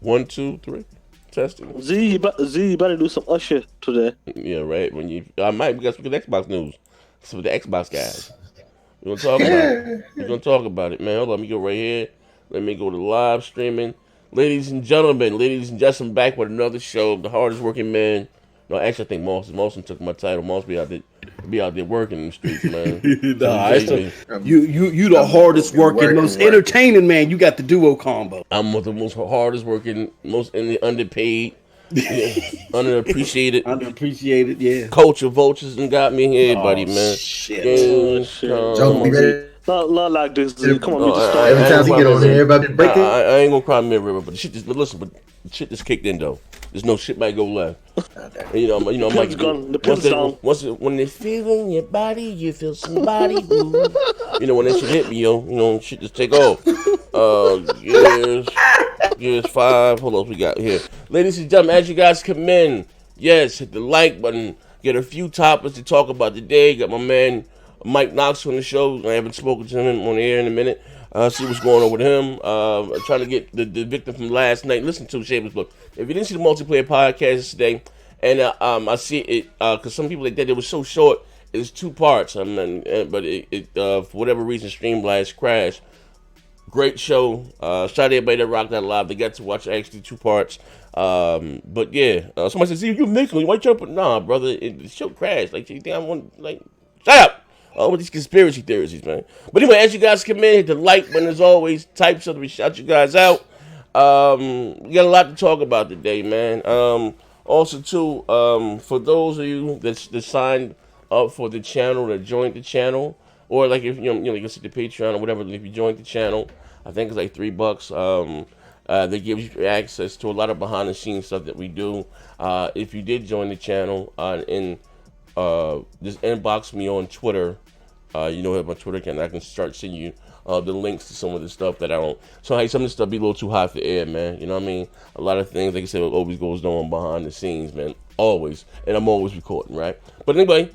1, 2, 3. Testing. You better do some Usher today. Yeah, right. I might because we get Xbox news. So the Xbox guys. We're gonna talk about it. We're gonna talk about it, man. Hold on, let me go right here. Let me go to live streaming. Ladies and gentlemen, back with another show. The hardest working man. No, actually, I think Mawson took my title. Mawson be out there working in the streets, man. Nah, you the hardest working, most entertaining man. You got the duo combo. I'm the most hardest working, most underpaid, underappreciated, yeah. culture vultures and got me here, buddy, man. Shit. Joe, be ready. Not like this. Come on, we just Every started. time you get on here, everybody break it. I ain't gonna cry Mid River, but the shit just kicked in though. There's no shit might go left. And, I'm like, The pills down. When they feel in your body, you feel somebody move. When that shit hit me, shit just take off. Years 5. Hold on, what we got here. Ladies and gentlemen, as you guys come in, yes, hit the like button. Get a few topics to talk about today. Got my man Mike Knox on the show. I haven't spoken to him on the air in a minute. See what's going on with him. Trying to get the victim from last night. Listen to Shameless Book. If you didn't see the multiplayer podcast today, and I see it because some people that it was so short. It's 2 parts. But it for whatever reason, Streamlabs crashed. Great show. Shout out to everybody that rocked out live. They got to watch actually 2 parts. But yeah, somebody says, "See, you Nickel, why you up?" Nah, brother, the show crashed. Like, you think I want shut up. With these conspiracy theories, man. But anyway, as you guys come in, hit the like button as always. Type something, we shout you guys out. We got a lot to talk about today, man. Also, too, for those of you that signed up for the channel, that joined the channel, or like if you can see the Patreon or whatever. If you joined the channel, I think it's like $3. They give you access to a lot of behind the scenes stuff that we do. If you did join the channel, just inbox me on Twitter. I have my Twitter account. I can start sending you the links to some of the stuff that I don't. So some of this stuff be a little too high for air, man. You know what I mean? A lot of things, like I said, always goes on behind the scenes, man. Always, and I'm always recording, right? But anyway,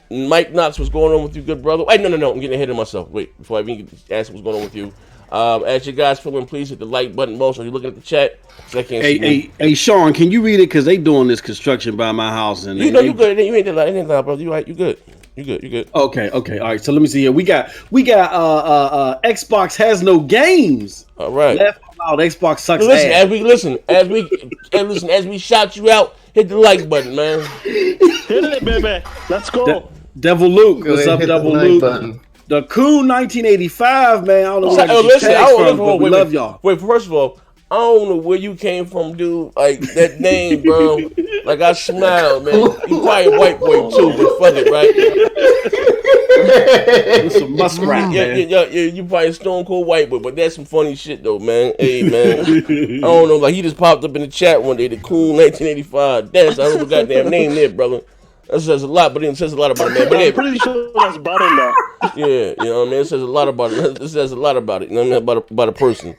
Mike Knox, what's going on with you, good brother? Wait, no, I'm getting ahead of myself. Wait, before I even ask what's going on with you. As you guys feeling, please hit the like button. Also, you're looking at the chat. So I can't see hey, Sean, can you read it? Because they doing this construction by my house, and you good. You ain't that loud, brother. You right? You good? You good? Okay. All right. So let me see here. We got Xbox has no games. All right. Laugh out loud. Xbox sucks. Listen, as we shout you out, hit the like button, man. Hit it, baby. Let's go. Devil Luke, what's up, Devil Luke? The cool 1985, man. I don't know where we love y'all. Wait, first of all, I don't know where you came from, dude. Like, that name, bro. Like, I smiled, man. You probably a white boy, too, but fuck it, right? It's a muskrat, man. Yeah, you probably a stone cold white boy, but that's some funny shit, though, man. Hey, man. I don't know, like, he just popped up in the chat one day, the cool 1985. That's I don't know the goddamn name there, brother. That says a lot, but it says a lot about it, man. But I'm pretty sure that's better than that. Yeah, you know what I mean? It says a lot about it. It says a lot about it, you know what I mean? About a person.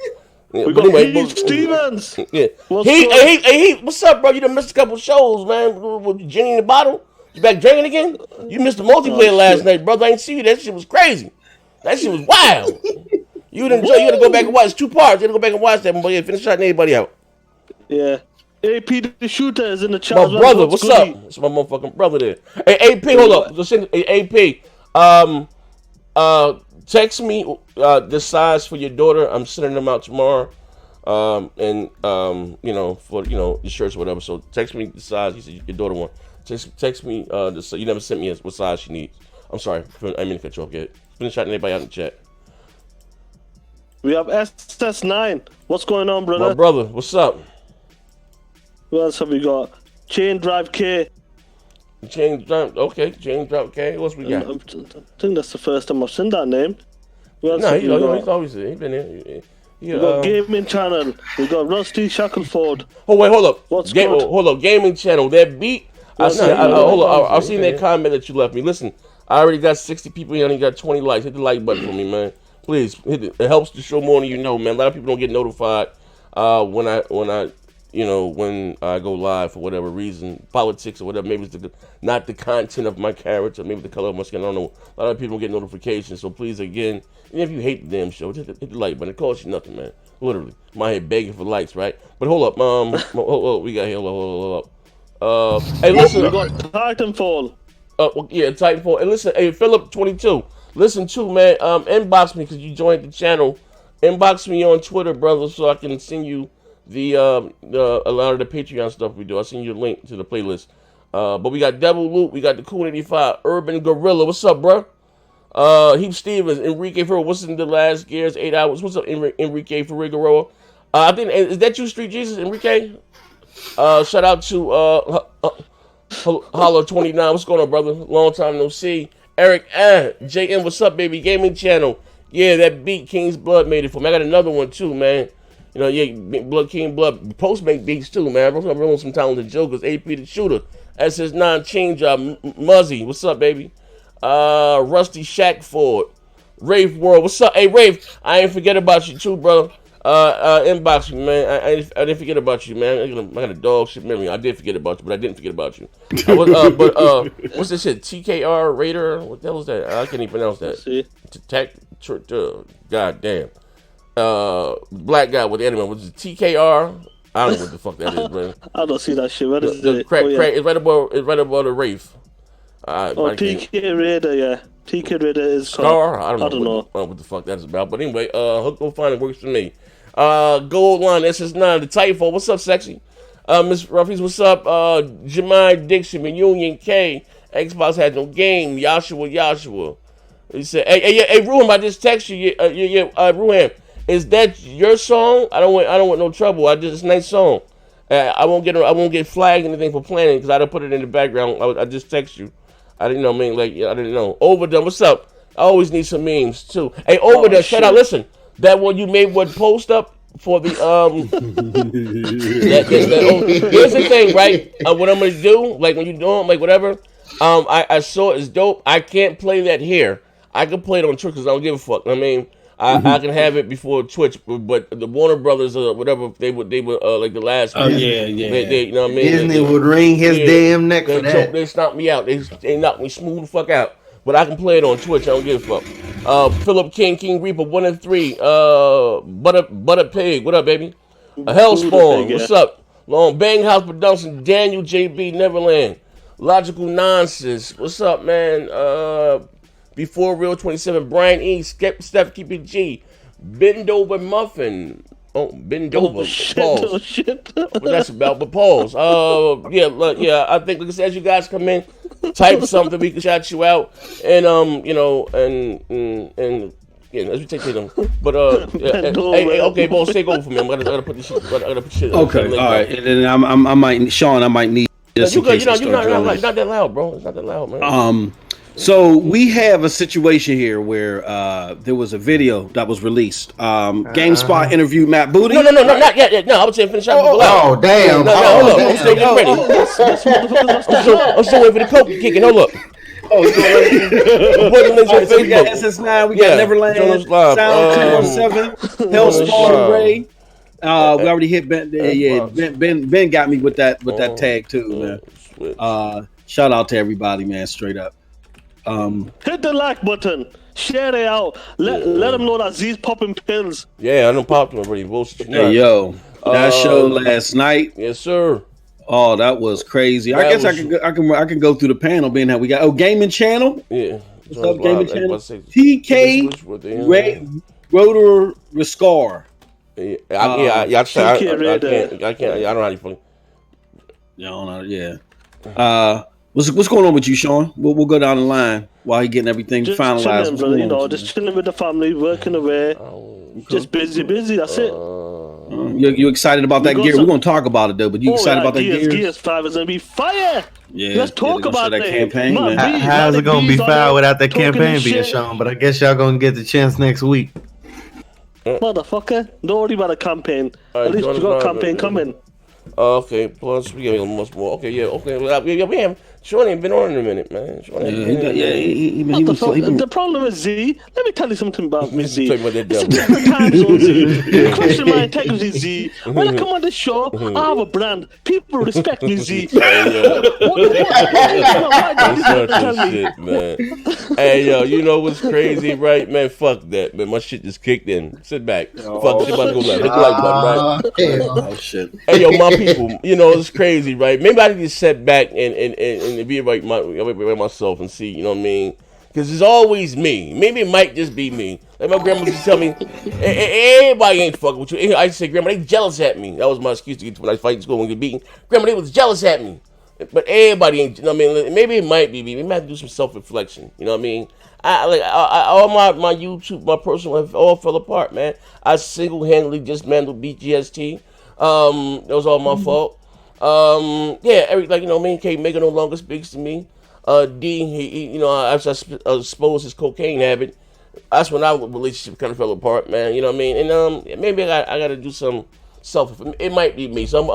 Yeah, we got Heath Stevens. Yeah. Hey, what's up, bro? You done missed a couple shows, man. With Jenny in the bottle. You back drinking again? You missed the multiplayer last night, brother. I ain't see you. That shit was crazy. That shit was wild. You gotta go back and watch 2 parts. You gotta go back and watch that, but yeah, finish shouting everybody out. Yeah. AP the shooter is in the chat. My brother, what's up? It's my motherfucking brother there. Hey, AP, hold up. Listen, hey, AP. Text me the size for your daughter. I'm sending them out tomorrow. For the shirts or whatever. So text me the size. You said your daughter want. Text me you never sent me what size she needs. I'm sorry. I didn't mean to cut you off yet. Finish shouting anybody out in the chat. We have SS9. What's going on, brother? My brother, what's up? Who else have we got? Chain Drive K. Chain Drive K. What else we got? I think that's the first time I've seen that name. He's always there. He's been here. We got Gaming Channel. We got Rusty Shackleford. Oh wait, hold up. Hold up. Gaming Channel. That beat. Hold up. I've seen that comment that you left me. Listen, I already got 60 people here. I only got 20 likes. Hit the like button for me, man. Please hit it. It helps the show more than you know, man. A lot of people don't get notified when I when I go live for whatever reason, politics or whatever. Maybe it's not the content of my character, maybe the color of my skin. I don't know. A lot of people get notifications, so please, again, even if you hate the damn show, just hit the like button. It costs you nothing, man. Literally, my head begging for likes, right? But hold up, we got here. Hold up. Hey, listen, we got Titanfall. Yeah, Titanfall. And listen, hey, Philip 22. Listen too, man. Inbox me because you joined the channel. Inbox me on Twitter, brother, so I can send you a lot of the Patreon stuff we do. I'll send you a link to the playlist. But we got Devil Loot, we got the Cool 85, Urban Gorilla. What's up, bro? Heap Stevens, Enrique Figueroa. What's in the last Gears 8 hours? What's up, Enrique Figueroa? I think is that you, Street Jesus, Enrique? Shout out to Hollow 29. What's going on, brother? Long time no see. Eric JM, what's up, baby? Gaming channel. Yeah, that beat King's Blood made it for me. I got another one too, man. Blood King Blood. Post make beats too, man. I'm rolling some talented jokers. AP the Shooter. SS9 Chain Job. Muzzy, what's up, baby? Rusty Shackford. Rafe World, what's up? Hey, Rafe, I ain't forget about you too, brother. Inbox me, man. I didn't forget about you, man. I got a dog shit memory. I did forget about you, but I didn't forget about you. What's this shit? TKR Raider? What the hell is that? I can't even pronounce that. God damn. Black guy with the anime. What's it? TKR? I don't know what the fuck that is, man. I don't see that shit. What is it? Crack. It's right above the Wraith. TK Raider, yeah. TK Raider is Scar. I don't know what the fuck that's about. But anyway, Hook Go Find It works for me. Gold Line SS9, the Titanfall. What's up, sexy? Miss Ruffies, what's up? Jemai Dixon, Union K. Xbox had no game. Joshua. He said, hey, Ruham, I just text you. Ruham, is that your song? I don't want no trouble. It's a nice song. I won't get flagged anything for planning because I don't put it in the background. I just text you. I didn't know. I didn't know. Overdone, what's up? I always need some memes too. Hey, Overdone, shout out. Listen, that one you made what post up for the here's the thing, right? What I'm gonna do, like when you do them, like whatever. I saw it's dope. I can't play that here. I can play it on Twitch because I don't give a fuck. I mean, I can have it before Twitch, but the Warner Brothers or whatever they would like the last. Yeah. They, you know what I mean? Disney would wring his damn neck for that. They stomped me out. They knocked me smooth the fuck out. But I can play it on Twitch. I don't give a fuck. Philip King Reaper 1 and 3. Butter Pig. What up, baby? Hellspawn. What's up? Long Bang House Production. Daniel JB Neverland. Logical Nonsense. What's up, man? Before Real 27. Brian E. Steph Keep It G. Bend Over Muffin. Bend over. Pause. Shit. What that's about, but pause. Yeah. I think, like I said, as you guys come in, type something, we can shout you out, and as we take to them. But hey, okay, boss, take over for me. I'm gonna put this shit. I gotta put shit. Okay, all right, and then I might need. You're not that loud, bro. It's not that loud, man. So we have a situation here where there was a video that was released. GameSpot interviewed Matt Booty. No, not yet. No, I was saying finish up. Oh, damn. Hold up. I'm still getting ready. I'm still waiting for the coke kicking. Hold up. So we got SS9, we got Neverland, Sound 217, Hellspawn Ray. We already hit Ben. Ben got me with that tag too, man. Shout out to everybody, man. Straight up. Hit the like button. Share it out. Let them know that Z's popping pills. Yeah, I done popped them already. Hey, yo, that show last night. Yes, sir. Oh, that was crazy. I guess I can go through the panel, being that we got gaming channel. Yeah. What's up, gaming channel? TK Rotor Riscar. I can't. I don't know how you play. Yeah. What's going on with you, Sean? We'll go down the line while he getting everything just finalized. Chilling, brother, just chilling with the family, working away. Just busy. That's it. You excited about that gear? We're gonna talk about it though, but you excited about that gear? Gears 5 is gonna be fire. Yeah, let's talk about that campaign. How's it gonna be fire without that campaign being shown? But I guess y'all gonna get the chance next week. Motherfucker, don't worry about a campaign. At least we got a campaign coming. Okay, plus we got much more. Okay, yeah, okay. Well, we have Sean ain't been on in a minute, man. Sean ain't been in a minute. The problem is Z. Let me tell you something about me, Z. Talking about that It's a devil. different time zone, Z. You question my integrity, Z. When I come on this show, I have a brand. People respect me, Z. Shit, man. Hey, yo, you know what's crazy, right, man? Fuck that, man. My shit just kicked in. Sit back. Fuck, shit about to go live. Hit the like button, right? Oh shit. Hey, yo, my people, you know, it's crazy, right? Maybe I need to sit back and be right myself and see, you know what I mean? Because it's always me. Maybe it might just be me. Like my grandma used to tell me, everybody ain't fucking with you. I used to say, Grandma, they jealous at me. That was my excuse to get when I fight in school and get beaten. Grandma, they was jealous at me. But everybody ain't, you know what I mean? Maybe it might be me. We might have to do some self-reflection. You know what I mean? All my YouTube, my personal life all fell apart, man. I single-handedly dismantled BGST. That was all my fault. Yeah, like, you know, me and K Maker no longer speaks to me. D, he you know, I exposed his cocaine habit. That's when our relationship kind of fell apart, man. You know what I mean? And maybe I got to do some self. It might be me, so I'm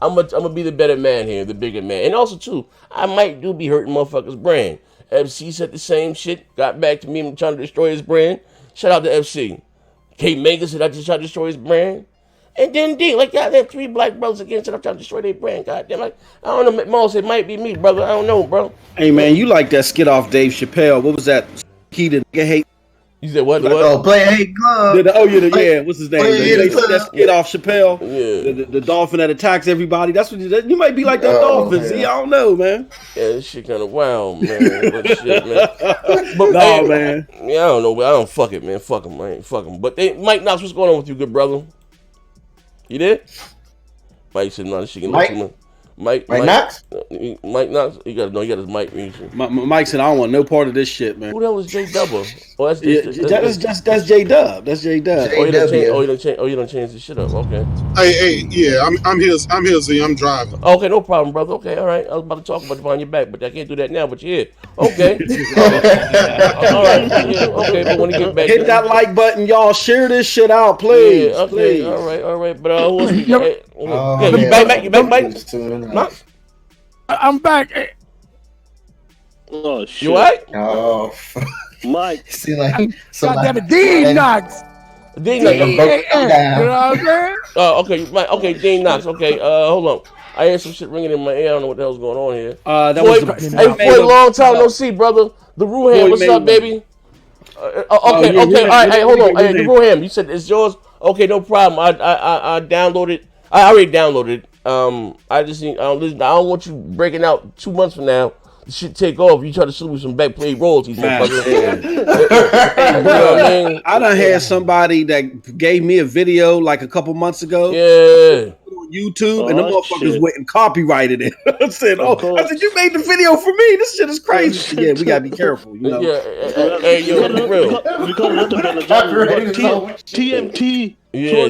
gonna be the better man here, the bigger man. And also too, I might be hurting motherfuckers' brand. FC said the same shit. Got back to me and trying to destroy his brand. Shout out to FC. K Mega said I just tried to destroy his brand. And then D, like, goddamn, 3 black brothers again said I'm trying to destroy their brand. Goddamn, like, I don't know, Mo said it might be me, brother. I don't know, bro. Hey man, you like that skit off Dave Chappelle? What was that? He the nigga hate. You said what? Oh, play Hate Club. Yeah. What's his name? That skit off Chappelle. Yeah. The dolphin that attacks everybody. That's what you might be like that dolphin. See, I don't know, man. Yeah, this shit kind of wild, man. But shit, man. But, no, man. Yeah, I don't know, but I don't fuck it, man. Fuck him, man. Fuck him. But Mike Knox, what's going on with you, good brother? You there? Mike said, no, this shit can Mike? Mike Knox? Mike Knox? You gotta know, he got his mic music. Mike said, I don't want no part of this shit, man. Who the hell is J Dubber? Oh, that's J Dub. That's J Dub. Oh, you done changed the shit up. Okay. Hey, yeah, I'm here, Z. I'm driving. Okay, no problem, brother. Okay, all right. I was about to talk about you behind your back, but I can't do that now. But yeah, okay. All right. Yeah, okay. But when you get back, hit that like button, y'all. Share this shit out, please. Yeah, okay. Please. All right. But who else we got? You back, Mike? I'm back. Oh shit! You alright? Oh, Mike. see, like, Goddamn it, Dean Knox. Dean Knox. You know what I'm saying? Oh, okay, Mike. Okay, Dean Knox. Okay, hold on. I hear some shit ringing in my ear. I don't know what the hell's going on here. Hey, for a long time no see, brother. The Ruham, what's up, baby? Okay, all right. Hey, hold on. Hey, the Ruham, you said it's yours. Okay, no problem. I downloaded. I already downloaded. I don't want you breaking out 2 months from now. The shit take off. You try to sue me some back play royalties, motherfucker. You know what I mean? I done had somebody that gave me a video like a couple months ago. Yeah. On YouTube, and the motherfuckers went and copyrighted it. I said, you made the video for me. This shit is crazy. Yeah, we gotta be careful, you know. Yeah. Hey, yo, for real. TMT. Yeah,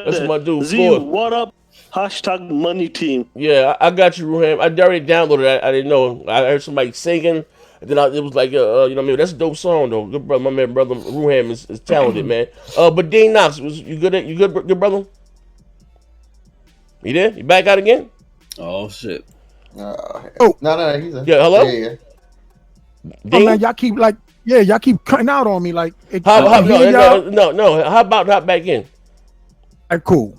that's my dude. Z, what up? Hashtag money team. Yeah, I got you, Ruham. I already downloaded it. I didn't know. I heard somebody singing. And then it was like, you know what I mean? That's a dope song, though. Good brother. My man, brother Ruham is talented, man. But Dean Knox, you good brother? You there? You back out again? Oh, shit. No, he's a... Yeah, hello? Yeah. Oh, man, y'all keep cutting out on me. Like, no. How about hop back in? Cool.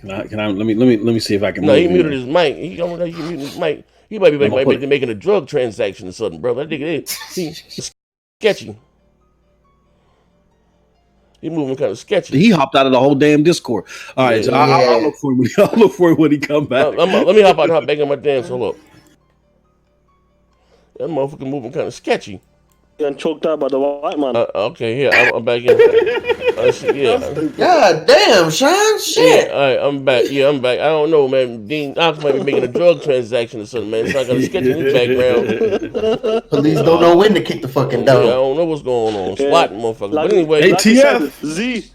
Can I let me see if I can. No, he muted his mic. He muted his mic. He might be making a drug transaction or something, brother. I think it is. He's sketchy. He moving kind of sketchy. He hopped out of the whole damn Discord. All right, so I'll look for him. I'll look for him when he come back. Let me hop back in my dance. Hold up. That motherfucker moving kind of sketchy. And choked out by the white man. Okay, here I'm back in. God damn, Sean, shit. Yeah, all right, I'm back. Yeah, I'm back. I don't know, man. Dean Knox might be making a drug transaction or something, man. It's not gonna sketch in the background. Police don't know when to kick the fucking door. Yeah, I don't know what's going on. Swatting motherfuckers. But anyway, ATF. Z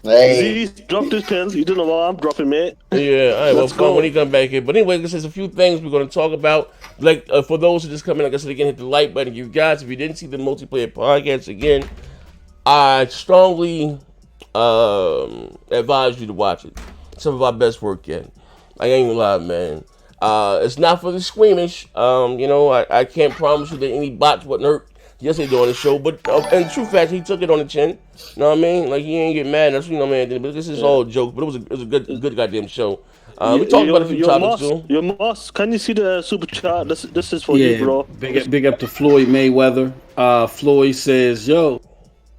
dropped his pens. You don't know why I'm dropping, man. Yeah, all right. Well, fun when he come back here. But anyway, there's a few things we're gonna talk about. Like for those who just come in, like I said again, hit the like button. You guys, if you didn't see the multiplayer podcast again, I strongly advise you to watch it. some of our best work yet. I ain't gonna lie, man. It's not for the squeamish. I can't promise you that any bots wouldn't hurt yesterday during the show, but in true fact, he took it on the chin. You know what I mean? Like, he ain't get mad. That's man. But this is all jokes. But it was a good goddamn show. We talked about a few topics too. Your Moss, can you see the super chat? This is for you, bro. Big up to Floyd Mayweather. Floyd says, "Yo,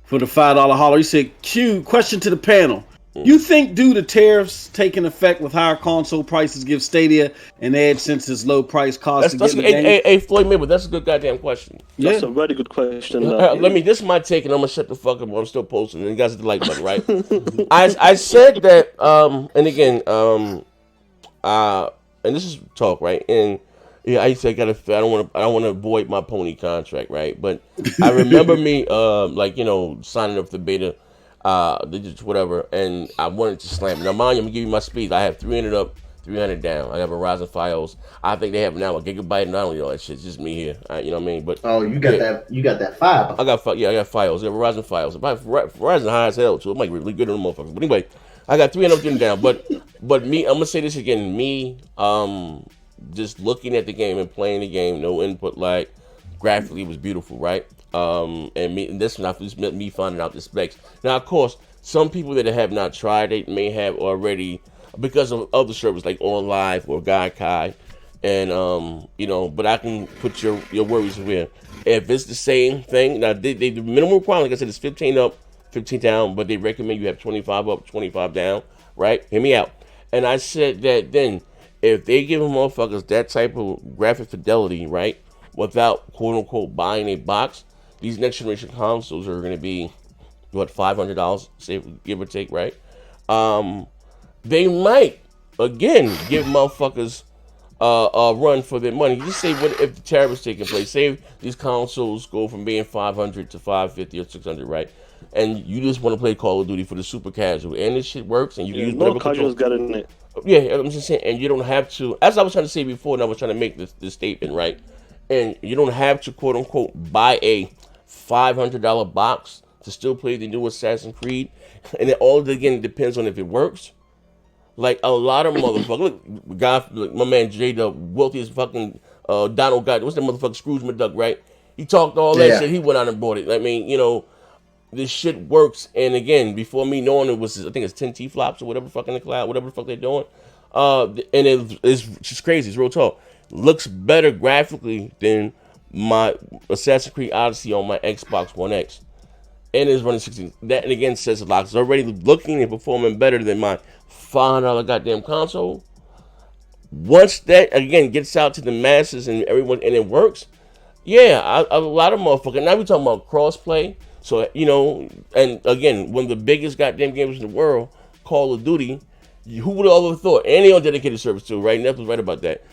for the $5 holler," he said, "Q, question to the panel. You think due to tariffs taking effect with higher console prices give Stadia an edge since its low price cost to get the game?" Hey, Floyd Mayweather, that's a good goddamn question. That's a very good question. This is my take, and I'm gonna shut the fuck up. I'm still posting, and you guys hit the like button, right? I said that, and again, and this is talk, right? And yeah, I said I don't want to avoid my pony contract, right? But I remember me, signing up for beta. Whatever, and I wanted to slam it. Now, mind you, I'm gonna give you my speed. I have 300 up, 300 down. I have Verizon Fios. I think they have now a gigabyte, and I don't know that shit. It's just me here. You know what I mean? But you got that. You got that fiber. I got Fios. I got Verizon Fios. Verizon high as hell too. It might be really good on the motherfuckers. But anyway, I got 300 up, 300 down. But me, I'm gonna say this again. Me, just looking at the game and playing the game, no input lag. Graphically, it was beautiful, right? And this meant me finding out the specs. Now, of course, some people that have not tried it may have already, because of other services like On Live or Gaikai, and but I can put your worries away. If it's the same thing, now the minimum requirement, like I said, is 15 up, 15 down, but they recommend you have 25 up, 25 down, right? Hear me out. And I said that then, if they give motherfuckers that type of graphic fidelity, right, without quote unquote buying a box, these next generation consoles are going to be, what, $500, say, give or take, right? They might, again, give motherfuckers a run for their money. Just say, what if the tariff is taking place? Say these consoles go from being 500 to 550 or 600, right? And you just want to play Call of Duty for the super casual, and this shit works, and you use whatever casuals got in it. Yeah, I'm just saying, and you don't have to, as I was trying to say before, and I was trying to make this statement, right? And you don't have to, quote unquote, buy a $500 box to still play the new Assassin's Creed, and it all again depends on if it works. Like a lot of motherfuckers, look, my man Jay, the wealthiest fucking Donald guy, what's that motherfucker, Scrooge McDuck, right? He talked all that shit. He went out and bought it. I mean, this shit works. And again, before me knowing it was, I think it's 10 T-flops or whatever fucking the cloud, whatever the fuck they're doing. And it's just crazy. It's real talk. Looks better graphically than my Assassin's Creed Odyssey on my Xbox One X. And it's running 60. That, and again, says a lot. It's already looking and performing better than my $500 goddamn console. Once that, again, gets out to the masses and everyone, and it works, yeah, a lot of motherfuckers. Now we're talking about crossplay. So, and again, one of the biggest goddamn games in the world, Call of Duty, who would have ever thought, and they on dedicated service too, right? Netflix right about that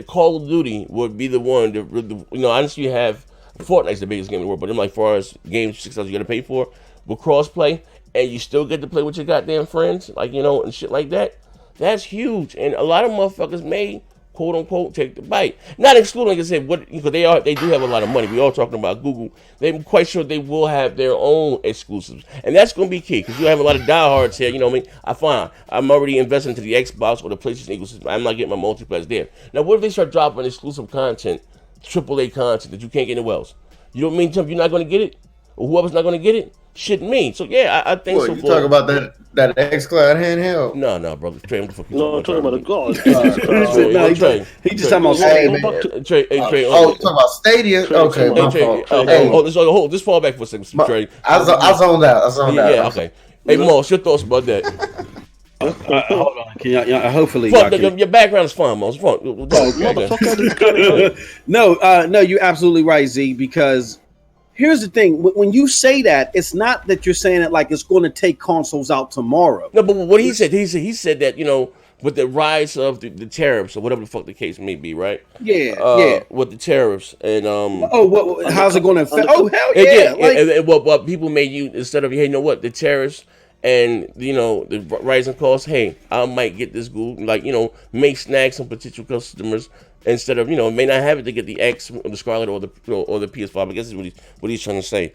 Call of Duty would be the one that, honestly, you have Fortnite's the biggest game in the world, but then like far as games, $6 you gotta pay for, with crossplay, and you still get to play with your goddamn friends, like, and shit like that. That's huge, and a lot of motherfuckers may, quote unquote, take the bite. Not excluding, like I said, because they do have a lot of money. We all talking about Google. They're quite sure they will have their own exclusives, and that's going to be key because you have a lot of diehards here. You know what I mean? I'm already investing into the Xbox or the PlayStation ecosystem. I'm not getting my multiplayer there. Now, what if they start dropping exclusive content, AAA content that you can't get anywhere else? You don't mean you're not going to get it, or whoever's not going to get it? Shit me. So yeah, I think so. You talk about that XCloud handheld? No, brother. Trey, what the fuck you talking about? I'm talking about a god. He just talking about Trey. Oh, talking about Stadia? Okay, my fault. Just fall back for a second, Trey. I zoned out. Yeah, okay. Hey, Moss, your thoughts about that? Hold on. Can y'all, hopefully your background is fine, Moss. No, you're absolutely right, Z, because here's the thing. When you say that, it's not that you're saying it like it's going to take consoles out tomorrow. No, but what he said that, with the rise of the tariffs or whatever the fuck the case may be, right? Yeah. With the tariffs and how's it going to affect? Oh, hell yeah! What people may use instead of, hey, you know what, the tariffs and the rising costs. Hey, I might get this Google, may snag some potential customers. Instead of, may not have it to get the X or the Scarlet or the PS5. I guess is what he's trying to say.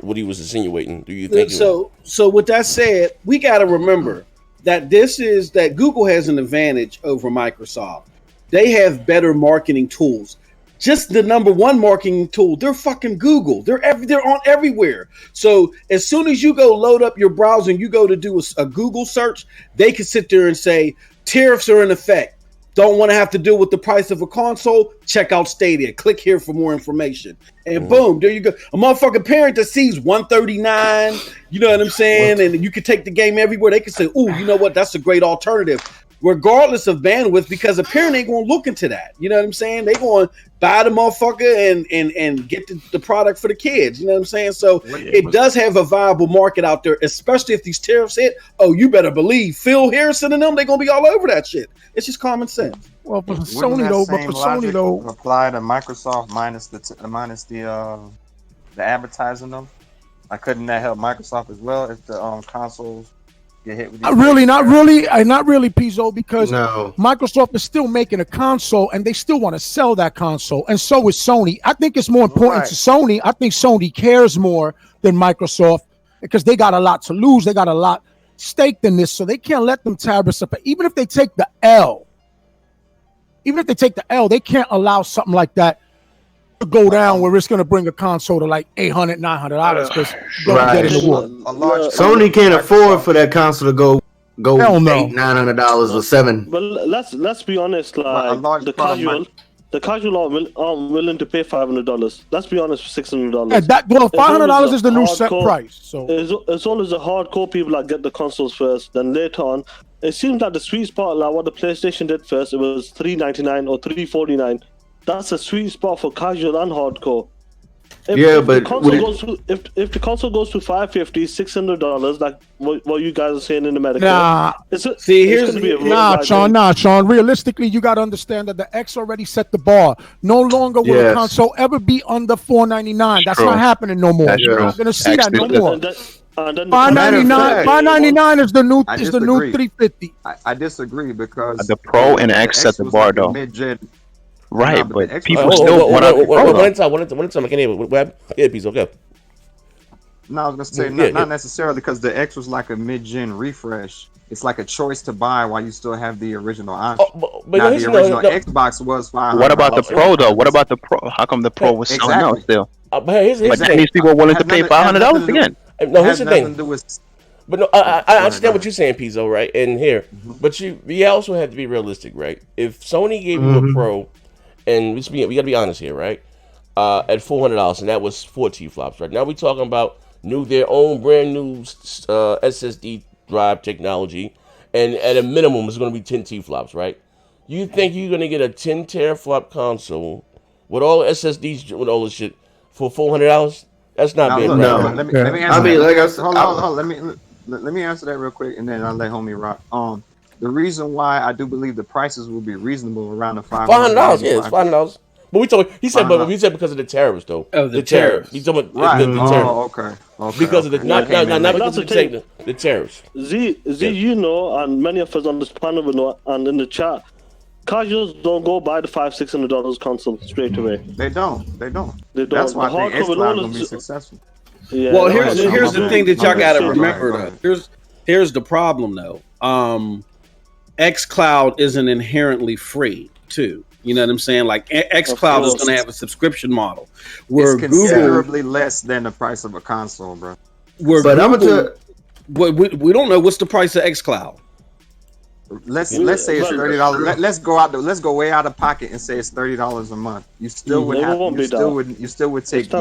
What he was insinuating. Do you think? So with that said, we got to remember that Google has an advantage over Microsoft. They have better marketing tools. Just the number one marketing tool, they're fucking Google. They're on everywhere. So as soon as you go load up your browser and you go to do a Google search, they can sit there and say tariffs are in effect. Don't want to have to deal with the price of a console? Check out Stadia. Click here for more information. And boom, there you go. A motherfucking parent that sees $139, you know what I'm saying? And you can take the game everywhere. They can say, oh, you know what? That's a great alternative. Regardless of bandwidth, because a parent ain't going to look into that. You know what I'm saying? They going to buy the motherfucker and get the product for the kids. You know what I'm saying? So it does have a viable market out there, especially if these tariffs hit. Oh, you better believe Phil Harrison and them, they're going to be all over that shit. It's just common sense. Well, for Sony though, apply to Microsoft minus the advertising them. Couldn't that help Microsoft as well if the consoles get hit with these? Not really, Pizzo, because Microsoft is still making a console and they still want to sell that console, and so is Sony. I think it's more important to Sony. I think Sony cares more than Microsoft because they got a lot to lose. They got a lot stake in this, so they can't let them tariffs up. Even if they take the L, they can't allow something like that to go down where it's going to bring a console to like $800, $900 because get in the war. Sony can't afford for that console to go Hell no. $900 or $700. But let's be honest, like the casual aren't willing to pay $500. Let's be honest, for $600. And $500 is the new set price. So it's always the hardcore people that get the consoles first. Then later on, it seems like the sweet spot, like what the PlayStation did first, it was $399 or $349. That's a sweet spot for casual and hardcore. If the console goes to $550, $600, like what you guys are saying in America, Sean. Realistically, you got to understand that the X already set the bar. No longer will a console ever be under $499. That's not happening no more. You're not going to see that no more. $599 is the new $350. I disagree because the Pro and X set the bar though. Right, but people still want to. One time, I can't hear. Yeah, piece. Okay. No, I was gonna say not necessarily because the X was like a mid-gen refresh. It's like a choice to buy while you still have the original option. But now, the original Xbox was $500. What about the Pro though? What about the Pro? How come the Pro was selling out still? But these people are willing to pay $500 again. No, here's the thing. But no, I understand what you're saying, Pizzo, right? And here, but we also have to be realistic, right? If Sony gave you a Pro, and we got to be honest here, right? At $400, and that was 4 T-flops, right? Now we're talking about their own brand new SSD drive technology, and at a minimum, it's going to be 10 T-flops, right? You think you're going to get a 10 teraflop console with all SSDs, with all this shit, for $400? That's not being right. No, let me answer let me answer that real quick, and then I'll let homie rock. The reason why I do believe the prices will be reasonable around the $500. Yeah, it's $500. But he said because of the tariffs though. Oh, the tariffs. He's talking about the tariffs. Okay. Because of the not because of the tariffs. Z, you know, and many of us on this panel will know, and in the chat, casuals don't go buy the $500-$600 console straight away. They don't. That's why I think Xbox will be successful. Yeah, well, here's the thing that y'all gotta remember though. Here's the problem though. xCloud isn't inherently free too. You know what I'm saying? Like xCloud is going to have a subscription model where it's considerably less than the price of a console, bro. We don't know what's the price of xCloud. Let's say it's $30. Let's go way out of pocket and say it's $30 a month. You still would take.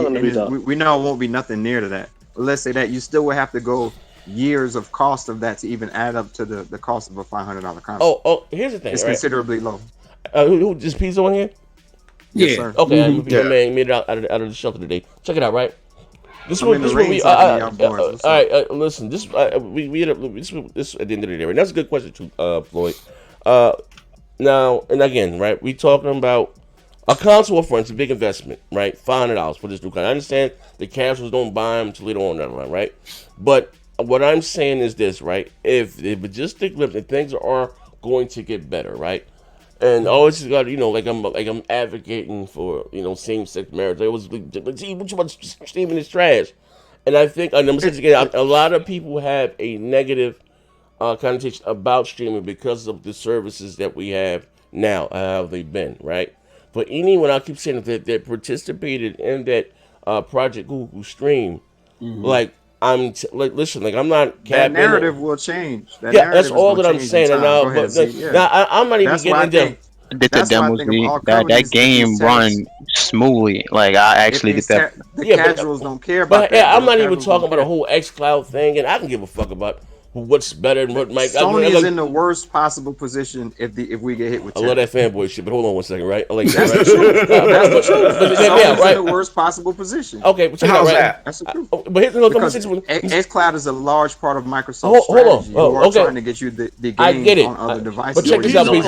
We know it won't be nothing near to that. But let's say that you still would have to go years of cost of that to even add up to the cost of a $500 console. Oh, here's the thing. It's considerably low. Who is Pizzo in here? Yes, sir. Okay, my man made it out of the shelter today. Check it out, right? This one we. All right, listen. This at the end of the day, right? That's a good question too, Floyd. Now and again, right? We talking about a console upfront. It's a big investment, right? $500 for this new console. I understand the casuals don't buy them until later on down the line, right? But what I'm saying is this, right? If the logistic lift and things are going to get better, right? And always got like I'm advocating for same-sex marriage. I always see what you about steaming this trash, and I think a lot of people have a negative connotation about streaming because of the services that we have now. How have they been, right? But anyone, I keep saying that participated in that Project Google Stream, like listen, like I'm not capping. That narrative will change. That's all that I'm saying. And now, I'm not even getting into. Did the demos that game run smoothly? Like I actually did that. The casuals don't care about that. I'm not even talking about a whole xCloud thing, and I can give a fuck about what's better and what might. Sony is in the worst possible position if we get hit with. I love that fanboy shit, but hold on one second, right? I like that's that, right? The truth. That's the truth. Yeah, right. In the worst possible position. Okay, but how's that? That's the truth. But here's the xCloud is a large part of Microsoft's strategy. Hold on. Trying to get you the game on other devices. But check this out, please.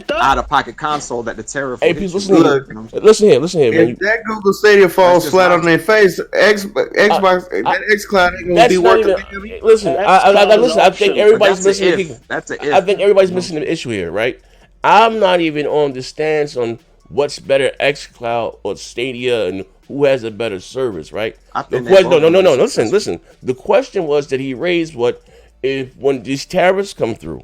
Out-of-pocket console that the tariff. Hey, please listen here, man. If that Google Stadia falls flat on their face, Xbox, that xCloud ain't gonna be working. Listen, I think everybody's missing. That's an if. I think everybody's missing the issue here, right? I'm not even on the stance on what's better, xCloud or Stadia, and who has a better service, right? No. Listen. The question was that he raised when these tariffs come through,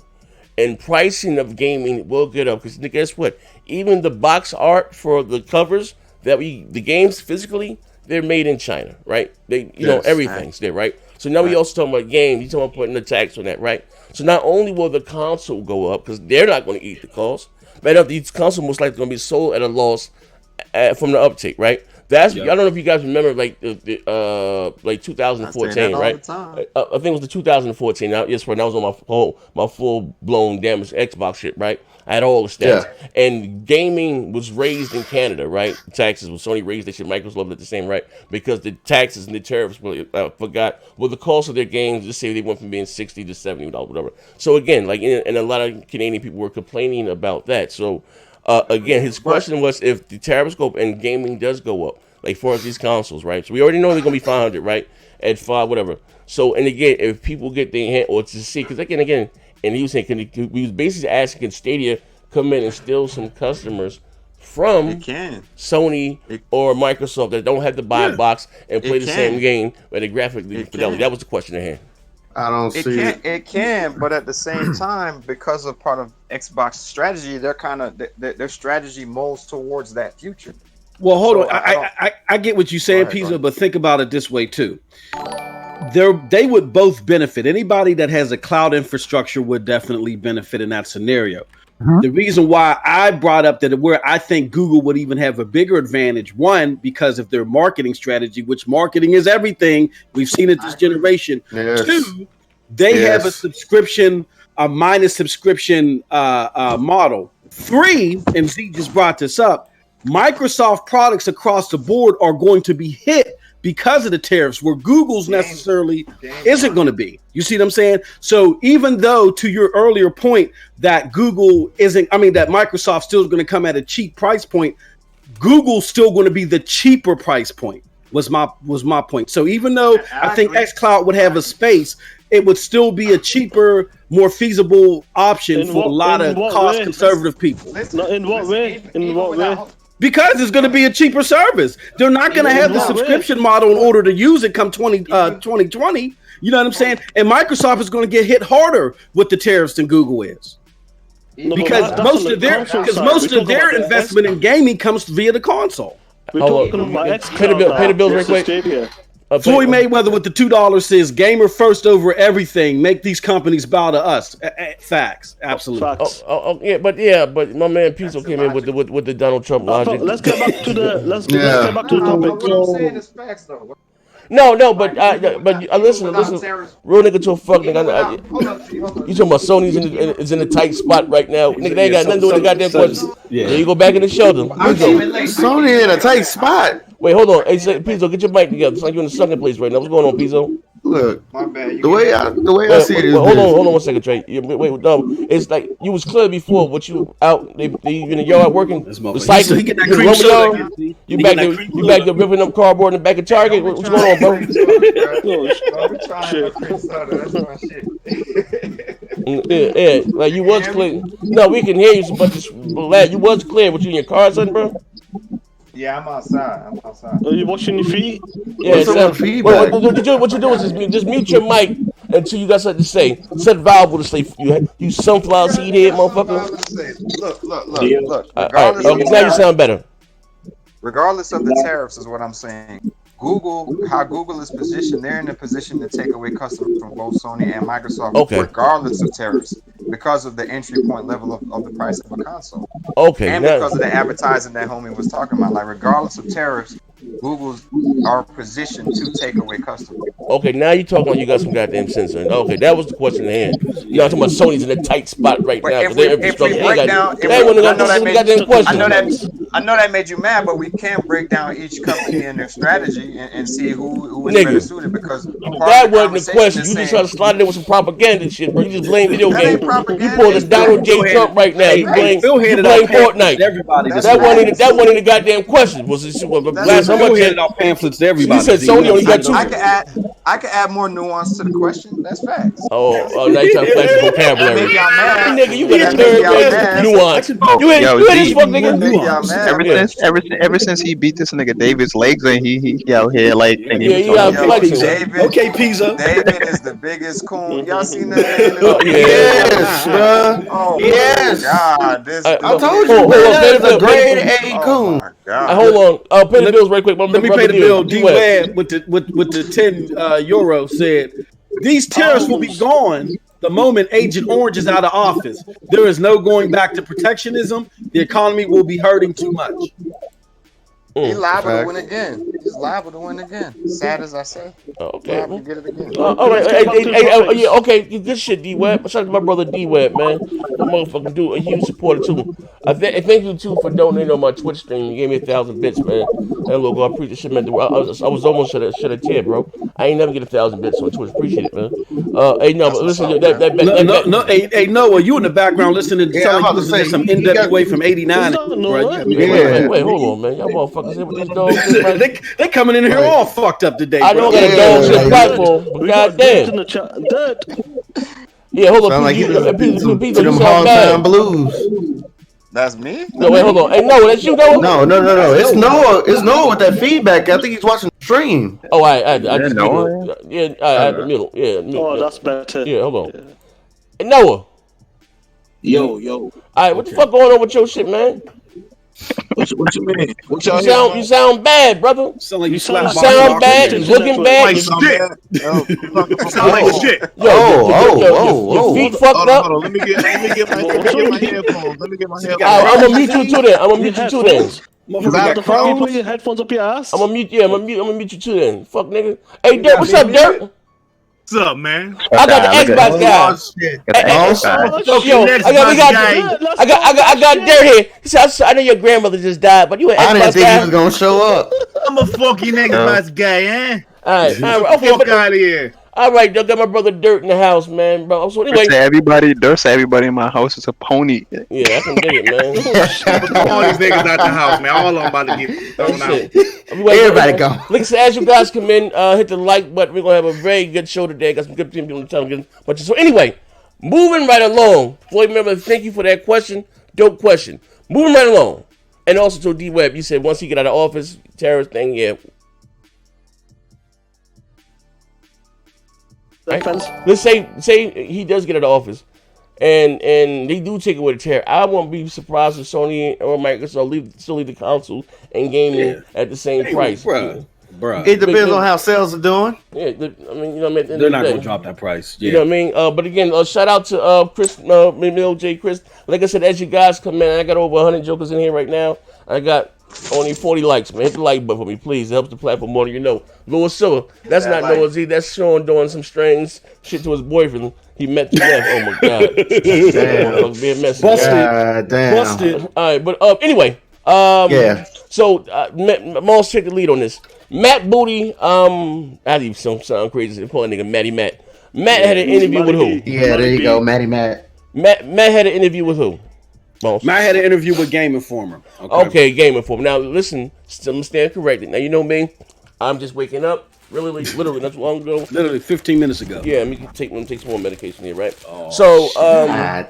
and pricing of gaming will get up, because guess what? Even the box art for the covers the games physically, they're made in China, right? Everything's there, right? So now we also talking about games. He's talking about putting a tax on that, right? So not only will the console go up, because they're not going to eat the cost, but these consoles most likely going to be sold at a loss from the uptake, right? I don't know if you guys remember, like 2014, right? I think it was the 2014. That was on my full blown damaged Xbox shit, right? I had all the stats, and gaming was raised in Canada, right? Taxes was Sony raised, they should Microsoft at the same, right? Because the taxes and the tariffs forgot the cost of their games. Just say they went from being $60 to $70, whatever. So again, like and a lot of Canadian people were complaining about that. So again, his question was if the tariffs go up and gaming does go up, like for these consoles, right? So we already know they're gonna be 500, right? At 5, whatever. So and again, if people get their hand or to see, because again. And he was saying, we was basically asking, can Stadia come in and steal some customers from Sony or Microsoft that don't have to buy a box and play the same game with a graphic fidelity? That was the question at hand. I don't see it. It can, but at the same time, because of part of Xbox strategy, their strategy molds towards that future. Well, hold on. I get what you're saying, Pizzo, but think about it this way too. They would both benefit. Anybody that has a cloud infrastructure would definitely benefit in that scenario. Mm-hmm. The reason why I brought up that where I think Google would even have a bigger advantage, one, because of their marketing strategy, which marketing is everything. We've seen it this generation. Yes. Two, they have a subscription, a minus subscription model. Three, and Z just brought this up, Microsoft products across the board are going to be hit because of the tariffs, where Google's necessarily isn't going to be. You see what I'm saying? So even though, to your earlier point, that that Microsoft still is going to come at a cheap price point, Google's still going to be the cheaper price point, was my point. So even though I think xCloud would have a space, it would still be a cheaper, more feasible option for a lot of cost-conservative people. In what way? Because it's going to be a cheaper service. They're not going to have the subscription model in order to use it come 2020. You know what I'm saying? And Microsoft is going to get hit harder with the tariffs than Google is. Because most of their investment in gaming comes via the console. We're talking about pay the bills real quick. Floyd Mayweather with the $2 says, "Gamer first over everything. Make these companies bow to us." Facts, absolutely. Facts. But my man Pizzo came in with the Donald Trump logic. Let's get back to the topic. What I'm saying is facts, though. No, but listen, real nigga to a fuck nigga. You talking about Sony's is in a tight spot right now, nigga? They ain't got nothing to do with the goddamn question. Yeah, you go back in the show them. Sony in a tight spot. Wait, hold on. Hey, Pizzo, get your mic together. It's like you're in the second place right now. What's going on, Pizzo? Look, the way I see it is hold on 1 second, Trey. Wait, no, it's like you was clear before. What you out? They in the yard working, recycling. You back there ripping up cardboard in the back of Target. What's going on, bro? Yeah, like you was clear. No, we can hear you, but you was clear. What you in your car, son, bro? Yeah, I'm outside. Are you washing your feet? Yeah, what you do is just mute your mic until you got something to say. Set valuable to say. You sunflower seed head, motherfucker. Look. Regardless of now you sound better. Regardless of the tariffs, is what I'm saying. How Google is positioned, they're in a position to take away customers from both Sony and Microsoft, regardless of tariffs, because of the entry point level of the price of a console. Okay. And because of the advertising that homie was talking about. Like, regardless of tariffs, Google's are positioned to take away customers. Okay, now you're talking about you got some goddamn sense. Okay, that was the question at hand. You're not talking about Sony's in a tight spot right now. If we break down, I know that made you mad, but we can break down each company and their strategy and see who is better suited, because that wasn't the question. You just try to slide it in with some propaganda shit, bro. You just blame video games. You pulling the Donald J. Trump right now. You blame Fortnite. That wasn't the goddamn question. Was it last time I checked off pamphlets to everybody? You said Sony only got 2. I can add more nuance to the question. That's facts. Oh, now you trying to flex the vocabulary. Nigga, you got a third nuance. You had this fuck nigga. Ever since he beat this nigga David's legs and he out here like you got flexing. Okay, Pizza. David is the biggest coon. Y'all seen that? Yes, bro. Oh yes. God, this. I told you, that's a grade A coon. Hold on. Pay the bills right quick. Let me pay the bill. D-Web with the 10 euro said, these tariffs will be gone the moment Agent Orange is out of office. There is no going back to protectionism. The economy will be hurting too much. He's liable to win again. He's liable to win again. Sad as I say. Okay. Liable to get it again. All right. Hey, okay. Good shit, D-Web. Shout out to my brother D-Web, man. That motherfucker dude, a huge supporter too. Thank you too for donating on my Twitch stream. You gave me 1,000 bits, man. That logo, I appreciate the shit, man. I was almost shed a tear, bro. I ain't never get 1,000 bits on Twitch. Appreciate it, man. Hey, no, but listen, hey, Noah, you in the background listening to some NWA from '89. Wait, hold on, man. Y'all motherfuckers. They coming in here all fucked up today. I know I got a dog shit platform, but goddamn. Yeah, hold on. Sound like you to them hometown blues. That's me? No, wait, hold on. Hey, Noah, that's you, Noah? No. It's Noah. It's Noah with that feedback. I think he's watching the stream. Oh, I just Noah. Yeah, I had the middle. Yeah. Oh, that's better. Yeah, hold on. Yeah. Hey, Noah. Yo. All right, what the fuck going on with your shit, man? What you mean? What y'all you sound bad, brother. You sound bad. You looking bad. Sound like shit. Your feet fucked up. Hold on. Let me get my headphones. I'm gonna mute you too then. Put your headphones up your ass. I'm gonna mute you too then. Fuck nigga. Hey Dirt, what's up, Dirt? What's up, man? I got the Xbox guy. I got Dirt here. He said, I know your grandmother just died, but you an Xbox guy. I didn't think he was gonna show up. I'm a fucking Xbox guy, eh? All right. Okay, fuck out of here. All right, I got my brother Dirt in the house, man, bro. So anyway, Dirt said everybody in my house is a pony. Yeah, I can dig it, man. All these niggas out the house, man. All of them about to get thrown out. Everybody go. Like, so as you guys come in, hit the like button. We're gonna have a very good show today. Got some good people to tell them. But so anyway, moving right along. Floyd, remember, thank you for that question. Dope question. Moving right along, and also to D-Web, you said once he get out of office, terrorist thing, yeah. Right? Let's say he does get out of office, and they do take away the tariff. I won't be surprised if Sony or Microsoft still leave the console and gaming at the same price. Bruh. It depends on how sales are doing. Yeah, I mean, you know, they're not going to drop that price. Yeah. You know what I mean? But again, shout out to Chris, Chris. Like I said, as you guys come in, I got over 100 jokers in here right now. I got only 40 likes, man. Hit the like button for me, please. It helps the platform more than you know. Louis Silva. That's not Noah Z. That's Sean doing some strange shit to his boyfriend. He met to left. Oh my god. Damn. Being messy. Busted. All right, but anyway. Yeah. So Moss take the lead on this. Matt Booty. I even sound crazy. Poor nigga Matty Matt. Matt had an interview with who? Yeah, there you go, Matty Matt. Matt had an interview with who? Matt had an interview with Game Informer. Okay, Game Informer. Now listen, I'm stand corrected. Now you know me. I'm just waking up. Literally, not too long ago. Literally 15 minutes ago. Yeah, let me take some more medication here, right? Oh. So,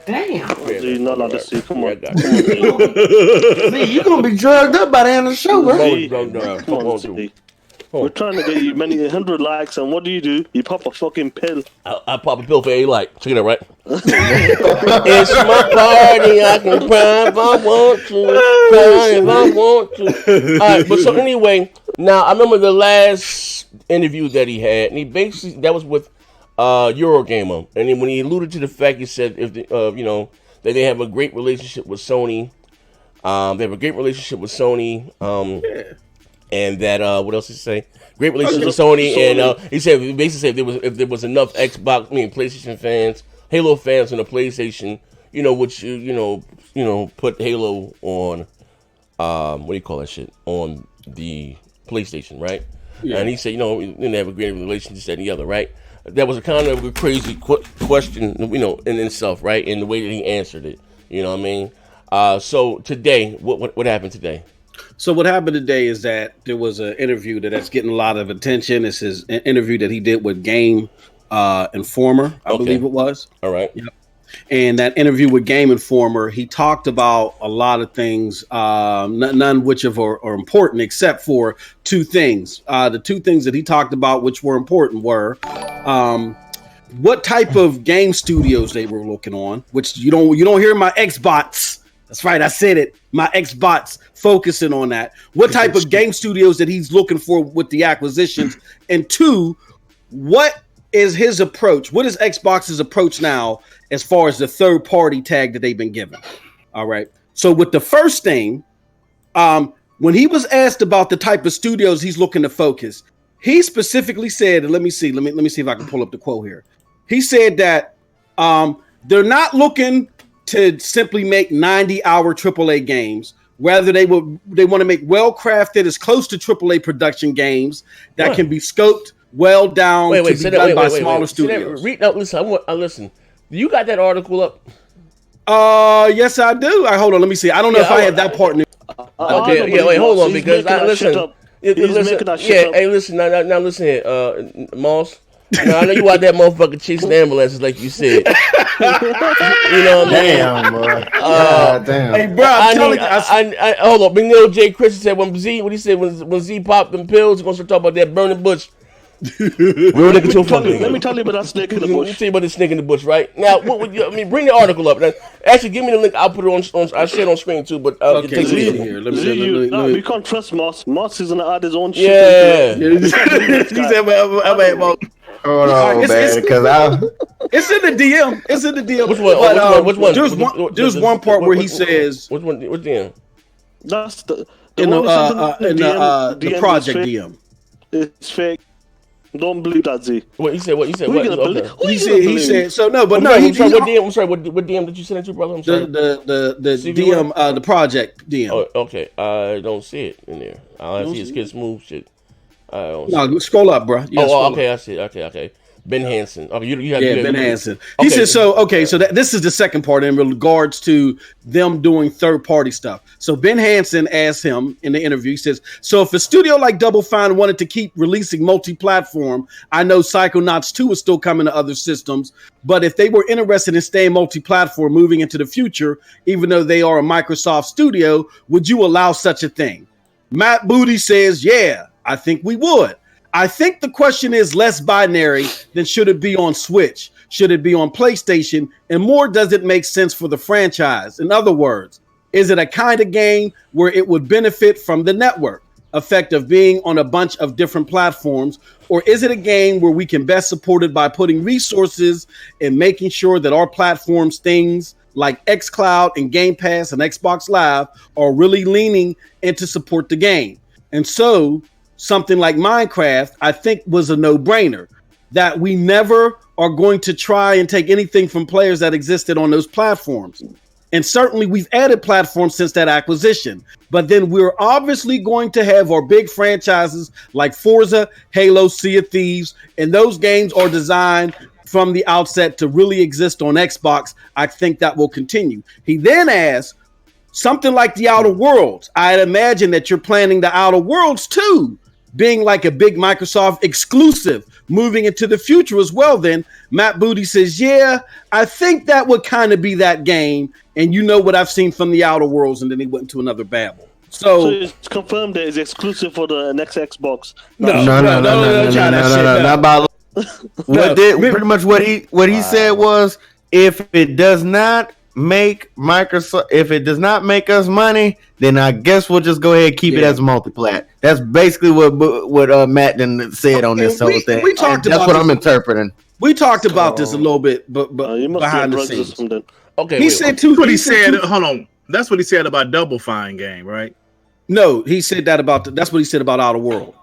damn. You're not allowed to see. Come on. See, you're gonna be drugged up by the end of the show, bro. Come on, We're trying to get you many 100 likes, and what do? You pop a fucking pill. I pop a pill for a like. Check it out, right? It's my party. I can cry if I want to. Cry if I want to. All right, but so anyway, now I remember the last interview that he had, and he basically that was with Eurogamer, and then when he alluded to the fact, he said if that they have a great relationship with Sony. They have a great relationship with Sony. And that what else did he say? Great relationship with Sony, and he said basically if there was enough PlayStation fans, Halo fans on the PlayStation, which put Halo on what do you call that shit on the PlayStation, right? Yeah. And he said they have a great relationship, this, that, and the other, right? That was a kind of a crazy question, in itself, right? In the way that he answered it, you know what I mean? So today, what happened today? So what happened today is that there was an interview that's getting a lot of attention. It's his interview that he did with Game Informer, I believe it was. All right. Yep. And that interview with Game Informer, he talked about a lot of things, none which are important except for two things. The two things that he talked about which were important were what type of game studios they were looking on, which you don't hear my Xbox. That's right, I said it. My Xbox focusing on that. What type of game studios that he's looking for with the acquisitions? And two, what is his approach? What is Xbox's approach now as far as the third party tag that they've been given? All right. So with the first thing, when he was asked about the type of studios he's looking to focus, he specifically said, and let me see if I can pull up the quote here. He said that they're not looking to simply make 90-hour AAA games. Rather, they want to make well-crafted, as close to AAA production games that can be scoped well down to be done by smaller studios. Listen. You got that article up? Yes, I do. Hold on, let me see. I don't know if I have that part. Wait, hold on, because listen. Hey, listen. Now listen here, Moss. Now, I know you out that motherfucker chasing ambulances like you said. You know what I mean? Damn, damn. Hey, bro, I hold on. Big Lil J. Chris said when Z popped them pills, he's gonna start talking about that burning bush. Let me tell you about that snake in the bush. Let me tell you about the snake in the bush, right? Now, what would you? I mean, bring the article up. Now, actually, give me the link. I'll put it on. I'll share it on screen too. But okay, here. We can't trust Moss. Moss is gonna add his own shit. Yeah. He said, hold on, man, because it's in the DM. It's in the DM. Which one? There's one part where he says, "Which one? Which DM?" That's the project DM. It's fake. Don't believe that, Z. What he said? What he said? He said. So no, but no. I'm sorry. What DM did you send it to, brother? I'm sorry. The DM, the project DM. Oh, okay. I don't see it in there. All I see is Kid Smooth shit. Scroll up, bro. Okay, I see it. Okay. Ben Hansen. Okay, you have Ben Hansen. He said so. Okay, so this is the second part in regards to them doing third-party stuff. So Ben Hansen asked him in the interview. He says, "So if a studio like Double Fine wanted to keep releasing multi-platform, I know Psychonauts 2 is still coming to other systems, but if they were interested in staying multi-platform moving into the future, even though they are a Microsoft studio, would you allow such a thing?" Matt Booty says, "Yeah, I think we would. I think the question is less binary than should it be on Switch? Should it be on PlayStation? And more, does it make sense for the franchise? In other words, is it a kind of game where it would benefit from the network effect of being on a bunch of different platforms? Or is it a game where we can best support it by putting resources and making sure that our platforms, things like xCloud and Game Pass and Xbox Live, are really leaning in to support the game? And so something like Minecraft, I think, was a no-brainer, that we never are going to try and take anything from players that existed on those platforms. And certainly we've added platforms since that acquisition. But then we're obviously going to have our big franchises like Forza, Halo, Sea of Thieves, and those games are designed from the outset to really exist on Xbox. I think that will continue. He then asked, something like the Outer Worlds. I'd imagine that you're planning the Outer Worlds too, being like a big Microsoft exclusive moving into the future as well. Then Matt Booty says, yeah, I think that would kind of be that game. And you know what I've seen from the Outer Worlds. And then he went into another babble. So it's confirmed that it's exclusive for the next Xbox. No. Pretty much what he said was, if it does not make Microsoft, if it does not make us money, then I guess we'll just go ahead and keep it as multi-plat. That's basically what Matt then said on this whole thing. We talked about what I'm interpreting. We talked about this a little bit, but behind the scenes. Okay, he said two. What he said. Hold on. That's what he said about Double Fine game, right? No, he said that about. That's what he said about Outer World.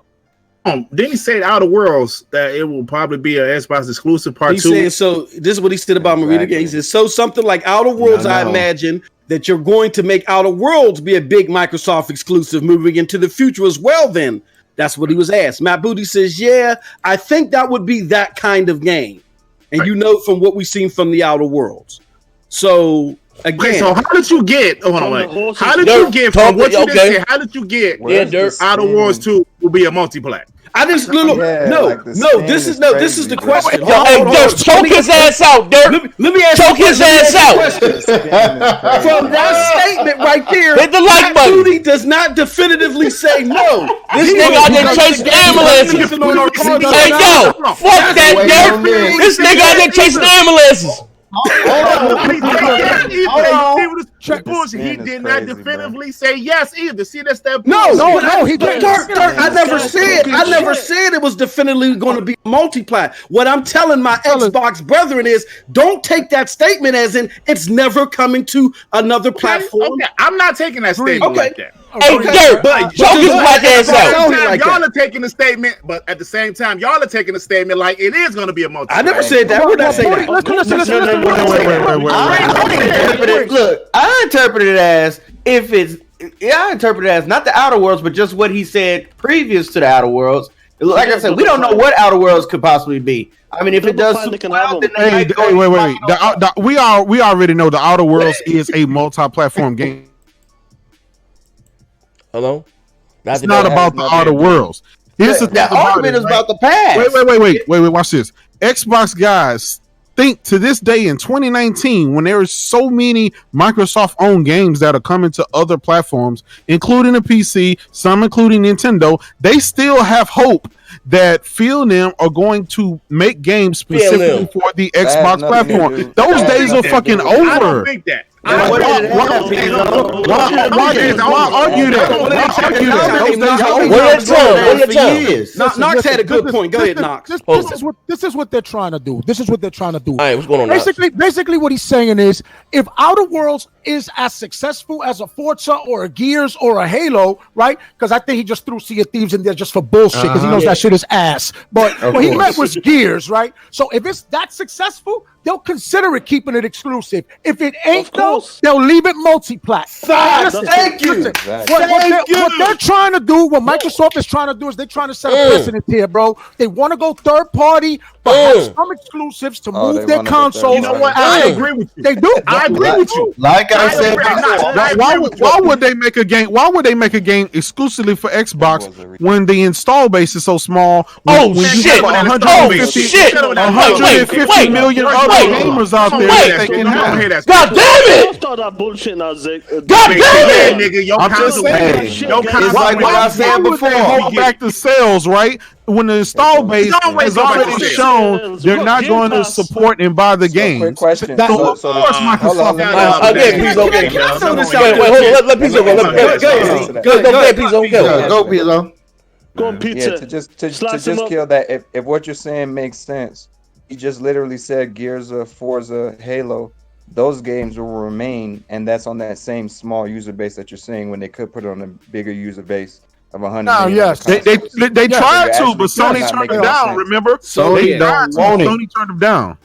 Didn't he say Outer Worlds that it will probably be an Xbox exclusive part 2? He said so. This is what he said about Marina Game. He said so something like Outer Worlds. I imagine that you're going to make Outer Worlds be a big Microsoft exclusive moving into the future as well. Then that's what he was asked. Matt Booty says, "Yeah, I think that would be that kind of game." And you know from what we've seen from the Outer Worlds. So again, so how did you get? Hold on, how did you get from what you just said? How did you get? Outer Worlds 2 will be a multi-plat. I just this is the question. Hey, Dirk, choke his ass out, Dirk. Let me ask choke his ass out. From that statement right there, hit the like button. Booty does not definitively say no. This nigga out there chasing ambulances. Hey, yo, fuck that, Dirk. This nigga out there chasing ambulances. He did not definitively say yes either. See, that's that. No, he didn't. I never said it was definitively going to be multiplat. What I'm telling my Xbox brethren is, don't take that statement as in it's never coming to another platform. Okay, I'm not taking that statement like that. Hey, Dirk, choke his black ass out. Y'all are taking the statement, but at the same time, y'all are taking the statement like it is going to be a multi. I never said that. We're not saying that. Look, I interpret it as I interpret it as not the Outer Worlds, but just what he said previous to the Outer Worlds. Like I said, we don't know what Outer Worlds could possibly be. I mean, if it does, wait. We already know the Outer Worlds is a multi-platform game. Hello? It's not about the Outer Worlds. Here's the thing about argument is about the past. Wait, watch this. Xbox guys think to this day in 2019, when there is so many Microsoft-owned games that are coming to other platforms, including the PC, some including Nintendo, they still have hope that Phil and them are going to make games specifically for the Xbox platform. Those days are fucking over. I don't think that. Why argue that? Knox had a good point. Go ahead, Knox. This is what they're trying to do. All right, what's going on? Basically, what he's saying is, if Outer Worlds is as successful as a Forza or a Gears or a Halo, right? Because I think he just threw Sea of Thieves in there just for bullshit because he knows that shit is ass. But what he meant was Gears, right? So if it's that successful, they'll consider it keeping it exclusive. If it ain't, though, they'll leave it multi-plat. Thank you. What they're trying to do, what Microsoft is trying to do, is they're trying to set a precedent here, bro. They want to go third party, but have some exclusives to move their consoles. You know what? I agree with you. They do. I agree with you. Like I said, why would they make a game? Why would they make a game exclusively for Xbox when the install base is so small? When you have 150 million other gamers out there that can have. God damn it! Start that bullshit now, Zach. God damn it, nigga! I'm just saying. It's like what I said before. Hold back the sales, right? When the install base has already shown they're not going to support and buy the game. Quick question. So of course Microsoft. Again, Pizzo. Wait, hold on. Let Pizzo go. Go, Pizzo. Go on, pizza. Yeah, to just kill that. If what you're saying makes sense, you just literally said Gears of Forza, Halo. Those games will remain, and that's on that same small user base that you're saying when they could put it on a bigger user base of 100. No, yes, they tried to, but Sony turned them down. Remember, Sony turned them down.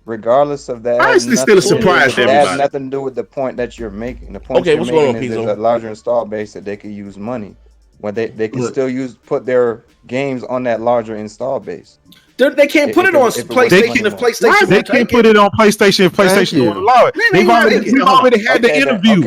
Regardless of that, I actually still surprised everybody. everybody. Has nothing to do with the point that you're making. The point Okay, you're what's going making on, is Pizzo? there's a larger install base that they could use money. When they can still put their games on that larger install base. They can't put it on PlayStation if PlayStation. They can't put it on PlayStation if PlayStation won't allow it. We've already had the interview.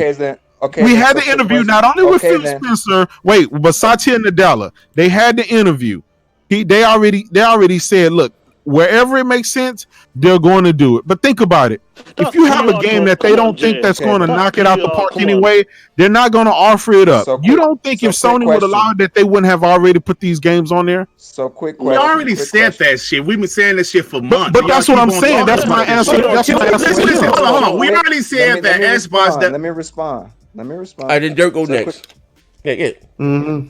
We had the interview not only with Phil Spencer, but Satya Nadella. They had the interview. They already said, look, wherever it makes sense, they're going to do it. But think about it. If you have a game that they don't think that's going to knock it out the park anyway, they're not going to offer it up. You don't think if Sony would allow it that they wouldn't have already put these games on there? So quick question. We already said that shit. We've been saying this shit for months. But that's what I'm saying. That's my answer. Listen, hold on. We already said that Xbox. Let me respond. I didn't Dirk go next. Yeah. Mm-hmm.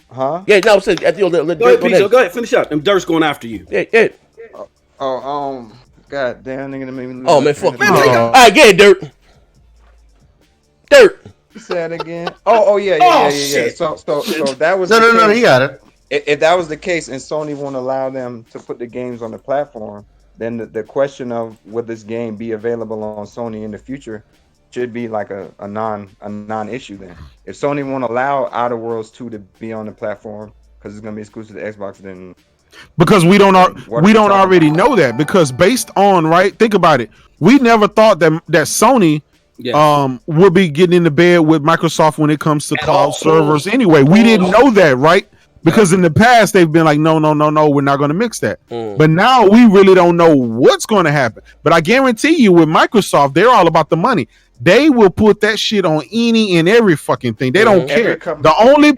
Huh? Yeah, no, I'm saying at the old. Go ahead, Pizzo. Go ahead, finish up. And Dirk's going after you. Yeah. God damn, nigga. Oh man, fuck you. All right, get it, Dirk. Say that again. Oh yeah. So that was no. He got it. If that was the case, and Sony won't allow them to put the games on the platform, then the question of would this game be available on Sony in the future should be like a non-issue then. If Sony won't allow Outer Worlds 2 to be on the platform because it's gonna be exclusive to Xbox, then because we don't already know that, because based on think about it, we never thought that Sony would be getting into bed with Microsoft when it comes to cloud servers anyway. We didn't know that, right? Because in the past they've been like, no, we're not going to mix that. But now we really don't know what's going to happen. But I guarantee you, with Microsoft, they're all about the money. They will put that shit on any and every fucking thing. They don't care. The only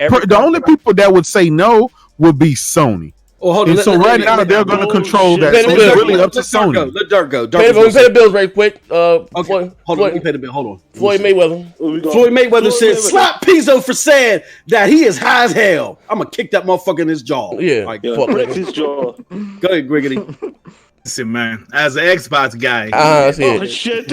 people that would say no would be Sony. And so right now they're going to control that. So it's really up to Sony. Let Dirk go. Pay the bills right quick. Okay, hold on. Let me pay the bill. Hold on. Floyd Mayweather said, slap Pizzo for saying that he is high as hell. I'm going to kick that motherfucker in his jaw. Yeah. Break his jaw. Go ahead, Griggity. Listen, man, as an Xbox guy, shit.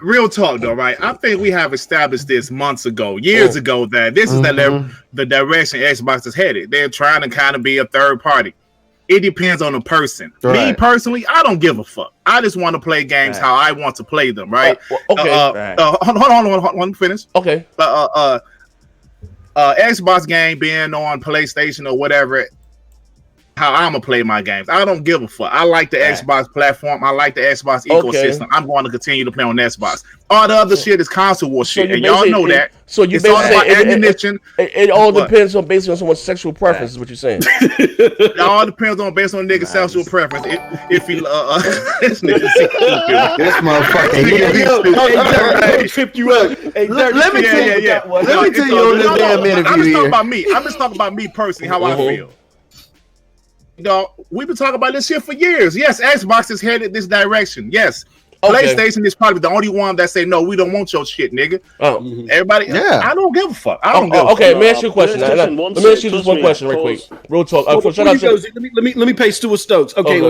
Real talk though, right? I think we have established this months ago, years ago, that this is the direction Xbox is headed. They're trying to kind of be a third party. It depends on the person. Right. Me personally, I don't give a fuck. I just want to play games how I want to play them, right? Hold on, finish. Okay. Xbox game being on PlayStation or whatever, how I'm gonna play my games. I don't give a fuck. I like the Xbox platform. I like the Xbox ecosystem. I'm going to continue to play on Xbox. All the other shit is console war shit, and y'all know that. So you it's all about ammunition. It all depends on based on someone's sexual preference. Is what you're saying? It all depends on based on nigga's sexual preference. If he this nigga this motherfucker, trip you up. Let me tell you on this damn interview here. I'm just talking about me personally, how I feel. We've been talking about this shit for years. Yes, Xbox is headed this direction. Yes, PlayStation is probably the only one that say no, we don't want your shit, nigga. Everybody, I don't give a fuck. I don't give a fuck. Okay, let me ask you a question. Let me ask you just one question, right quick. Real talk. Let me pay Stuart Stokes. Okay, we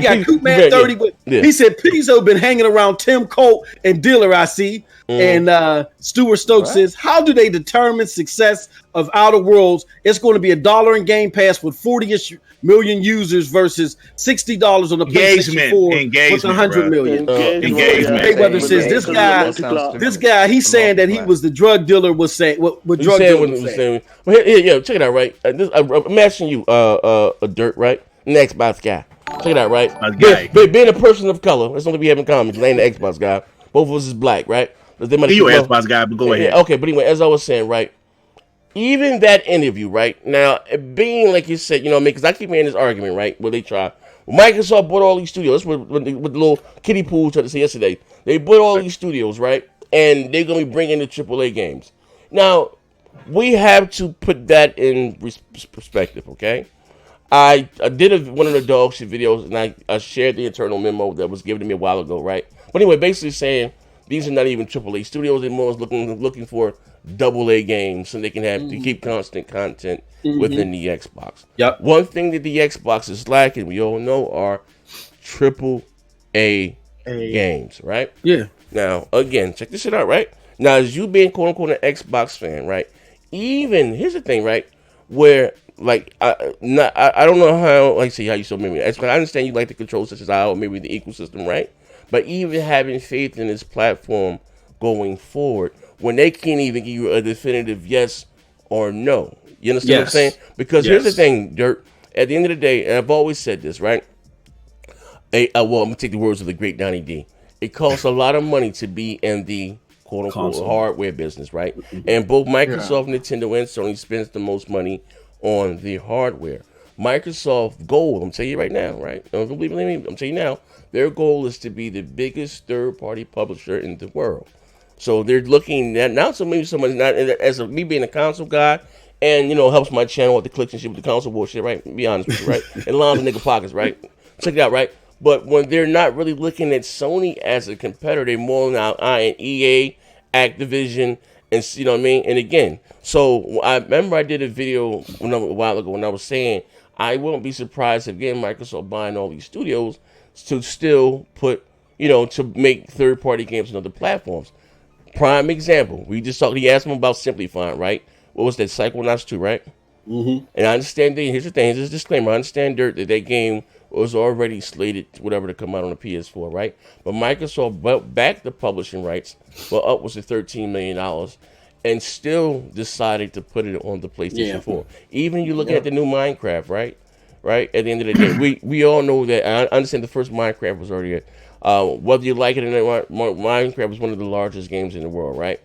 got Coop Man 30. He said Pizzo been hanging around Tim Colt and Dealer. I see. And Stuart Stokes says, how do they determine success of Outer Worlds? It's going to be $1 in Game Pass with 40-ish million users versus $60 on the PlayStation 4 with 100 million. Engagement. Mayweather says this guy, he's saying that he was the drug dealer. Was saying what drug dealer was saying. Well, here, check it out, right? I'm asking you, a Dirt, right? Next Xbox guy. Check it out, right? Being a person of color, that's something we have in common. Because I ain't the Xbox guy. Both of us is black, right? You Xbox guy, but go ahead. Okay, but anyway, as I was saying, right? Even that interview, right? Now, being like you said, because I keep hearing this argument, right? Where they try. Microsoft bought all these studios. That's what the little kiddie pool tried to say yesterday. They bought all these studios, right? And they're going to be bringing the AAA games. Now, we have to put that in perspective, okay? I did one of the dog shit videos, and I shared the internal memo that was given to me a while ago, right? But anyway, basically saying these are not even AAA studios. They're more looking for AA games so they can have to keep constant content within the Xbox. Yep. One thing that the Xbox is lacking, we all know, are AAA games, right? Yeah. Now, again, check this shit out, right? Now, as you being quote unquote an Xbox fan, right? Even here's the thing, right? Where I don't know how how you so maybe I understand you like the control systems, maybe the ecosystem, right? But even having faith in this platform going forward, when they can't even give you a definitive yes or no. You understand what I'm saying? Because here's the thing, Dirt. At the end of the day, and I've always said this, right? I'm going to take the words of the great Donnie D. It costs a lot of money to be in the quote-unquote hardware business, right? And both Microsoft, Nintendo, and Sony spends the most money on the hardware. Microsoft goal, I'm telling you right now, right? Don't believe me, I'm telling you now, their goal is to be the biggest third-party publisher in the world. So they're looking at now. So maybe somebody's not me being a console guy, and helps my channel with the clicks and shit with the console bullshit, right? Be honest with you, right? And lines of nigga pockets, right? Check it out, right? But when they're not really looking at Sony as a competitor, they're more now eyeing EA, Activision, and you know what I mean. And again, so I remember I did a video a while ago when I was saying I wouldn't be surprised if again Microsoft buying all these studios to still put to make third-party games on other platforms. Prime example, we just talked. He asked him about simplifying, right? What was that? Psychonauts 2, right? Mm-hmm. And I understand. Here's the thing. Here's a disclaimer. I understand that game was already slated, whatever, to come out on the PS4, right? But Microsoft backed the publishing rights for upwards of $13 million, and still decided to put it on the PlayStation 4. Even you looking at the new Minecraft, right? Right. At the end of the day, we all know that. I understand the first Minecraft was already. Whether you like it or not, Minecraft is one of the largest games in the world, right?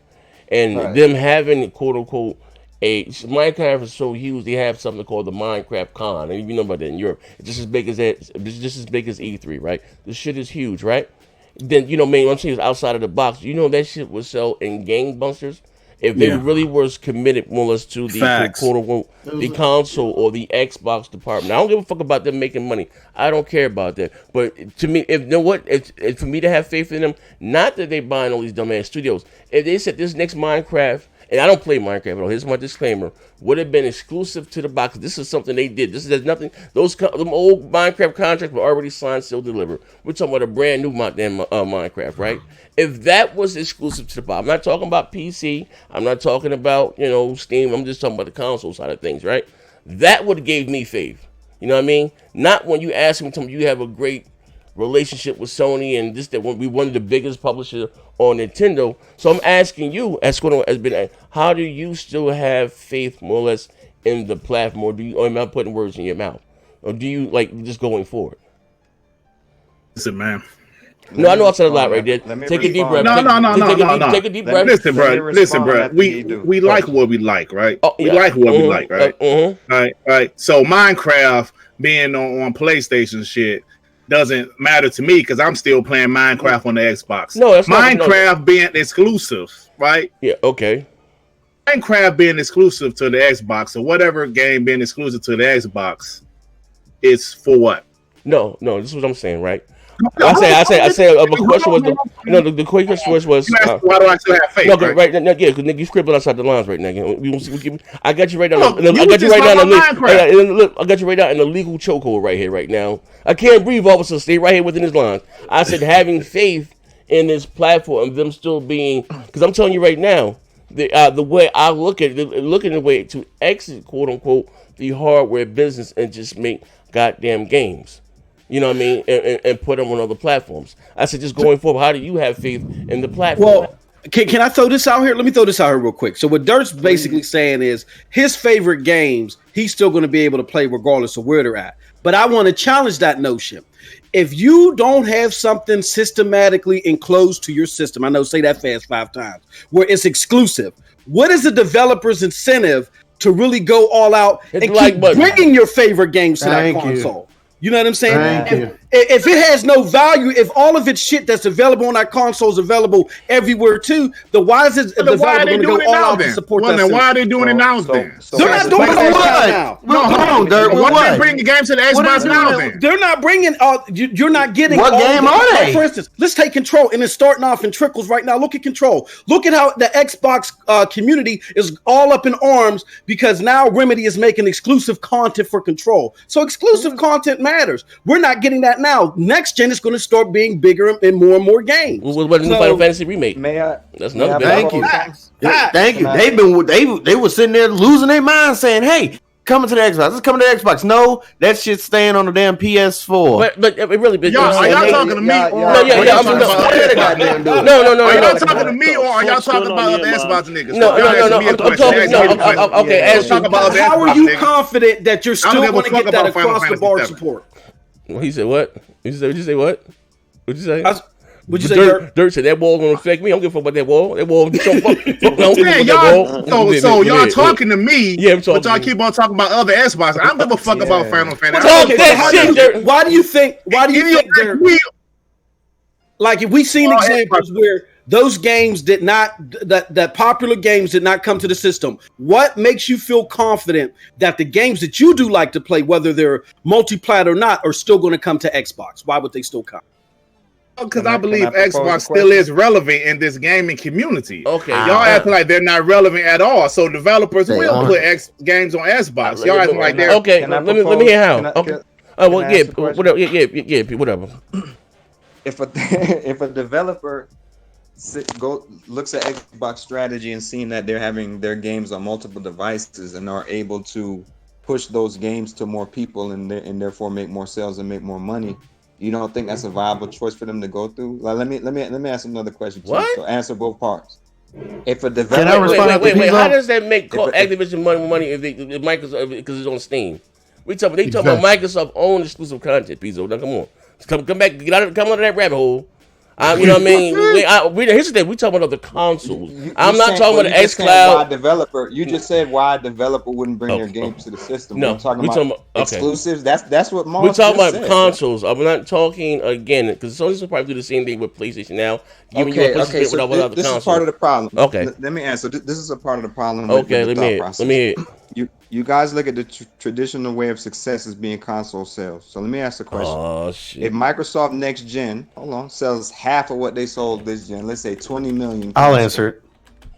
And them having quote unquote Minecraft is so huge, they have something called the Minecraft Con, and you know about that in Europe. It's just as big as E3, right? This shit is huge, right? Then man, I'm saying is outside of the box. That shit would sell in gangbusters if they really was committed more or less to the quote unquote the console or the Xbox department. I don't give a fuck about them making money. I don't care about that. But to me, if for me to have faith in them, not that they buying all these dumbass studios. If they said this next Minecraft, and I don't play Minecraft at all, here's my disclaimer, would have been exclusive to the box. This is something they did. There's nothing. Them old Minecraft contracts were already signed, still delivered. We're talking about a brand new Minecraft, right? If that was exclusive to the box, I'm not talking about PC. I'm not talking about Steam. I'm just talking about the console side of things, right? That would have gave me faith. You know what I mean? Not when you ask me, you have a great relationship with Sony and that we one of the biggest publishers on Nintendo. So I'm asking you, how do you still have faith more or less in the platform? Or am I putting words in your mouth? Or do you just going forward? Listen, man. No, I know I said a lot right there. Take a deep breath. No. Take a deep breath. Listen, bro. We like what we like, right? We like what we like, right? All right. So Minecraft being on PlayStation shit doesn't matter to me because I'm still playing Minecraft on the Xbox. No, that's Minecraft being exclusive, right? Yeah, okay. Minecraft being exclusive to the Xbox or whatever game being exclusive to the Xbox is for what? No, this is what I'm saying, right? I say. The question was the question was. Why do I still have faith? No, right now, yeah, because you scribbled outside the lines right now. I got you right now. I got you right now in the legal chokehold right here, right now. I can't breathe. All of a sudden, stay right here within his lines. I said having faith in this platform, them still being, because I'm telling you right now, the way I look at it, looking at the way to exit quote unquote the hardware business and just make goddamn games. You know what I mean? And put them on other platforms. I said, just going forward, how do you have faith in the platform? Well, can I throw this out here? Let me throw this out here real quick. So what Dirt's basically saying is his favorite games, he's still going to be able to play regardless of where they're at. But I want to challenge that notion. If you don't have something systematically enclosed to your system, I know, say that fast 5 times, where it's exclusive, what is the developer's incentive to really go all out and keep bringing your favorite games to that console? You know what I'm saying? If it has no value, if all of its shit that's available on that console is available everywhere too, then why is it developer going to go all out to support that? Then why are they doing it now then? They're not doing it now. No, hold on, Dirk. Why they bring the games to the Xbox now then? They're not bringing. You're not getting. What game are they? For instance, let's take Control, and it's starting off in trickles right now. Look at Control. Look at how the Xbox community is all up in arms because now Remedy is making exclusive content for Control. So exclusive content matters. We're not getting that now. Next gen is going to start being bigger and more games. What is the Final Fantasy remake? That's another. Thank you. Thank you. They were sitting there losing their mind, saying, "Hey, coming to the Xbox. It's coming to the Xbox." No, that shit's staying on the damn PS4. But it really been. Are y'all talking to me? No. Are y'all talking to me or are y'all talking about other Xbox niggas? No. I'm talking. Okay, how are you confident that you're still going to get that across the board support? Well, he said what? Did you say what? What'd you say? Would you say Dirt said that wall gonna affect me. I don't give a fuck about that wall. That wall. So y'all talking to me? Yeah, I'm talking. But y'all keep on talking about other Xbox. I don't give a fuck about Final Fantasy. Why do you think? Like, if we seen examples where those games did not, that popular games did not come to the system, what makes you feel confident that the games that you do like to play, whether they're multi-plat or not, are still going to come to Xbox? Why would they still come? Because I believe Xbox still is relevant in this gaming community. Okay, y'all acting like they're not relevant at all. So developers will put games on Xbox. Y'all acting like they're okay. Let me hear how. Okay. Whatever. If a developer looks at Xbox strategy and seeing that they're having their games on multiple devices and are able to push those games to more people and therefore make more sales and make more money, you don't think that's a viable choice for them to go through? Like, let me ask another question too. So answer both parts. If a developer, wait, how does that make Activision money if Microsoft, because it's on Steam? They talking about Microsoft own exclusive content, Pizzo. Now come on, come back, come out of that rabbit hole. You know what I mean? Here's the thing. We talking about other consoles. I'm not talking about the xCloud. You just said why a developer wouldn't bring their games to the system. No, we're talking about exclusives. That's what we're talking about consoles. I'm not talking again because Sony's will probably do the same thing with PlayStation now. Okay. So this is part of the problem. Okay. Let me answer. This is a part of the problem. Okay. Let me hear. You guys look at the traditional way of success as being console sales. So let me ask the question. Oh, shit. If Microsoft next gen, sells half of what they sold this gen, let's say 20 million. I'll answer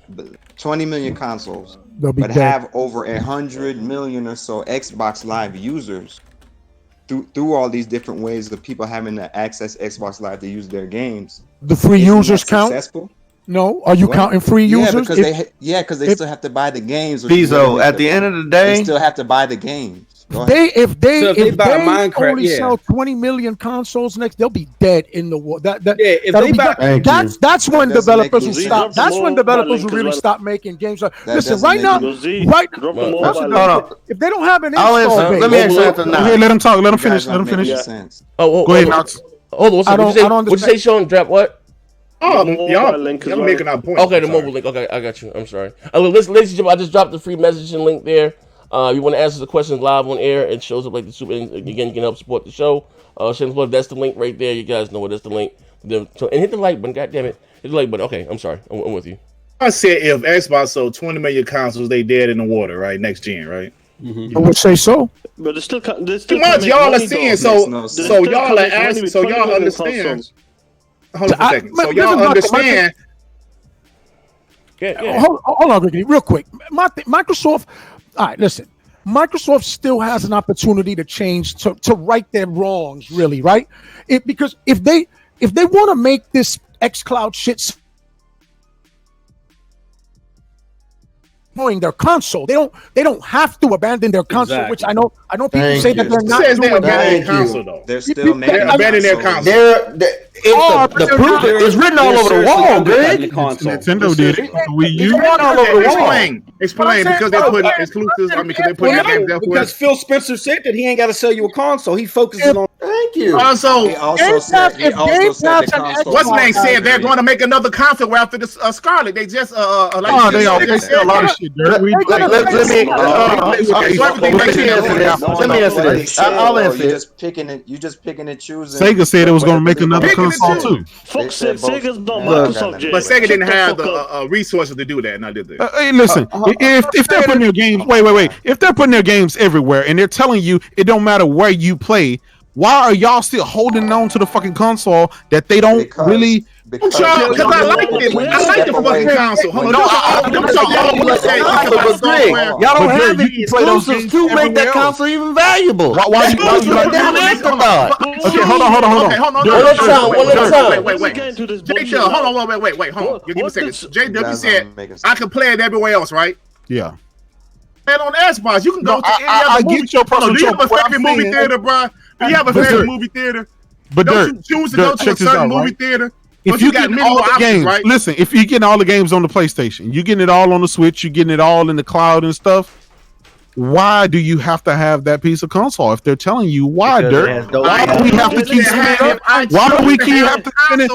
it. 20 million consoles, but have over 100 million or so Xbox Live users through all these different ways of people having to access Xbox Live to use their games. The free users count? Successful? No, are you counting free users? Because they still have to buy the games. Pizzo, at the end of the day, they still have to buy the games. If they only sell 20 million consoles next, they'll be dead in the world. That's when developers will stop. That's when developers will really stop making games. Listen, right now, if they don't have an install base, let me answer that now. Let him talk. Let him finish. Go ahead, Knox. Hold on. What you say, Sean? Drop what? Oh, y'all making our point. Okay, the mobile link. Okay, I got you. I'm sorry. Ladies and gentlemen, I just dropped the free messaging link there. You want to answer the questions live on air? It shows up like the super. Again, you can help support the show. That's the link right there. You guys know what that's the link. And hit the like button. God damn it, hit the like button. Okay, I'm sorry. I'm with you. I said if Xbox sold 20 million consoles, they dead in the water, right? Next gen, right? Mm-hmm. I would say so. But it's still too much. Y'all are seeing so y'all are asking. So y'all understand. Hold on a second. So y'all understand. Hold on, Ricky, real quick. Microsoft. All right, listen. Microsoft still has an opportunity to change, to right their wrongs, really, right? Because if they want to make this xCloud shit their console, they don't have to abandon their console, which I know people say that they're not doing. Their console, though. They're still making abandoning their console. The proof is written all over the wall, Greg. Nintendo did it. It's written all over the wall. Explain because they're putting exclusives. Because they're putting games there. Because Phil Spencer said that he ain't got to sell you a console. He focuses on. Thank you. Also, he also said the console. What's name said they're going to make another console after the Scarlet. They just they sell a lot of shit. Let me answer this. I'll answer it. You just picking and choosing. Sega said it was going to make another console too. Fox said Sega's not Microsoft. But Sega didn't have the resources to do that, and I did that. Hey, listen, if they're putting their games, wait, if they're putting their games everywhere and they're telling you it don't matter where you play, why are y'all still holding on to the fucking console that they don't really? Because I like it. I like the fucking console. Hold on. Y'all don't have any exclusives to make that console even valuable. Why you like that? Okay, hold on. One at a time. Wait. J-Dub, hold on. Wait. Hold on. Give me a second. J-Dub, you said I can play it everywhere else, right? Yeah. And on Xbox, you can go to any other movie. I get your personal. Do you have a favorite movie theater, bro? Do you have a favorite movie theater? But don't you choose to go to a certain movie theater? If you get all the games, right? Listen, if you getting all the games on the PlayStation, you getting it all on the Switch, you getting it all in the cloud and stuff. why do you have to have that piece of console? If they're telling you why, Dirt, why do we have to keep spending? Why do we keep have to spend?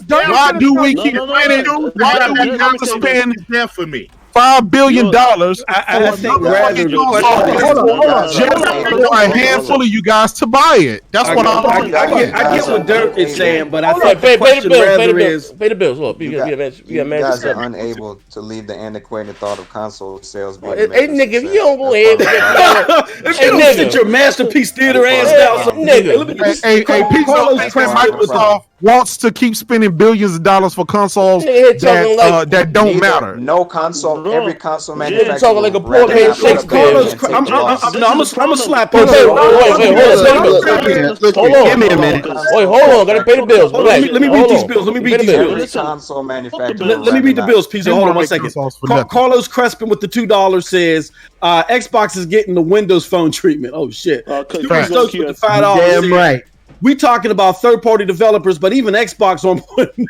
Why do we keep spending? Why do we have to spend? For me. $5 billion. I think rather the question for a handful of you guys to buy it. That's what I get what Dirk is saying, but I think the question rather is pay the bills. Look, you guys are unable to leave the antiquated thought of console sales. Hey, nigga, if you don't go ahead, if you don't sit your masterpiece theater ass down, nigga. Hey, Microsoft wants to keep spending billions of dollars for consoles that don't matter. No console, every console manufacturer. Talking like a poor man Shakespeare. I'm gonna slap you. Hold on. Give me a minute. Wait, hold on. Gotta pay the bills. Let me read these bills. Let me read these bills. Console manufacturer. Let me read the bills, Pizzo. Hold on 1 second. Carlos Crespin with the $2 says Xbox is getting the Windows Phone treatment. Oh shit. Stokes with the $5. Damn right. We talking about third-party developers, but even Xbox on putting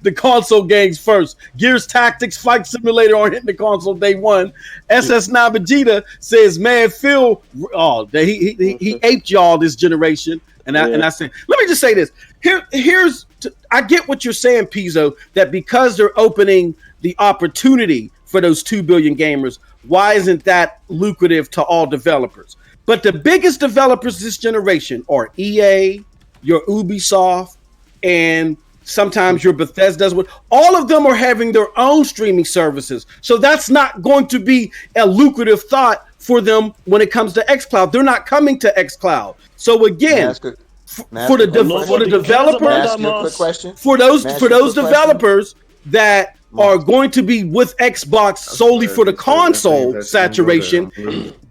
the console games first. Gears Tactics, Flight Simulator aren't hitting the console day one. SS9 Vegeta says, "Man, Phil, he aped y'all this generation." And I said, let me just say this. I get what you're saying, Pizzo, that because they're opening the opportunity for those 2 billion gamers, why isn't that lucrative to all developers? But the biggest developers this generation are EA, your Ubisoft, and sometimes your Bethesda's. All of them are having their own streaming services. So that's not going to be a lucrative thought for them when it comes to xCloud. They're not coming to xCloud. So again, for the developers, for those developers that are going to be with Xbox solely for the console saturation,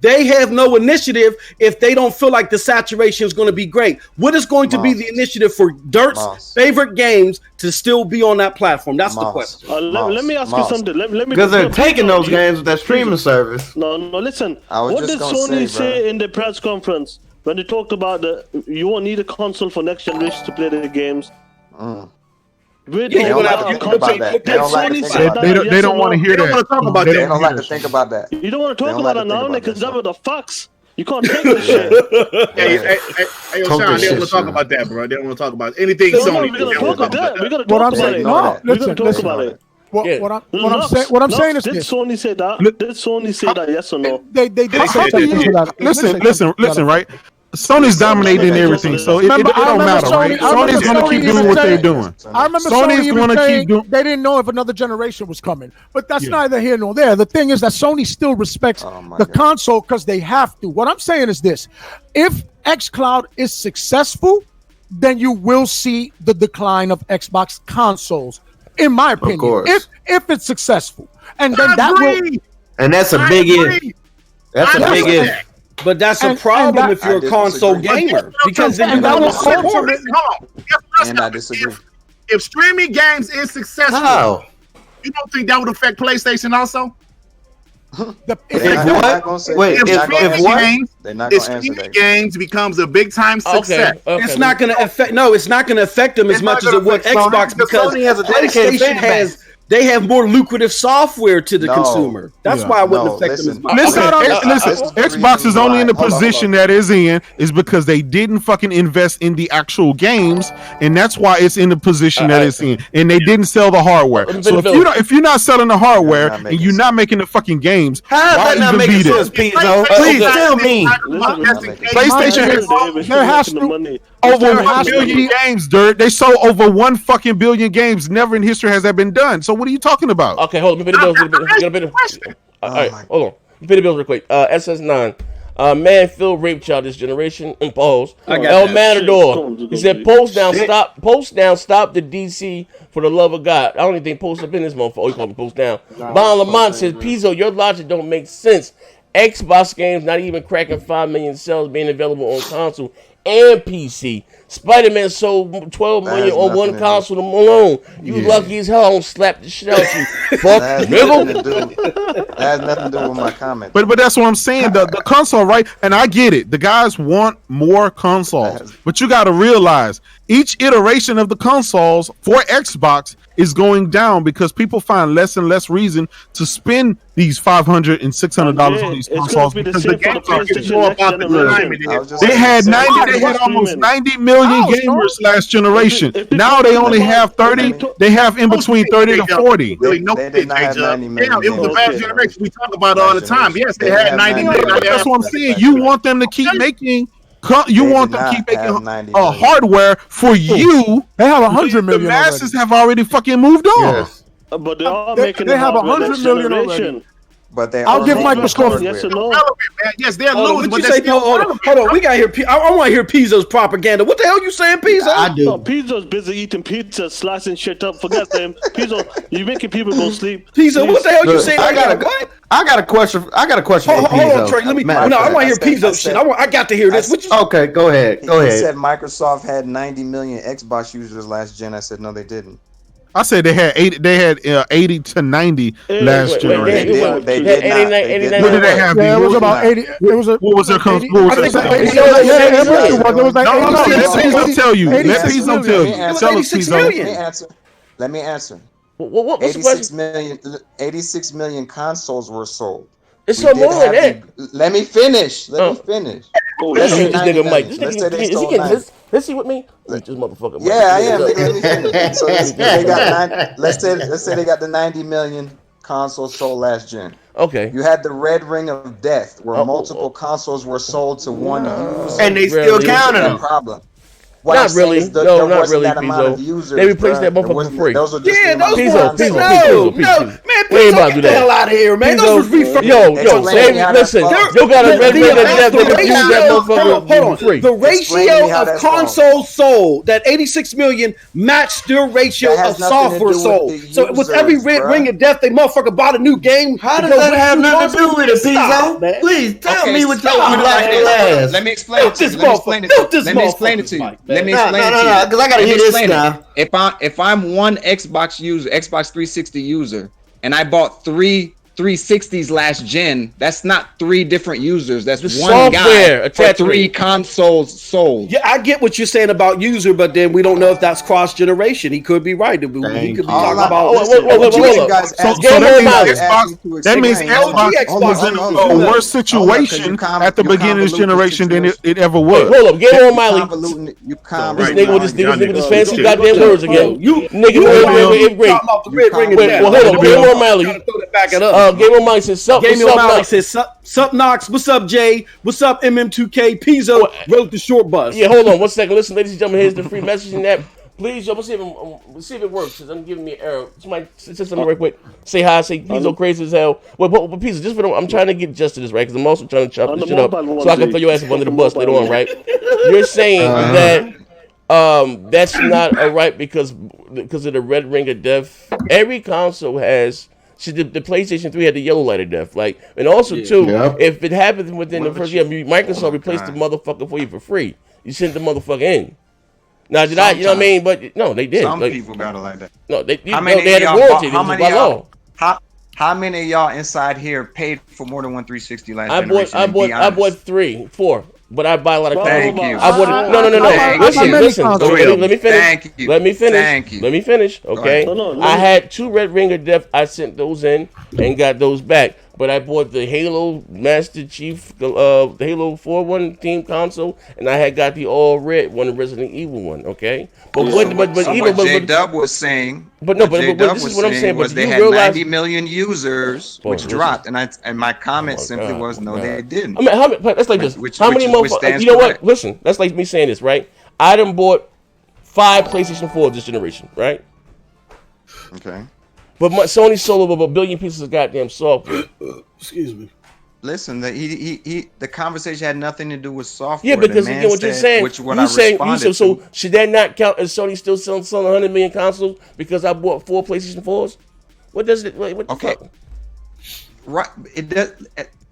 they have no initiative if they don't feel like the saturation is going to be great. What is going to be the initiative for Dirt's favorite games to still be on that platform? That's the question. Let me ask you something. Let me because they're taking those games with that streaming service. No, listen. What did Sony say in the press conference when they talked about you won't need a console for next generation to play the games? They don't want to hear that. They don't like to think about that. You don't want to talk about it now because that was the fucks. You can't take this shit. Hey, Sean, they don't want to talk about that, bro. They don't want to talk about anything Sony. We're going to talk about it. We're going to talk about it. What I'm saying is did Sony say that? Did Sony say that? Yes or no? They did say that. Listen, right? Sony's dominating everything, so it don't matter, right? Sony's going to keep doing what they're doing. I remember Sony even saying they didn't know if another generation was coming, but that's neither here nor there. The thing is that Sony still respects the console because they have to. What I'm saying is this: if xCloud is successful, then you will see the decline of Xbox consoles, in my opinion. If it's successful, and then that will, and that's a big if. That's a big if. But that's a problem if you're a console gamer, because then you got to support it. And I disagree. If streaming games is successful, you don't think that would affect PlayStation also? If streaming games becomes a big time success, it's not going to affect. No, it's not going to affect them as much as it would Xbox, because PlayStation has. They have more lucrative software to the consumer. That's why it wouldn't affect them as much. Listen, Xbox is only in the position that is in is because they didn't fucking invest in the actual games, and that's why it's in the position that it's in. And they didn't sell the hardware. So if you're not selling the hardware and you're not making the fucking games, how is that not making sense, Pizzo? Please tell me. PlayStation has to over 1 billion games, Dirt. They sold over 1 fucking billion games. Never in history has that been done. So what are you talking about? Okay, hold on. Let me pay the bills. All right, hold on. Let me pay the bills real quick. SS9. Man, Phil raped y'all this generation. Impose. El Matador. He said, post down, stop the DC for the love of God. I don't even think post up in this motherfucker. Oh, you call me post down. Bon Lamont says, Pizzo, your logic don't make sense. Xbox games not even cracking 5 million sales being available on console and PC. Spider-Man sold 12 million on one console alone. You lucky as hell I don't slap the shit out you. Fuck nigga. That has nothing to do with my comment. But that's what I'm saying. The console, right? And I get it. The guys want more consoles. But you got to realize each iteration of the consoles for Xbox is going down because people find less and less reason to spend these $500 and $600 on these consoles because the games are getting more about the time. They had almost 90 million gamers last generation. Now they only have 30. They have in between 30 to 40. Really, no, it was a bad generation. We talk about it all the time. Yes, they had 90 million. That's what I'm saying. You want them to keep making. You want them to keep making hardware for you. They have 100 million. The masses have already fucking moved on. Yes. But they are making. They have 100 million already. But I'll give Microsoft. Yes or no? Yes, they're losing. What you say? Hold on. We got here. I want to hear Pizzo's propaganda. What the hell you saying, Pizzo? I do. No, Pizzo's busy eating pizza, slicing shit up. Forget them. Pizzo, you making people go sleep. Pizzo, what the hell you saying? I got a question. Hold on, Trey. Let me. I want to hear Pizzo's shit. I got to hear this. Okay, go ahead. He said Microsoft had 90 million Xbox users last gen. I said no, they didn't. I said they had 80. They had 80 to 90 last generation. They did not. What did they have? Yeah, it was about 80. It was a. What was their? What was their? Let Pizzo tell you. Let Pizzo tell you. Tell us, Pizzo. Let me answer. What 86 million consoles were sold. It's so more than that. Let me finish. Let's say this nigga Mike. Let's say they stole Let's see with me. This motherfucker. Yeah, I am. Let me finish. So they got let's say they got the 90 million consoles sold last gen. Okay. You had the red ring of death where multiple consoles were sold to one user. And they still counted them. Problem. Not really. No, not really, Pizzo. They replaced that motherfucker for free. Those are just Pizzo. Man, Pizzo, get the hell out of here, man. Those was refurbished. Yo, listen. You got a red ring of death. They can use that motherfucker for free. The ratio of consoles sold, that 86 million, matched their ratio of software sold. So with every red ring of death, they motherfucker bought a new game. How does that have nothing to do with it, Pizzo? Please tell me what you like. Let me explain it to you. Let me explain it to you. Let me explain it to you. Because I gotta hear this now. If I'm one Xbox user, Xbox 360 user, and I bought 3 360s last gen, that's not 3 different users. That's the one guy for 3 me. consoles sold. Yeah, I get what you're saying about user, but then we don't know if that's cross generation. He could be right. He could be talking about. That means Xbox was in a worse situation at the beginning of this generation than it ever was. Hold up, Game On Miley. This nigga with this fancy goddamn words again. Nigga, hold up, Game On Miley. Back it up. Game On Mike says, Sup Knox, what's up, Jay? What's up, MM2K? Pizzo wrote the short bus. Yeah, hold on 1 second. Listen, ladies and gentlemen, here's the free messaging app. Please, y'all, let's see if it works. Cause I'm giving me an error. Somebody say something real quick. Say hi. Say Pizzo crazy as hell. But Pizzo, just for I'm trying to get just to this, right? Because I'm also trying to chop this shit up so I can throw your ass up under the bus later on, right? You're saying that that's not all right because of the red ring of death. Every console has. The PlayStation 3 had the yellow light of death, like, and also too, if it happens within the first year, Microsoft replaced the motherfucker for you for free. You sent the motherfucker in. Now, did I? You know what I mean? But no, they did. Some people got it like that. No, they had a warranty. By law. How many of y'all inside here paid for more than one 360 last generation? I bought 3, 4. But I buy a lot of Thank you. I bought no. Listen. Let me finish. Let me finish. Okay. I had 2 red ring of death. I sent those in and got those back. But I bought the Halo Master Chief, the Halo 4-1 team console, and I had got the all red one, the Resident Evil one. Okay. But J-Dub was saying. But this is what I'm saying. But they had 90 million users, which dropped, and my comment simply was no, they didn't. I mean, that's like this. How many motherfuckers? You know what? Listen, that's like me saying this, right? I done bought 5 PlayStation 4 this generation, right? Okay. But Sony sold over 1 billion pieces of goddamn software. Excuse me. Listen, the conversation had nothing to do with software. Yeah, because again, what you're saying, so should that not count as Sony still selling 100 million consoles because I bought 4 PlayStation 4s? What does it? What the fuck? Right. It does.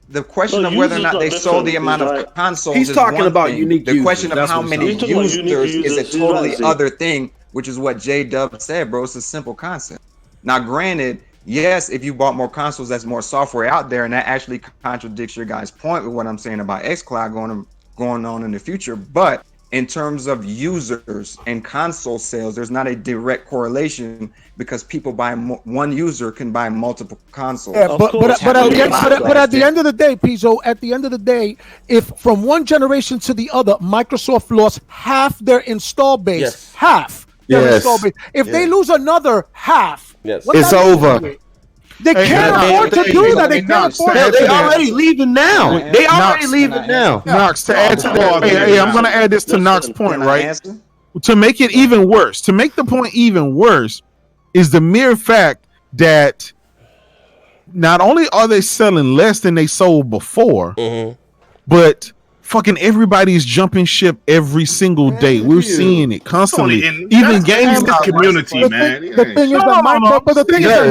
The question of whether or not they sold the amount of consoles. He's talking about unique. The question of how many users is a totally other thing, which is what J-Dub said, bro. It's a simple concept. Now, granted, yes, if you bought more consoles, that's more software out there, and that actually contradicts your guys' point with what I'm saying about xCloud going on in the future. But in terms of users and console sales, there's not a direct correlation because people buy one user can buy multiple consoles. Yeah, but at the end of the day, Pizzo, at the end of the day, if from one generation to the other, Microsoft lost half their install base, half their install base. If they lose another half, it's over. They can't afford to do that. They can't afford to. They already leaving now. They already leaving now. Knox, to add to that, hey, I'm going to add this to Knox's point, right? To make it even worse, to make the point even worse, is the mere fact that not only are they selling less than they sold before, but fucking everybody's jumping ship every single day. We're seeing it constantly. Even games community, man. The thing is that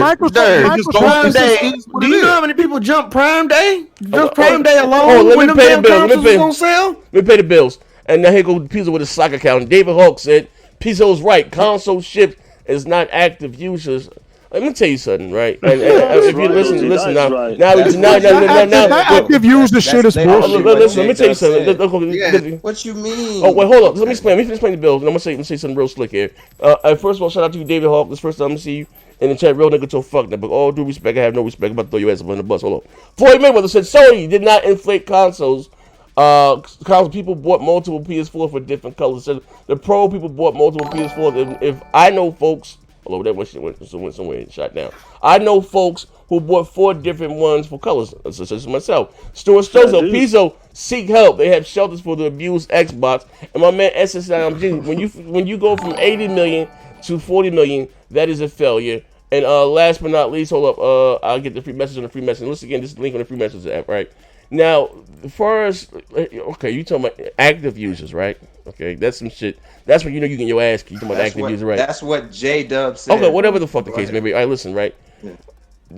Microsoft Prime Day. Do you know how many people jump Prime Day? Just Prime Day alone. Oh, let me pay the bills. Let me pay the bills. And now here goes Pizzo with his stock account. David Hawk said, Pizzo's right. Console ship is not active users. Let me tell you something, right? And if you listen now. Right. Now, active user shit is bullshit. Listen, let me tell you something. What you mean? Oh wait, hold up. Let me explain. Let me explain the bills, and I'm gonna say something real slick here. First of all, shout out to you, David Hawk. This first time I see you in the chat, real nigga till fuck that. But all due respect, I have no respect. I'm about to throw your ass up on the bus. Hold on. Floyd Mayweather said Sony did not inflate consoles. People bought multiple PS4 for different colors. So the pro people bought multiple PS4. If I know folks. Hello, that went somewhere and shot down. I know folks who bought 4 different ones for colors, such as myself. Stuart Stozo, Pizzo, seek help. They have shelters for the abused Xbox. And my man SSIMG, when you go from 80 million to 40 million, that is a failure. And last but not least, hold up, I'll get the free message on the free message. Listen again, this is the link on the free message app, right? Now, as far as, okay, you talking about active users, right? Okay, that's some shit. That's when you know you get your ass kicked. You talking about active users, right? That's what J-Dub said. Okay, whatever the fuck the case may be. All right, listen, right? Yeah.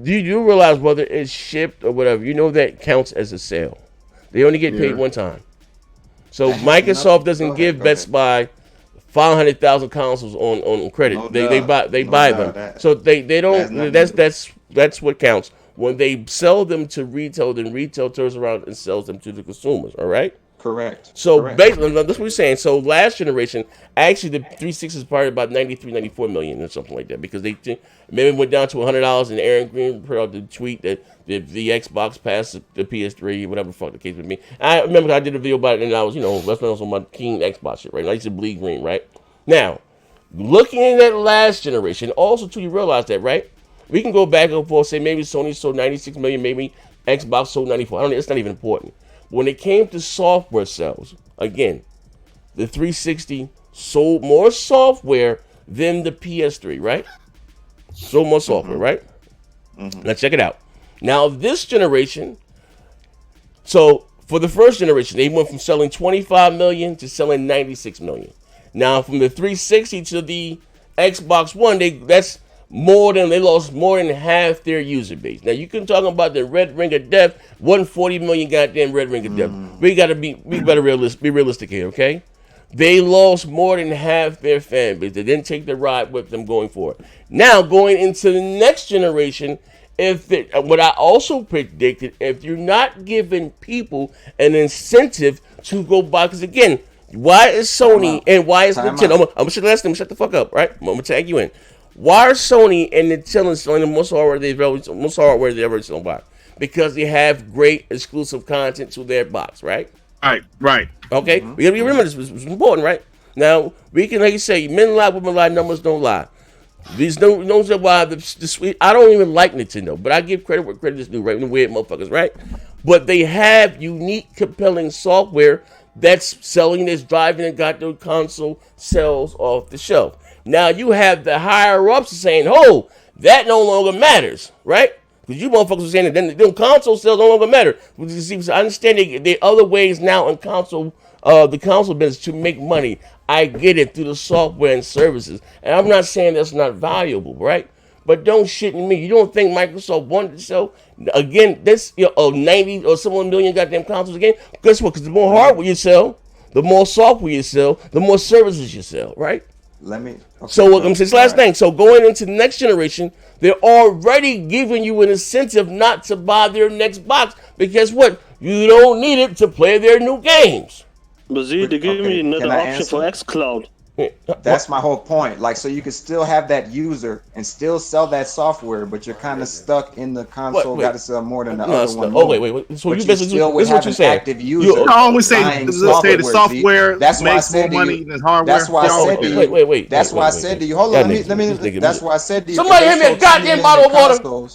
Do you realize whether it's shipped or whatever, you know that counts as a sale. They only get paid one time. So Microsoft doesn't give Best Buy 500,000 consoles on credit. No they buy them. So they don't. That's what counts. When they sell them to retail, then retail turns around and sells them to the consumers. All right. Correct. So basically, that's what we're saying. So last generation, actually, the 360 is probably about 93, 94 million or something like that, because they maybe went down to $100. And Aaron Green put out the tweet that the Xbox passed the PS3, whatever the fuck the case with me. I remember I did a video about it, and I was, that's when I was on my King Xbox shit, right? And I used to bleed green, right? Now, looking at that last generation, also too, you realize that, right? We can go back and forth, say maybe Sony sold 96 million, maybe Xbox sold 94. I don't know. It's not even important. When it came to software sales, again, the 360 sold more software than the PS3, right? Sold more software, right? Now check it out. Now this generation, so for the first generation, they went from selling 25 million to selling 96 million. Now from the 360 to the Xbox One, they lost more than half their user base. Now you can talk about the red ring of death, 140 million goddamn red ring of death. We better be realistic here, okay? They lost more than half their fan base. They didn't take the ride with them going forward. Now going into the next generation, what I also predicted, if you're not giving people an incentive to go buy, because again, why is Sony and why is Nintendo? I'm gonna say the last thing. Shut the fuck up, right? I'm gonna tag you in. Why are Sony and Nintendo selling the most hardware they've ever sold by? Because they have great exclusive content to their box, right? Right. Okay, we gotta remember this. It's important, right? Now we can, like you say, men lie, women lie, numbers don't lie. These knows why the sweet. I don't even like Nintendo, but I give credit where credit is due, right? The weird motherfuckers, right? But they have unique, compelling software that's selling, that's driving, and got their console sales off the shelf. Now you have the higher ups saying, "Oh, that no longer matters," right? Because you motherfuckers are saying that then the console sales no longer matter. I understand there are other ways now in the console business to make money. I get it through the software and services, and I'm not saying that's not valuable, right? But don't shit in me. You don't think Microsoft wanted to sell again? This 90 or some million goddamn consoles again. Guess what? Because the more hardware you sell, the more software you sell, the more services you sell, right? So what I'm saying, last thing. So going into the next generation, they're already giving you an incentive not to buy their next box because what? You don't need it to play their new games. But Z, they give me another option for xCloud. That's my whole point. Like, so you can still have that user and still sell that software, but you're kind of stuck in the console. Got to sell more than the other one. Oh, wait. So but you basically still would have an active user. You always say the software makes more money than hardware. That's why I said to you. Wait. That's why I said to you. Hold on, let me. That's why I said to you. Somebody hand me a goddamn bottle of water.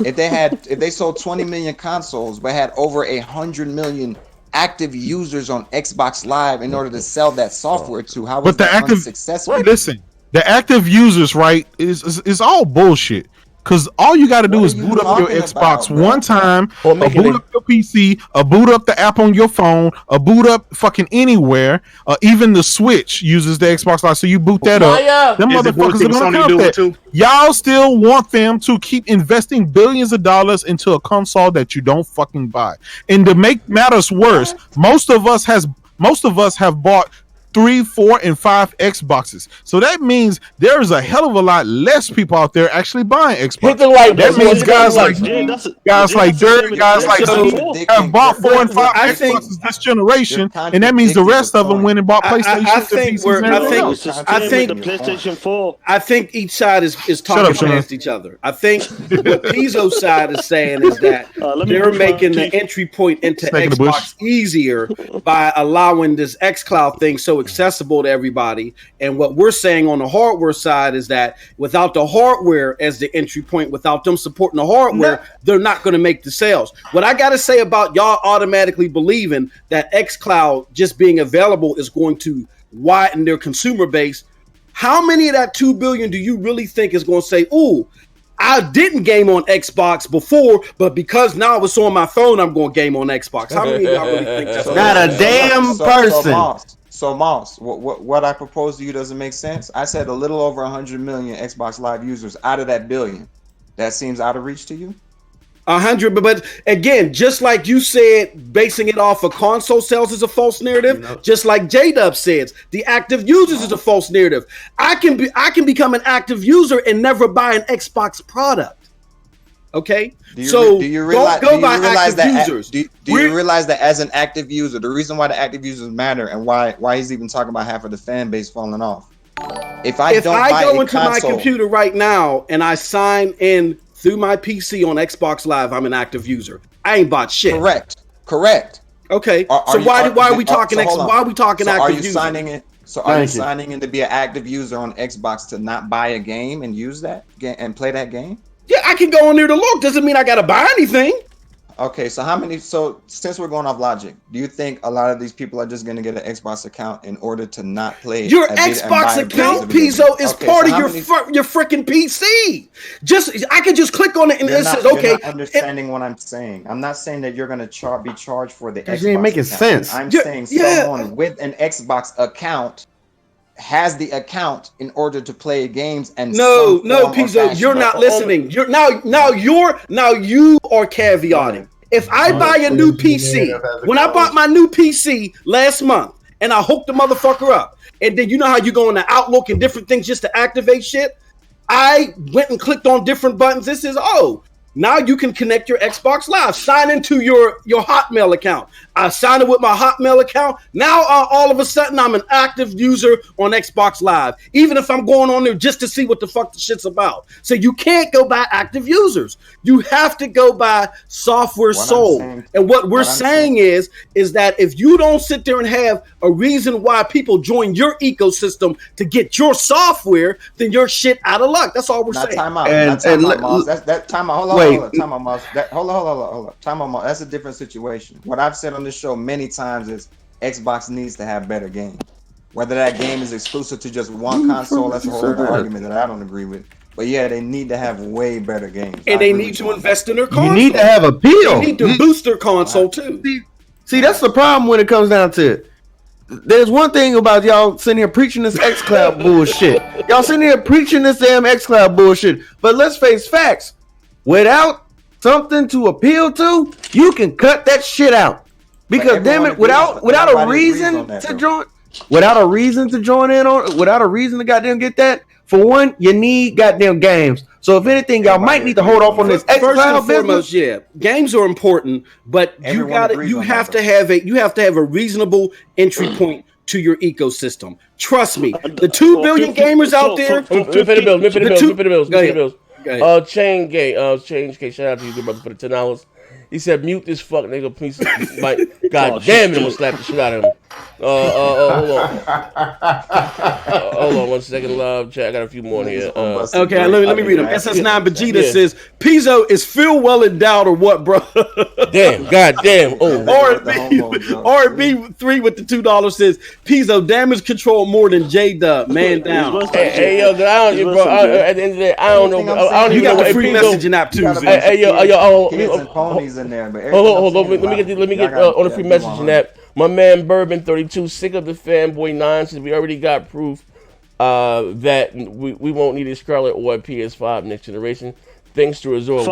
If they sold 20 million consoles, but had over 100 million active users on Xbox Live in order to sell that software to, how was that unsuccessful? Listen, the active users, right, is all bullshit. Because all you got to do is boot up your Xbox one time, or boot up your PC, or boot up the app on your phone, or boot up fucking anywhere. Even the Switch uses the Xbox Live, so you boot that up. Them motherfuckers are going to count that. Y'all still want them to keep investing billions of dollars into a console that you don't fucking buy. And to make matters worse, most of us have bought 3, 4, and 5 Xboxes. So that means there is a hell of a lot less people out there actually buying Xbox. That means guys like Dirk, guys like me have bought 4 and 5 Xboxes this generation, and that means the rest of them went and bought PlayStation. I think each side is talking against each other. I think what Pizzo's side is saying is that they're making the entry point into Xbox easier by allowing this xCloud thing so accessible to everybody. And what we're saying on the hardware side is that without the hardware as the entry point, without them supporting the hardware, they're not going to make the sales. What I got to say about y'all automatically believing that xCloud just being available is going to widen their consumer base. How many of that 2 billion do you really think is going to say, ooh, I didn't game on Xbox before, but because now it's on my phone, I'm going to game on Xbox? How many of y'all really think that's not a damn person? So Moss, what I proposed to you doesn't make sense. I said a little over 100 million Xbox Live users out of that billion. That seems out of reach to you? 100, but again, just like you said, basing it off of console sales is a false narrative. Just like J-Dub says, the active users is a false narrative. I can become an active user and never buy an Xbox product. Okay, do you realize that as an active user, the reason why the active users matter and why he's even talking about half of the fan base falling off? If I go into my computer right now and I sign in through my PC on Xbox Live, I'm an active user. I ain't bought shit. Correct. Okay. Why are we talking active users? Are you signing in to be an active user on Xbox to not buy a game and use that and play that game? Yeah, I can go on there to look. Doesn't mean I got to buy anything. Okay, so since we're going off logic, do you think a lot of these people are just going to get an Xbox account in order to not play? Your Xbox account, Pizzo, is part of your freaking PC. I can just click on it and it says, okay. You're not understanding what I'm saying. I'm not saying that you're going to be charged for the Xbox. That ain't making sense. I'm saying someone with an Xbox account has the account in order to play games and no Pizzo, you're not listening. You're now you are caveating. If I buy a new PC, when I bought my new PC last month and I hooked the motherfucker up, and then you know how you go into Outlook and different things just to activate shit, I went and clicked on different buttons. This is now you can connect your Xbox Live. Sign into your Hotmail account. I signed it with my Hotmail account. Now, all of a sudden, I'm an active user on Xbox Live, even if I'm going on there just to see what the fuck the shit's about. So you can't go by active users. You have to go by software sold. And what we're saying is that if you don't sit there and have a reason why people join your ecosystem to get your software, then you're shit out of luck. That's all we're saying. Time out. Time out. Hold on. Time out. That's a different situation. What I've said on this show many times is Xbox needs to have better games. Whether that game is exclusive to just one console, that's a whole other argument that I don't agree with. But yeah, they need to have way better games. And they need to invest in their console. You need to have appeal. They need to boost their console too. See, that's the problem when it comes down to it. There's one thing about y'all sitting here preaching this xCloud bullshit. Y'all sitting here preaching this damn xCloud bullshit. But let's face facts. Without something to appeal to, you can cut that shit out. Because damn it, without a reason to join, without a reason to join in on, without a reason to goddamn get that, for one, you need goddamn games. So if anything, y'all might need to hold off on this xCloud business. Yeah, games are important, but you have to have a reasonable entry point to your ecosystem. Trust me, the 2 billion gamers out there. Let me pay the bills. Chain Gay, shout out to you, good brother, for the $10. He said, "Mute this fuck nigga, please." Like, God damn it, I'm gonna slap the shit out of him. Hold on 1 second, love chat. I got a few more here. Okay, let me read them. SS9 Vegeta says, "Pizzo is Phil well endowed or what, bro?" Damn, God damn. R&B 3 with the $2 says, "Pizzo damage control more than J-Dub. Man down." Hey, yo, at the end of the day, I don't know. I don't even know what free messaging app too. Hey, yo, ponies in there, but hold on. Let me get on the free messaging app. My man Bourbon 32, sick of the fanboy nonsense. We already got proof that we won't need a Scarlet or a PS5 next generation. Thanks to Azor.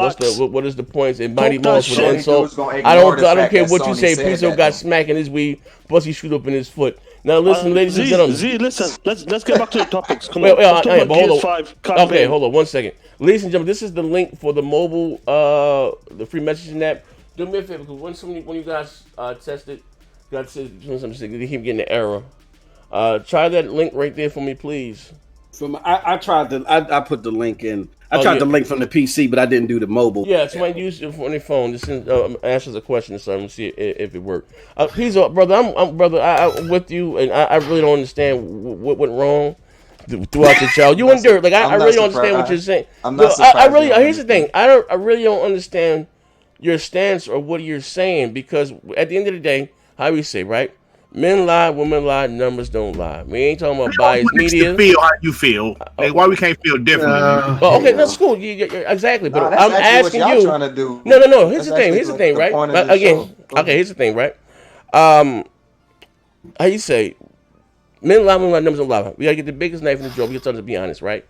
What is the point? And Mighty Mouse with insult. I don't care what you say. Pizzo got smack in his weed, plus he shoot up in his foot. Now listen, ladies and gentlemen. Listen. Let's get back to the topics. Come on. Hold on 1 second. Ladies and gentlemen, this is the link for the mobile, the free messaging app. Do me a favor, because when you guys test it, they keep getting the error. Try that link right there for me, please. I tried to. I put the link in. I tried the link from the PC, but I didn't do the mobile. Yeah, somebody use it on their phone. Just answers a question or something. See if it worked. He's brother. I'm with you, and I really don't understand what went wrong throughout the child. You and Dirt, like I really don't understand what you're saying. I'm not surprised. Here's the thing. I really don't understand your stance or what you're saying, because at the end of the day, how we say, right? Men lie, women lie, numbers don't lie. We ain't talking about biased media. Feel how you feel. Like, why we can't feel differently? Okay, that's cool. Exactly. But I'm asking what you. Trying to do. No. Here's the thing, right? Again, okay, here's the thing, right? How you say, men lie, women lie, numbers don't lie. We gotta get the biggest knife in the drawer. We got to be honest, right?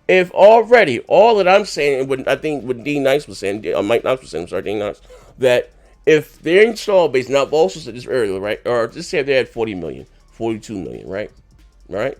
If already all that I'm saying, and I think what D Nice was saying, Mike Knox was saying, D Nice, that if their install base, now I've also said this earlier, right? Or just say if they had 40 million, 42 million, right? Right?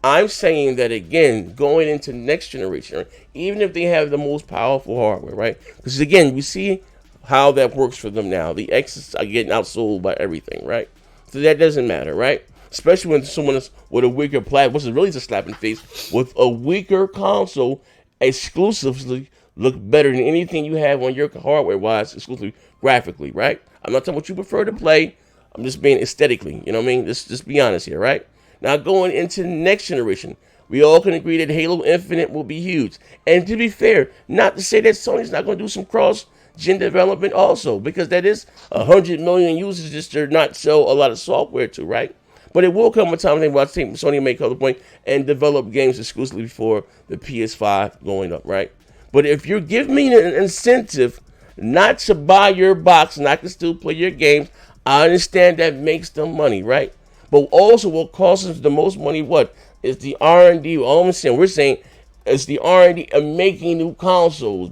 I'm saying that again, going into next generation, right? Even if they have the most powerful hardware, right? Because again, we see how that works for them now. The X's are getting outsold by everything, right? So that doesn't matter, right? Especially when someone is with a weaker platform, which is really just a slap in the face, with a weaker console, exclusively look better than anything you have on your hardware-wise, exclusively graphically, right? I'm not talking what you prefer to play. I'm just being aesthetically, you know what I mean? Just be honest here, right? Now going into the next generation, we all can agree that Halo Infinite will be huge. And to be fair, not to say that Sony's not going to do some cross-gen development also, because that is 100 million users just to not sell a lot of software to, right? But it will come a time where I think Sony may come to the point and develop games exclusively for the PS5 going up, right? But if you give me an incentive not to buy your box and I can still play your games, I understand that makes them money, right? But also what costs us the most money, what? Is the R&D. All I'm saying, we're saying it's the R&D of making new consoles.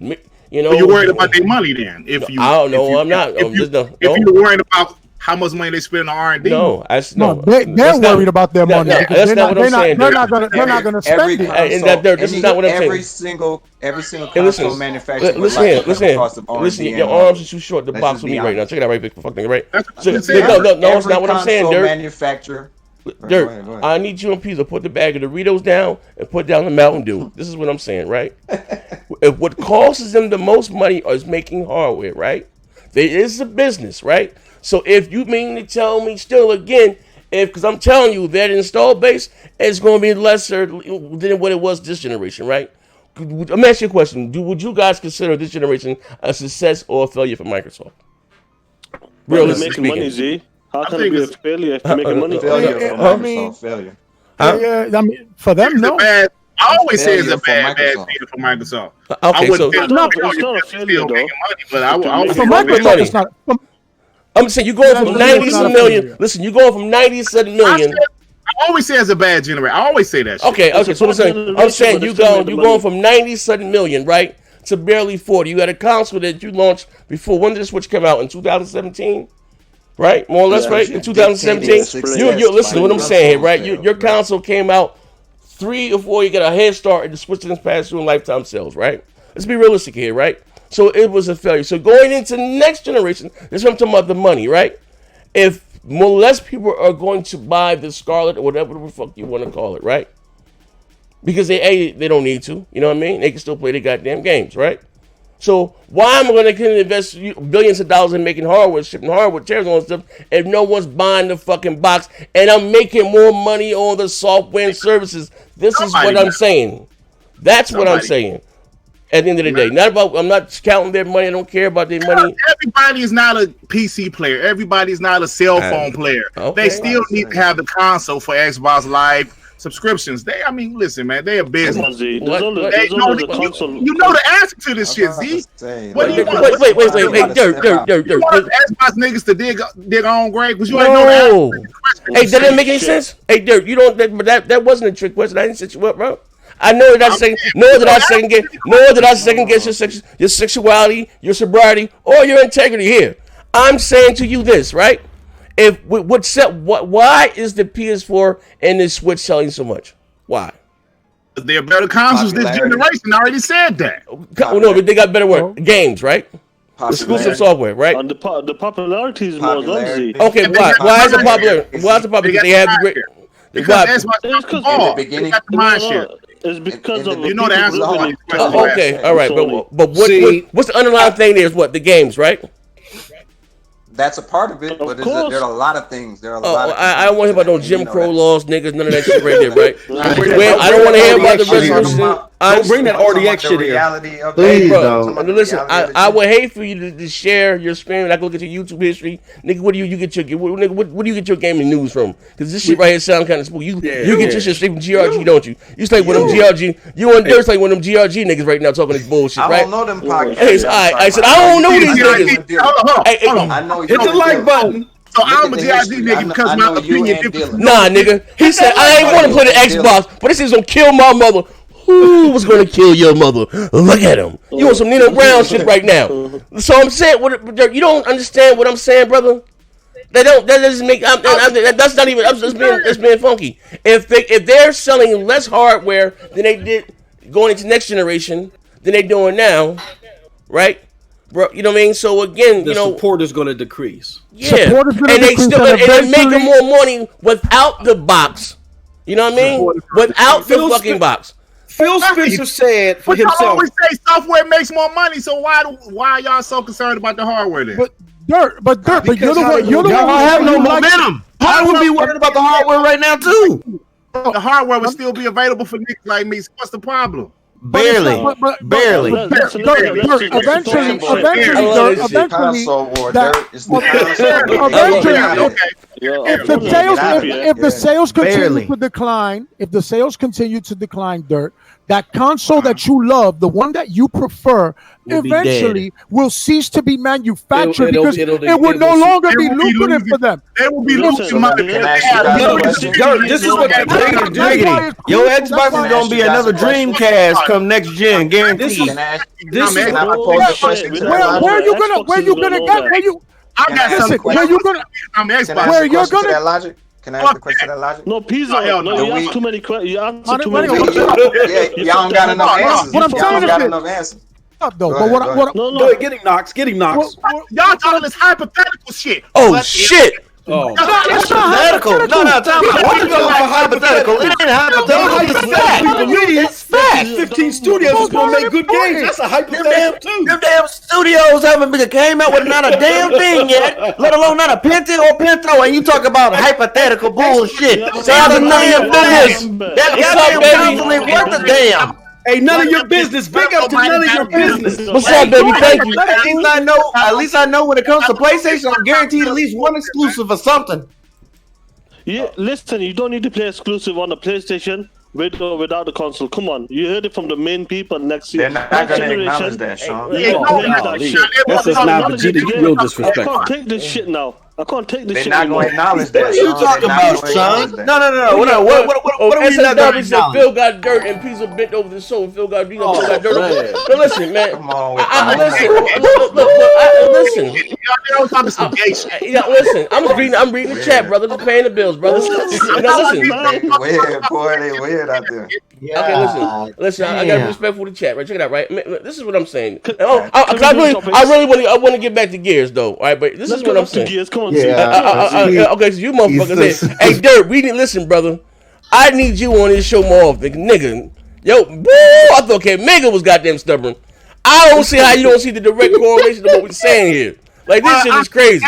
You know, you're worried about their money then. I don't know. I'm not. If you're worried about how much money they spend on R&D. No, they're worried about their money. That's not what I'm saying. They're not going to spend it. This is not what I'm saying. Every single console manufacturer. Listen. Your arms are too short to box with me right now. Check it out, right, big fucking right. No, it's not what I'm saying, Dirk. Manufacturer. Dirk, go ahead. I need you and Pizza put the bag of Doritos down and put down the Mountain Dew. This is what I'm saying, right? If what costs them the most money is making hardware, right? There is a business, right? So if you mean to tell me still again, because I'm telling you that install base is going to be lesser than what it was this generation, right? Let me ask you a question. Would you guys consider this generation a success or a failure for Microsoft? Really making money, Z. How can it be a failure if you're making money? Failure for Microsoft. Failure. Yeah, I mean, for them, no. I always say it's a bad failure for Microsoft. Okay, so it's not a failure, though. For Microsoft, it's not. I'm saying you're going from 90 million. Listen, you're going from 97 million. I always say it's a bad generation. I always say that shit. Okay. So I'm saying you're going from 97 million, right, to barely 40. You had a console that you launched before. When did the Switch come out? In 2017, right? More or less, right? In 2017. You listen to what I'm saying here, right? Your console came out 3 or 4 years, get a head start in the Switzerland's past through lifetime sales, right? Let's be realistic here, right? So it was a failure. So going into next generation, this is what I'm talking about, the money, right? If more less people are going to buy the Scarlet or whatever the fuck you want to call it, right? Because they don't need to, you know what I mean? They can still play their goddamn games, right? So why am I going to invest billions of dollars in making hardware, shipping hardware, chairs, and stuff, if no one's buying the fucking box and I'm making more money on the software and services? This is what I'm saying. That's what I'm saying. At the end of the day, I'm not counting their money. I don't care about their money. Everybody is not a PC player. Everybody's not a cell phone player. Okay. They still need to have the console for Xbox Live subscriptions. Listen, man, they a business. You know the answer to this shit, Z. What do you want? Wait, Dirt. You want Xbox niggas to dig on grave because you ain't know the answer. Hey, that didn't make any sense. Hey, Dirt, you don't. But that wasn't a trick question. I didn't set you up, bro. I know that I second guess your sexuality, your sobriety, or your integrity here. I'm saying to you this, right? Why is the PS4 and the Switch selling so much? Why? They're better consoles this generation. I already said that. No, but they got better games, right? Exclusive software, right? And the popularity is more lazy. Okay, why is it popular? Why is it popular? They have the great. Because in the beginning, it's because of the answer. Okay, all right, but what's the underlying thing? There is what the games, right? That's a part of it, but there are a lot of things. I don't want to hear about no Jim Crow laws, niggas, none of that shit right there, right? I don't want to hear about the resolution. Don't bring that RDX shit here. Please, bro. Listen, I would hate for you to share your experience. I can look at your YouTube history, nigga. What do you get your gaming news from? Because this shit right here sounds kind of spooky. You get your shit straight from GRG, don't you? You like one of them GRG. You and Dirt's like one of them GRG niggas right now talking this bullshit, right? I don't know them podcasts. Hey, I said I don't know these niggas. Hold on. I know hit the like button. So I'm a GRG nigga because my opinion different. Nah, nigga. He said I ain't want to play the Xbox, but this is gonna kill my mother. Who was gonna kill your mother? Look at him. You on some Nino Brown shit right now. So I'm saying, you don't understand what I'm saying, brother. That doesn't make. That's not even. That's being funky. If they're selling less hardware than they did going into next generation than they doing now, right? Bro, you know what I mean? So again, the support is going to decrease. Yeah, and they're making more money without the box. You know what I mean? Without the fucking box. Phil Spencer said for himself. I always say software makes more money. So why are y'all so concerned about the hardware then? But you're the one. You're the one who have no momentum. I would be worried about the hardware right now too. The hardware would still be available for niggas like me. So what's the problem? Barely. Eventually, if the sales continue to decline, Dirt, that console that you love, the one that you prefer, eventually will cease to be manufactured because it will no longer be lucrative for them. They will be losing money. This is what they're doing. Your Xbox is gonna be another Dreamcast come next gen, guaranteed. Where you gonna get? Can I ask the question that logic? No, Pizza. You ask too many questions. You answer too many questions. Y'all don't got enough answers. What I'm saying is Getting knocks. Y'all talking this hypothetical shit. Oh shit. Oh. It's hypothetical. No, time out. What are you talking about hypothetical? It ain't hypothetical. It's fact. 15 studios is gonna make good games. That's a hypothetical too. Them damn studios haven't came out with not a damn thing yet, let alone not a Penti or Pinto, and you talk about hypothetical bullshit. Sounds a damn this. That goddamn console ain't worth a damn. Hey, none of your business. Big up to none of your business. What's up, baby? Thank you. At least I know when it comes to PlayStation, I'm guaranteed at least one exclusive or something. Yeah, listen, you don't need to play exclusive on the PlayStation with or without the console. Come on, you heard it from the main people next year. They're not going to acknowledge that, Sean. That's just not Vegeta. Real disrespectful. Take this shit now. I can't take this They're shit. not going to acknowledge that. What are you talking about, son? No. What are we not going to acknowledge? Phil got dirt and Pizza bent over the soul. Phil got dirt. But listen, man. Come on with listen. Listen. I'm reading the chat, brother. Just paying the bills, brother. Listen. Weird, boy. They weird out there. Yeah. Okay, listen. I got respect for the chat, right? Check it out, right? This is what I'm saying. I really want to get back to Gears, though. All right, but this is what I'm saying. Gears. Come on, okay, so you motherfuckers say, hey, Dirt, we didn't listen, brother. I need you on this show more often, nigga. Yo, boo, I thought Mega was goddamn stubborn. I don't see how you don't see the direct correlation to what we're saying here. Like, this shit is crazy.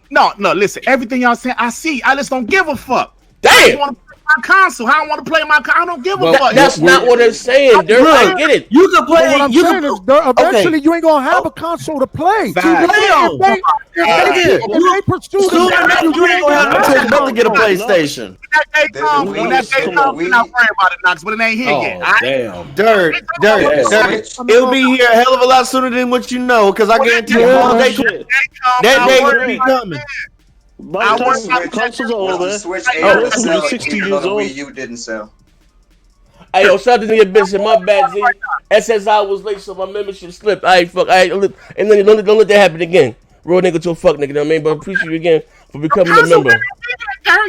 No, listen. Everything y'all saying, I see. I just don't give a fuck. Damn. My console. I don't want to play my console. I don't give a fuck. That's not what they're saying, Dirk. I get it. You can play. What I'm saying is, eventually you ain't gonna have a console to play. If they pursue you ain't gonna have to take get a PlayStation. When that day comes, we're not worrying about it, Knox, but it ain't here yet. Damn. Dirt. It'll be here a hell of a lot sooner than what you know, because I guarantee you that day will be coming. By the time consoles are over, Switch I'm 60 years old. Wii U didn't sell. Hey, yo, shout out to your business. My bad, Z. SSI was late, so my membership slipped. And then don't let that happen again. Real nigga to a fuck nigga, you know what I mean? But I appreciate you again for becoming a member.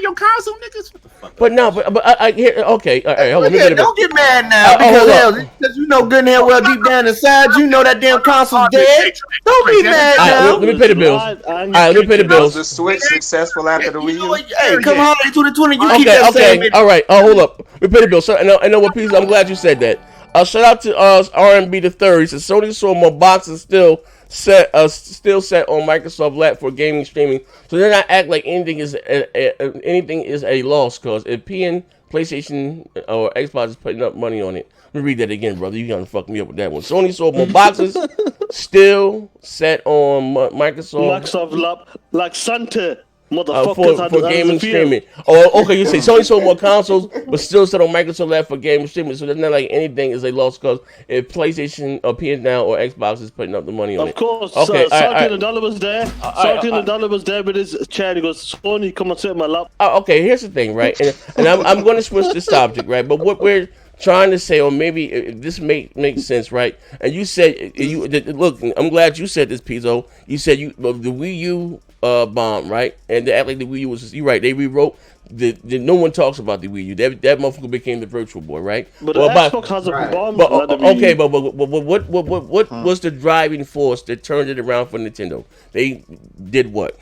Your console niggas. But no, but I hear. Okay, all right, hold on. Don't get mad now because you know good and hell well deep down inside you know that damn console's dead. Don't be mad now. Let me pay the bills. All right, let me pay the bills. Was the Switch successful after the Wii U? Hey, come on, 2020. You keep that saying. Okay, all right. Hold up. Let me pay the bills. So, I know what piece. I'm glad you said that. Shout out to R&B the Third. He says Sony sold more boxes still set on Microsoft lap for gaming streaming, so they're not act like anything is a loss. Cause if PlayStation or Xbox is putting up money on it, let me read that again, brother. You gonna fuck me up with that one. Sony sold more boxes still set on Microsoft lap like Santa. Motherfuckers for gaming streaming. Oh, okay. You say Sony sold more consoles, but still set on Microsoft lab for gaming streaming. So it's not like anything is a loss because if PlayStation or PS Now or Xbox is putting up the money on it. Of course. Okay. Sarkin Dollar was there. Sarkin Dollar was there with his chair. He goes, Sony, come and sit in my lap. Okay. Here's the thing, right? And I'm going to switch the subject, right? But what we're trying to say, or maybe this makes sense, right? And you said look. I'm glad you said this, Pizzo. You said the Wii U bomb, right? And they act like the Wii U was you're right. They rewrote no one talks about the Wii U. That motherfucker became the Virtual Boy, right? But Xbox has a bomb. But what was the driving force that turned it around for Nintendo? They did what?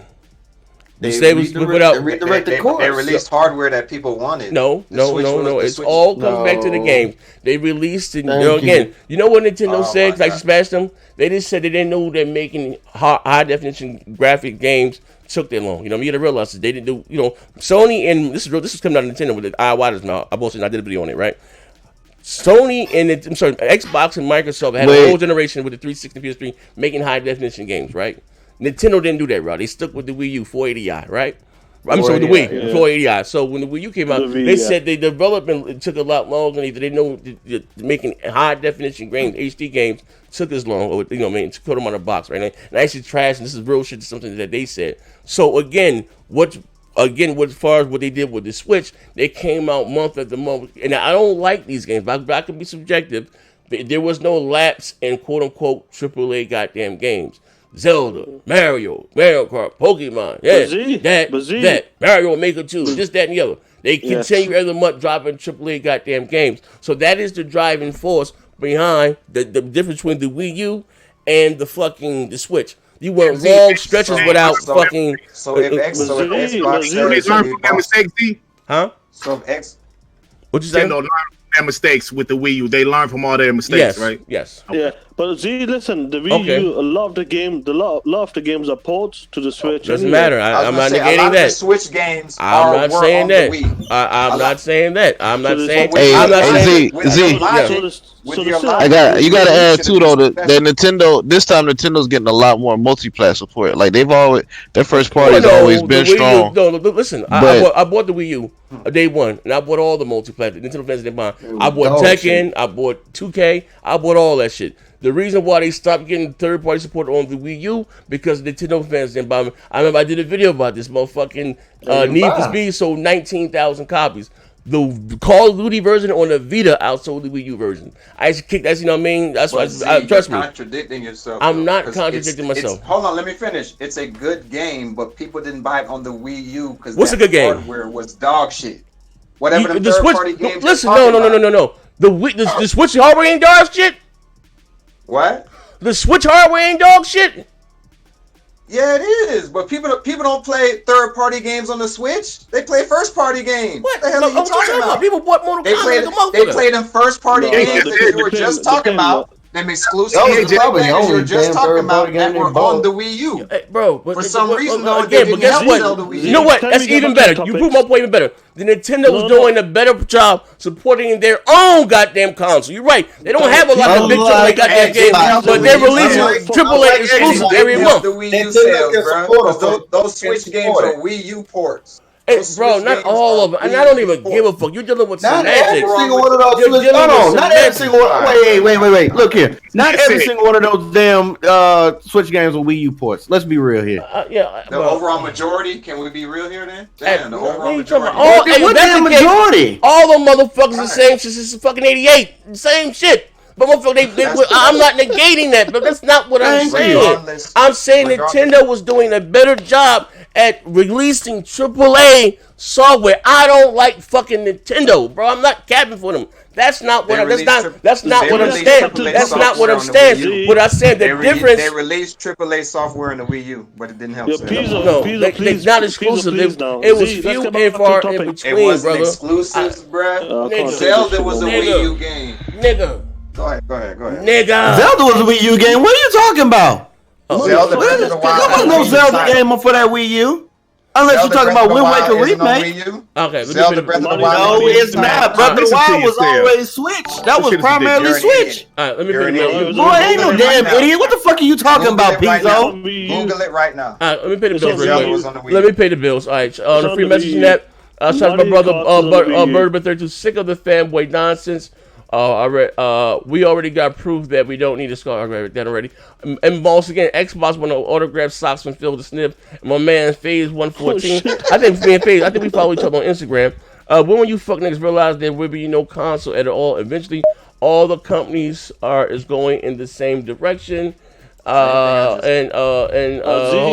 They released hardware that people wanted. No. It's all comes back to the games. They released it. Again, you know what Nintendo said? Like Smash them. They just said they didn't know that making high definition graphic games took that long. You know, you got to realize that they didn't do. You know, Sony and this is coming out of Nintendo with the IWATers now. I did a video on it, right? Sony and Xbox and Microsoft had a whole generation with the 360 PS3 making high definition games, right? Nintendo didn't do that, right? They stuck with the Wii U 480i, right? I'm sorry, the Wii 480i. So when the Wii U came out, they said the development took a lot longer. They didn't know making high definition games, HD games, took as long. Or, to put them on a box, right? And actually, trash. And this is real shit. Something that they said. So as far as what they did with the Switch, they came out month after month. And I don't like these games, but I could be subjective. There was no lapse in quote unquote AAA goddamn games. Zelda, Mario Kart, Pokemon, that Mario Maker 2, this, that, and the other. They continue every month dropping AAA goddamn games. So that is the driving force behind the difference between the Wii U and the Switch. You went long stretches without fucking. So if Xbox, huh? So if X, what you say? Their mistakes with the Wii U. They learn from all their mistakes, right? Yes. Okay. Yeah, but listen, the Wii U, a lot of the games are ports to the Switch. Doesn't matter. I'm not negating that. The Switch games. I'm not saying that. I'm not saying that. I'm not saying. You got to add too though that Nintendo this time Nintendo's getting a lot more multiplayer support. Like they've always their first party has always been strong. Listen, I bought the Wii U day one, and I bought all the multiplayer. Nintendo fans didn't buy. I bought Tekken, I bought 2K, I bought all that shit. The reason why they stopped getting third-party support on the Wii U because Nintendo fans didn't buy them. I remember I did a video about this motherfucking Need for Speed sold 19,000 copies. The Call of Duty version on the Vita outsold the Wii U version. I used to kick that, you know what I mean? That's why trust me. You're contradicting yourself. I'm not contradicting myself. Hold on, let me finish. It's a good game, but people didn't buy it on the Wii U because what's a good game? Hardware was dog shit. Whatever the third-party games. Listen, no. The Switch hardware ain't dog shit. What? The Switch hardware ain't dog shit. Yeah, it is. But people don't play third-party games on the Switch. They play first-party games. What the hell are you talking about? People bought Mortal Kombat. They played them first-party games that you were just talking about. Them exclusive games you were just talking about that were on the Wii U. Hey, bro, for some reason, though, again, but guess what? You know what? That's even better. You prove my point even better. The Nintendo was doing a better job supporting their own goddamn console. You're right. They don't have a lot of big AAA goddamn games, but they're releasing AAA exclusives every month. The Wii U sales, bro. Those Switch games are Wii U ports. Hey, bro, not all of them. And I don't even give a fuck. You're dealing with semantics. Not every single one of those. Not every single one. Wait. Look here. Not every single one of those damn Switch games are Wii U ports. Let's be real here. The overall majority. Can we be real here then? Damn, the overall majority. What damn majority? All them motherfuckers the same shit since fucking '88. Same shit. But motherfucker, I'm not negating that, but that's not what I'm saying. I'm saying Nintendo was doing a better job at releasing AAA software. I don't like fucking Nintendo, bro. I'm not capping for them. That's not what I'm saying. That's not what I'm saying. What I said, the difference. They released AAA software in the Wii U, but it didn't help. No, they're not exclusive. It was few and far in between, it wasn't brother. Exclusives, bro. Zelda was a Wii U game. Nigga. Go ahead. Nigga. Zelda was a Wii U game. What are you talking about? Zelda Breath of the Wild. There was no Zelda game for that Wii U. Unless you're talking about Wind Waker remake. Okay, Zelda Breath of the Wild. No, it's not. Breath of the Wild was always Switch. That was primarily Switch. Alright, let me put it Boy, ain't no damn idiot. What the fuck are you talking about, Pizzo? Google it right now. Alright, let me pay the bills. Let me pay the bills. Alright, on the free messaging net. Shout out to my brother Bird32, sick of the fanboy nonsense. We already got proof that we don't need a scar. I read that already. And once again, Xbox want to autograph socks from Phil the Snip. And my man Phase 114. I think we follow each other on Instagram. When will you fuck niggas realize there will be no console at all? Eventually, all the companies is going in the same direction. Hold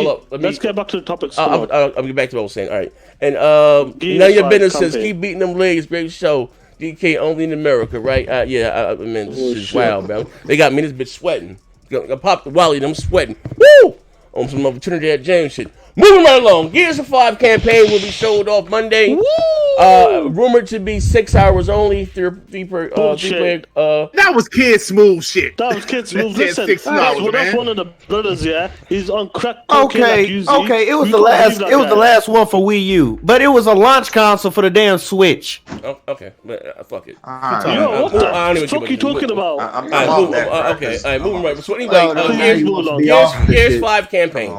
up. Let's get back to the topic. I'll get back to what I was saying. All right. And none of your business says keep beating them legs. Great show. DK only in America, right? I mean, this is wild, man. They got me this bitch sweating. I popped the Wally, them sweating. Woo! On some other Trinidad James shit. Moving right along. Gears of 5 campaign will be showed off Monday. Rumored to be 6 hours only. That was kid smooth shit. That was kid smooth. Listen, 6 hours, man. One of the brothers, yeah. He's on crack. Okay. It was the last. It was the last one for Wii U, but it was a launch console for the damn Switch. Oh, okay, but fuck it. Yo, what the fuck you talking about? Okay, all right, moving right. So anyway, Gears 5 campaign.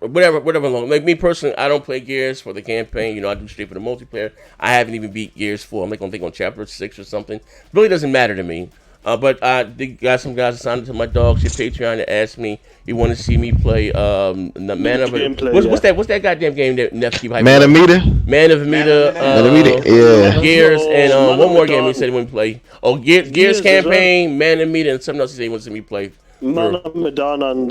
Whatever long. Like me personally, I don't play Gears for the campaign. You know, I do straight for the multiplayer. I haven't even beat Gears 4. I'm like on chapter 6 or something. Really doesn't matter to me. But they got some guys assigned to my dog shit Patreon that asked me he wanted to see me play the Man of what's that goddamn game that Neff keep hyping? Man of Meter, yeah. Gears, and one more game he said he wouldn't play. Oh, Gears campaign, Man of Meter, and something else he said he wants to see me play. Man of Medan and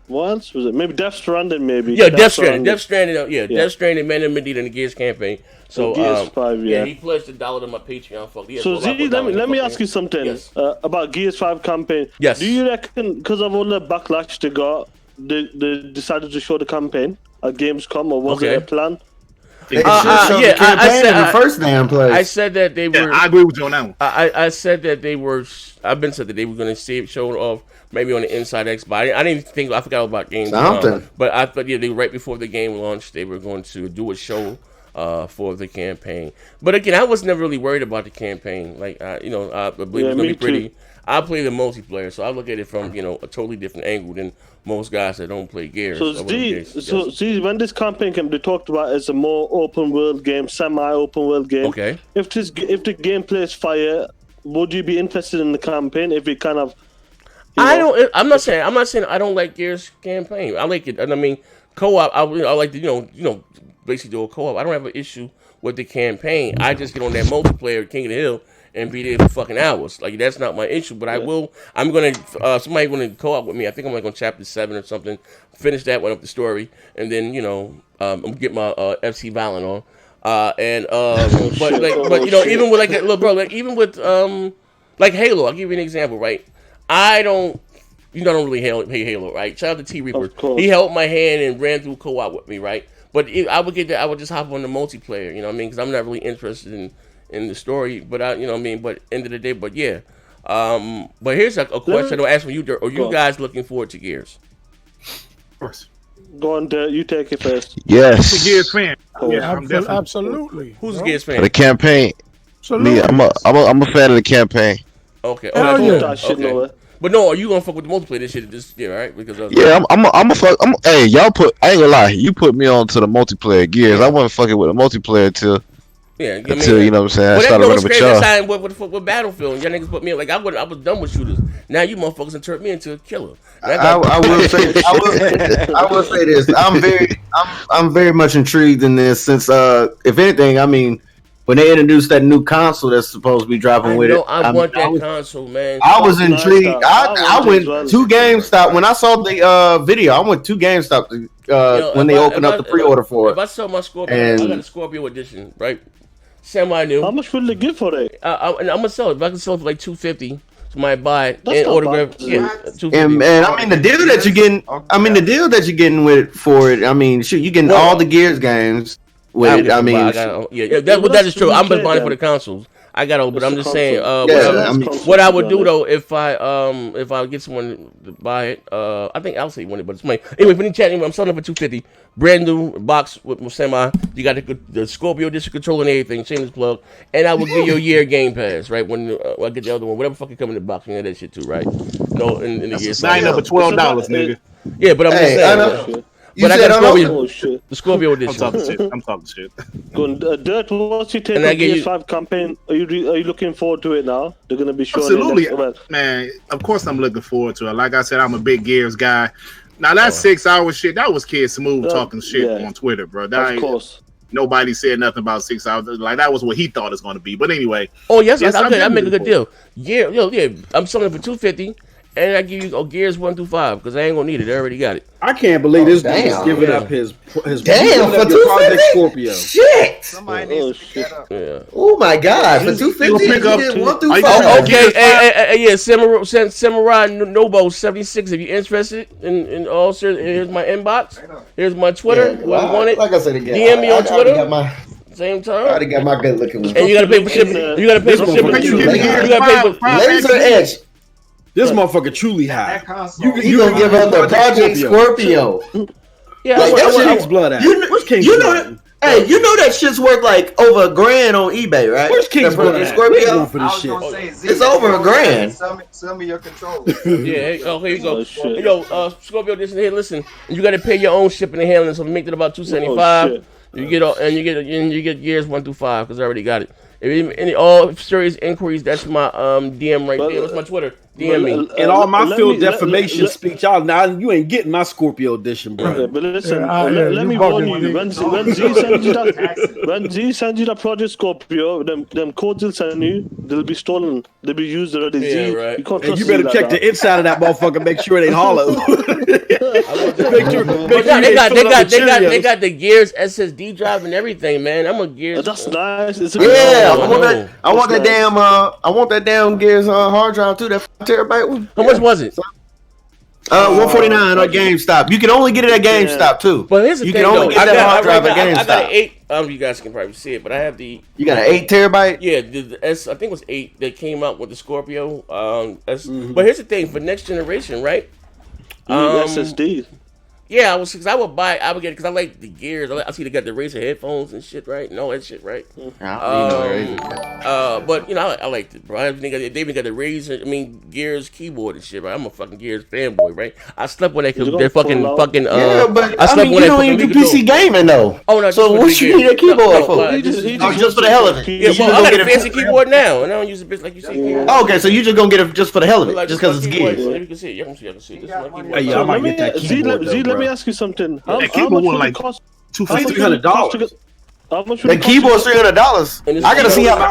what else was it? Maybe Death Stranding, maybe. Yeah, Death Stranding. Death Stranding, Man of Medan, and the Gears campaign. So Gears 5, yeah. He pledged $1 to my Patreon. So let me ask you something about Gears 5 campaign. Yes. Do you reckon because of all the backlash they got, they decided to show the campaign at Gamescom, or was it a plan? I said the first damn place. I said that they were. I agree with you on that one. I said that they were. I've been said that they were going to show it off maybe on the Inside Xbox. I didn't think. I forgot about games. But I thought they right before the game launched, they were going to do a show for the campaign. But again, I was never really worried about the campaign. Like I believe it's going to be pretty. I play the multiplayer, so I look at it from a totally different angle than most guys that don't play Gears. See, when this campaign came, they talked about as a more open world game, semi-open world game. Okay. If the gameplay is fire, would you be interested in the campaign if it kind of? I'm not saying I don't like Gears campaign. I like it, and I mean co-op. I like to basically do a co-op. I don't have an issue with the campaign. I just get on that multiplayer King of the Hill and be there for fucking hours. Like that's not my issue. But I will. I'm gonna somebody gonna co-op with me. I think I'm like on chapter 7 or something. Finish that one up the story, and then I'm get my FC Violent on. Even with even with like Halo. I'll give you an example, right? I don't really hate Halo, right? Shout out to T Reaper. He held my hand and ran through co-op with me, right? But I would just hop on the multiplayer, you know what I mean? Because I'm not really interested in the story, but you know what I mean? But end of the day, but yeah. But here's a question I'll ask from you, Dirk. Are you guys looking forward to Gears? Of course. Go on, Dirk. You take it first. Yes. I'm a Gears fan. Yeah, I'm definitely. Absolutely. Who's a Gears fan? The campaign. Absolutely. Me, I'm a fan of the campaign. Okay. Okay. But no, are you gonna fuck with the multiplayer this shit this year, right? Because hey, y'all I ain't gonna lie, you put me on to the multiplayer Gears. I wasn't fucking with the multiplayer until you know what I'm saying. I started running with y'all. With Battlefield, y'all niggas put me like I was done with shooters. Now you motherfuckers have turned me into a killer. I will say this. I'm very much intrigued in this since if anything, I mean, when they introduced that new console that's supposed to be dropping with it, I want that console, man. I was intrigued. I went to GameStop when I saw the video. I went to GameStop when they opened up the pre-order for it. If I sell my Scorpio, I got a Scorpio edition, right? Semi-new. How much will they give for it? And I'm gonna sell it. If I can sell it for like $250, somebody buy it and autograph. Yeah, and I mean the deal that you're getting. I mean the deal that you're getting with for it. I mean, shoot, you getting all the Gears games. That is true. I'm just buying for the consoles. I got to, but I'm just saying. What I would do though, if I get someone to buy it, I think I'll say one, but it's money. Anyway, when you chat, I'm selling it for $250. Brand new box with semi. You got the Scorpio district control and everything. Shameless plug. And I will give you a year Game Pass, right? When I get the other one, whatever fucking come in the box, you know that shit too, right? No, in the year. Sign up for $12, nigga. Yeah, but I'm just saying. But I got the Scorpio edition. I'm talking shit. Dirt, what's your take on PS5 campaign? Are you looking forward to it now? They're going to be showing absolutely, man. Of course, I'm looking forward to it. Like I said, I'm a big Gears guy. Now that 6 hour shit, that was Kid Smooth talking shit on Twitter, bro. Of course. Nobody said nothing about 6 hours. Like that was what he thought it was going to be. But anyway. Oh yes, I make a good deal. Yeah, I'm selling it for $250. And I give you Gears 1 through 5 because I ain't gonna need it. I already got it. I can't believe this dude is giving up his for Project Scorpio. Shit! Somebody needs to get up. Yeah. Oh my God! For $250, you get 1 through 5. Okay, yeah, Samurai Nobo 76. If you're interested in all, here's my inbox. Here's my Twitter. Whoever want it, like I said again, DM me on Twitter. Same time. I already got my good looking one. And you gotta pay for shipping. You gotta pay for shipping. You gotta pay for Laser Edge. This motherfucker truly high. You gonna give up the Project Scorpio? Yeah, like, that's King's blood at. Where's King's blood? Hey, you know that shit's worth like over $1,000 on eBay, right? Where's King's blood at? Scorpio for this shit. It's over $1,000. Sell me your controllers. Yeah. Oh, here you go. Yo, Scorpio, here. Listen, you got to pay your own shipping and handling, so we make it about $275. You get Gears 1 through 5 because I already got it. If any all serious inquiries, that's my DM right there. That's my Twitter. DM me. And all my field defamation speech, now you ain't getting my Scorpio edition, bro. Okay, but listen, let me warn you. When Z sends you that Project Scorpio, them codes he'll send you, they'll be stolen. They'll be used already. Yeah, right. You can't trust you better check the inside of that motherfucker. Make sure it ain't hollow. They got the Gears SSD drive and everything, man. I'm a Gears. That's nice. I want that damn Gears hard drive too. That 5 TB one. How much was it? $149 on GameStop. You can only get it at GameStop too. But here's the thing, can only get that hard drive at GameStop. I got an 8. You guys can probably see it, but I have the. You got an 8 TB? Yeah, the S. I think it was 8 that came out with the Scorpio. But here's the thing for next generation, right? SSD. Yeah, I would get it because I like the Gears. I see they got the Razer headphones and shit, right? And all that shit, right? But you know, I liked it, bro. They even got the Razer. I mean, Gears keyboard and shit, right? I'm a fucking Gears fanboy, right? I slept with that fucking. Yeah, but I mean, you don't even do PC gaming though. Oh no, so what you need a keyboard for? Just for the hell of it. Yeah, well, I got a fancy keyboard now, and I don't use a bitch like you see. Okay, so you just gonna get it just for the hell of it, just because it's Gears. You can see it. I can see it. This is my keyboard. Yeah, I might get that keyboard. Let me ask you something. How much would it cost? $250-$300. The keyboard's $300. I gotta see how the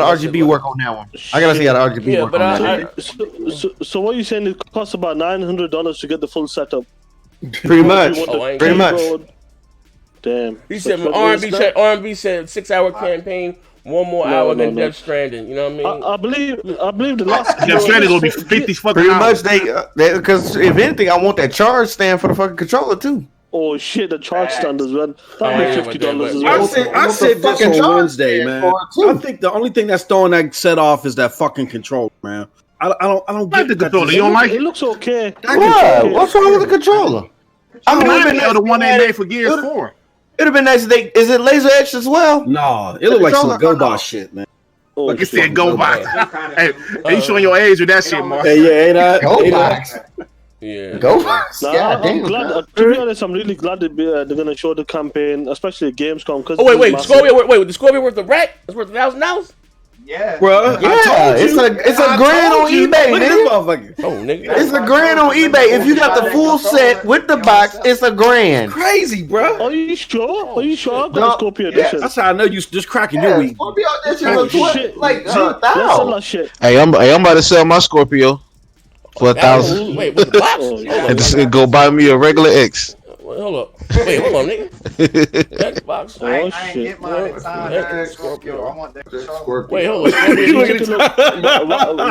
RGB work on that one. I gotta see how the RGB work on that. So what are you saying? It costs about $900 to get the full setup. Pretty much. Pretty much. Damn. He said R&B said 6-hour campaign. One more hour than Death Stranding, you know what I mean? I believe the last Death Stranding gonna be 50 fucking pretty much because if anything, I want that charge stand for the fucking controller too. Oh shit, the charge stand as well. That'd be $50 as well. I said this on Wednesday, man. I think the only thing that's throwing that set off is that fucking controller, man. I don't get the controller. You don't like it? It looks okay. What's wrong with the controller? I mean, the one they made for Gears 4. It'd have been nice if is it laser etched as well? No, it look like some GoBot shit, man. Look, it said GoBot. Hey, you showing your age with that shit, Mark? Hey, yeah, ain't that GoBot? Yeah, GoBot. I'm glad. To be honest, I'm really glad they're gonna show the campaign, especially Gamescom. Cause wait, Scorpio, wait, the Scorpio worth the rack? It's worth $1,000. Yeah, bro. Yeah, it's a grand on eBay, nigga. Oh, nigga, it's a grand on eBay. If you got the full set with the box, it's a grand. Crazy, bro. Are you sure? I've got a Scorpio edition. That's how I know you just cracking your weed. Scorpio edition was like $1,000. Hey, I'm about to sell my Scorpio for $1,000. Wait, with the box? And just go buy me a regular X. Hold up. Wait, hold on, nigga. Xbox. I ain't get mine in time. Scorpio. I want that Scorpio. Wait, hold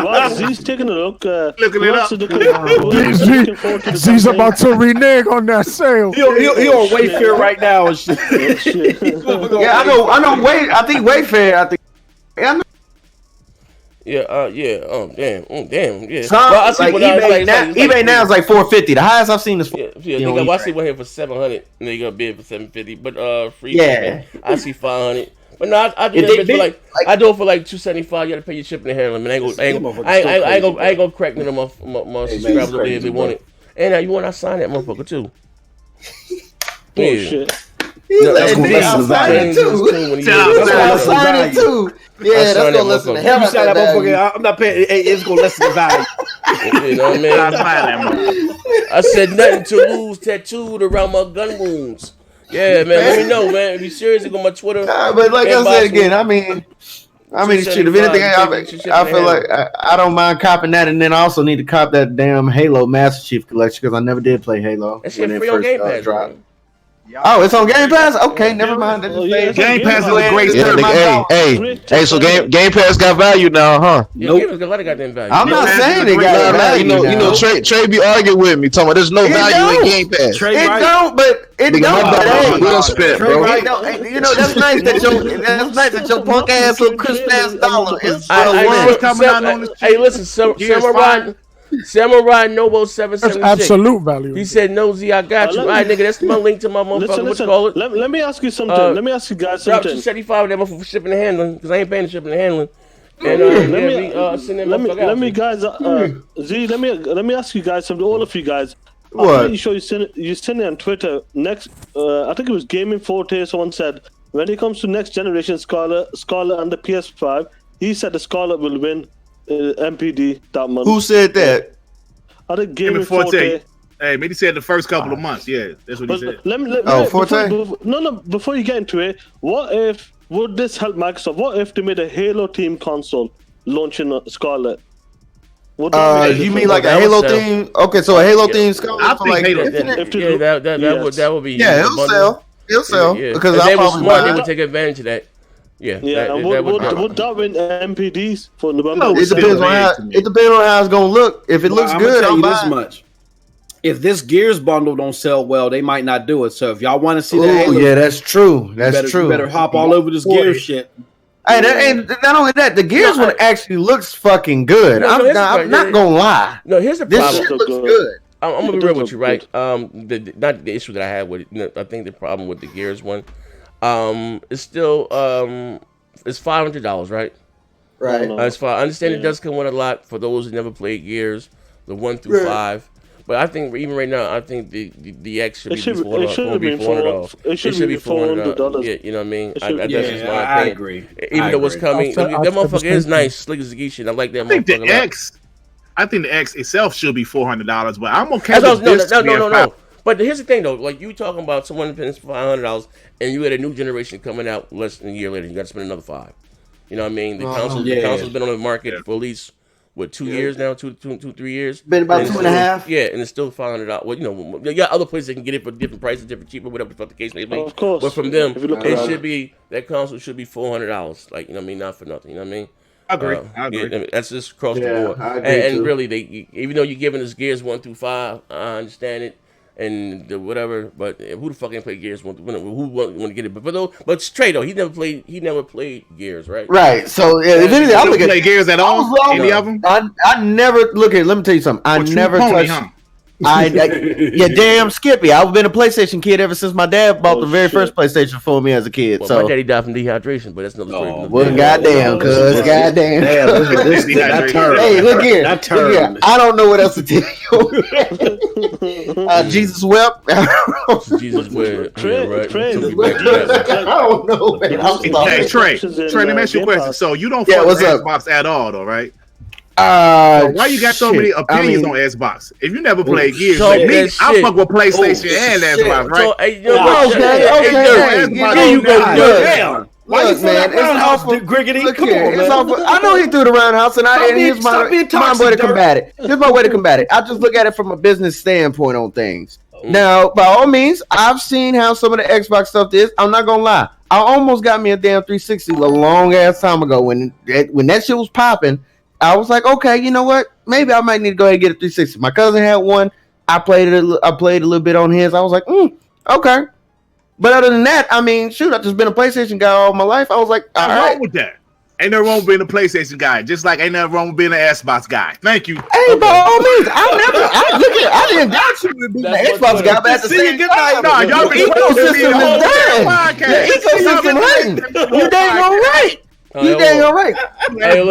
on. Z's taking a look. Looking it up. Z's about to renege on that sale. He on Wayfair right now and shit. Yeah, I know. I think Wayfair. I know. Yeah. Damn. Yeah. Well, I see eBay now is like $450. The highest I've seen is $450. I see one here for $700, and they gonna bid for $750. But free. Yeah. I see $500. But no, I do it for like $275. You gotta pay your shipping and handling. Man, I ain't gonna crack none of my subscribers over there if they want it. And you want to sign that motherfucker too. Bullshit. I'll sign it too. Yeah, that's gonna listen to hell out of that. I'm not paying. It's gonna lessen the value. You know what I mean? I said nothing to lose tattooed around my gun wounds. Yeah, man. Let me know, man. If you serious, go on my Twitter. But like I said again, I mean, shit. If anything, I feel like I don't mind copping that, and then I also need to cop that damn Halo Master Chief Collection because I never did play Halo. That shit free on Game Pass, dropped. Oh, it's on Game Pass? Okay, never mind. Game Pass is a great Hey, so Game Pass got value now, huh? Nope. Game Pass got a lot of goddamn value. I'm not saying it got value. You know, Trey be arguing with me, talking about there's no value in Game Pass. It don't, but it don't. Well spent, bro. You know, that's nice that your punk ass little crisp ass dollar is coming out on this. Hey, listen, Samurai Noble 776. That's absolute value. He said, "No, Z, I got you." All right, nigga, that's my link to my motherfucker. What you call it? Let me ask you something. Let me ask you guys something. Drop $275 that motherfucker for shipping and handling because I ain't paying the shipping and handling. And let me ask you guys something. All of you guys. What? I'm pretty sure you sent it on Twitter. Next, I think it was Gaming Forte. Someone said when it comes to next generation Scarlet and the PS5, he said the Scarlet will win. MPD that month. Who said that? I think Gaming Forte. Hey, maybe he said the first couple of months. Yeah, that's what he said. Forte? Before you get into it, would this help Microsoft? What if they made a Halo team console launching Scarlet? You mean like a Halo theme? Okay, so a Halo theme Scarlet. I think Halo. That would be. Yeah, it'll sell. It'll sell because if they were smart, they would take advantage of that. Yeah. Would that win MPDs for November? No, it depends on how it's gonna look. If it looks good, I'll buy this much. If this Gears bundle don't sell well, they might not do it. So if y'all want to see that, yeah, that's true. That's true. You better hop all over this Gears shit. Hey, not only that, the Gears one actually looks fucking good. I'm not gonna lie. No, here's the problem. This shit looks good. I'm gonna be real with you, right? Not the issue that I had with it. I think the problem with the Gears one, it's still it's $500, right? Right. I understand it does come with a lot for those who never played Gears, the 1 through 5. But I think even right now, I think the X should be $400. It should be $400. Yeah, you know what I mean. I agree. Even though it's coming, that motherfucker is nice, slick as a geese shit. I like that motherfucker. I think the X itself should be $400, but I'm okay with this. No. But here's the thing, though. Like you talking about someone paying $500, and you had a new generation coming out less than a year later. You got to spend another $5. You know what I mean? The console's been on the market for at least 2 years now, 3 years. Been about 2.5. Yeah, and it's still $500. Well, you know, you got other places that can get it for different prices, different cheaper, whatever the fuck the case may be. Of course. But from them, it should be that console should be $400. Like, you know what I mean? Not for nothing. You know what I mean? I agree. Yeah, that's just across the board. And really, even though you're giving us Gears 1 through 5, I understand it. And whatever, but who the fuck ain't play Gears? Who want to get it? But straight though, he never played Gears, right? Right. So if anything, I look at Gears at all. Any of them? I never look at. Let me tell you something. I never touched. Yeah, damn Skippy. I've been a PlayStation kid ever since my dad bought the very first PlayStation for me as a kid. Well, so my daddy died from dehydration, but that's another story. Well, goddamn, cuz goddamn. Hey, look here. I don't know what else to tell you. Jesus wept. Jesus wept. I don't know, man. Hey, Trey, let me ask you a question. So you don't fuck with Xbox at all, though, right? Why you got so many opinions on Xbox? If you never played Gears, like me, I fuck with PlayStation and Xbox, right? So, okay. There you go. Look, man, it's awful. Griggity, come on, man. I know he threw the roundhouse, and here's my way to combat it. Here's my way to combat it. I just look at it from a business standpoint on things. Now, by all means, I've seen how some of the Xbox stuff is. I'm not gonna lie. I almost got me a damn 360 a long ass time ago when that shit was popping. I was like, okay, you know what? Maybe I might need to go ahead and get a 360. My cousin had one. I played a little bit on his. I was like, okay. But other than that, I mean, shoot, I've just been a PlayStation guy all my life. I was like, all right. Wrong with that? Ain't nothing wrong with being a PlayStation guy. Just like ain't nothing wrong with being an Xbox guy. Thank you. Hey, by all means, I didn't doubt you with being an Xbox guy, but at the same time, no, y'all been ecosystem is done. The ecosystem hunting. You dang all right. You dang all right. Hey,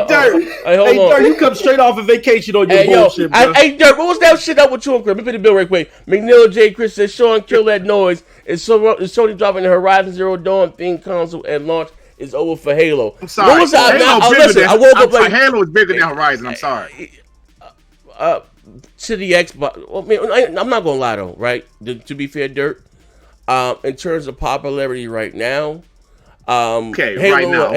Dirt, you come straight off a vacation on your bullshit, bro. Hey, Dirt, what was that shit up with you? Let me pay the bill right quick. McNeil J. Chris says, Sean, kill that noise. Is Sony dropping the Horizon Zero Dawn themed console at launch? Is over for Halo. I'm sorry. What was Halo is bigger than Horizon. I'm sorry. To the Xbox. Well, man, I'm not gonna lie though, right? To be fair, Dirt. In terms of popularity right now. Halo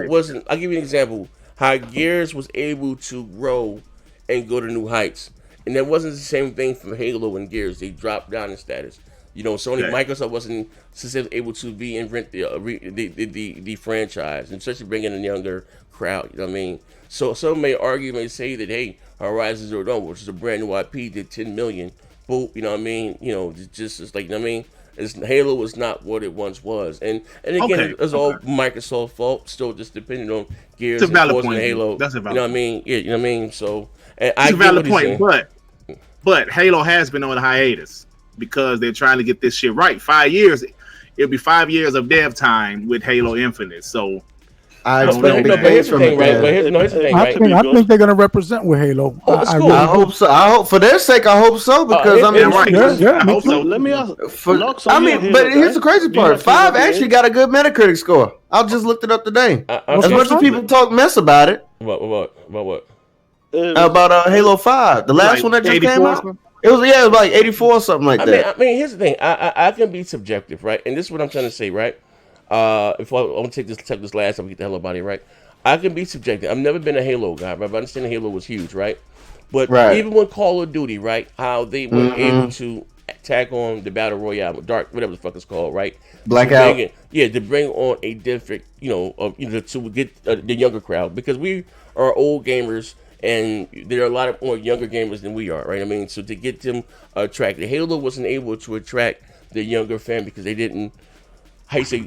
wasn't. I'll give you an example. How Gears was able to grow and go to new heights, and that wasn't the same thing for Halo and Gears. They dropped down in status. You know, Microsoft wasn't able to reinvent the franchise, and especially bring in a younger crowd. You know what I mean? So some may say that hey, Horizon Zero Dawn, which is a brand new IP, did 10 million. Boom, you know what I mean? You know, just like you know what I mean. Halo was not what it once was, and again, it's all Microsoft's fault. Still, just depending on Gears and Halo. That's a valid you know what I mean? Yeah, you know what I mean. So, it's a valid point, but Halo has been on hiatus because they're trying to get this shit right. 5 years, it'll be 5 years of dev time with Halo Infinite. So. I expect big things from it. I think they're gonna represent with Halo. I hope so. I hope for their sake. I hope so because I mean, I hope so. Let me ask. But here's the crazy part. 5 actually got a good Metacritic score. I just looked it up today. As much as people talk mess about it. About what? About Halo 5, the last one that just came out. It was like 84 or something like that. I mean, here's the thing. I can be subjective, right? And this is what I'm trying to say, right? If I want to take this last time, get the hell out of here, right? I can be subjective. I've never been a Halo guy, but I understand Halo was huge, right? But even with Call of Duty, right? How they were able to tack on the Battle Royale, Dark, whatever the fuck it's called, right? Blackout. To bring on a different, to get the younger crowd, because we are old gamers and there are a lot of more younger gamers than we are, right? I mean, so to get them attracted, Halo wasn't able to attract the younger fan because they didn't. How you say,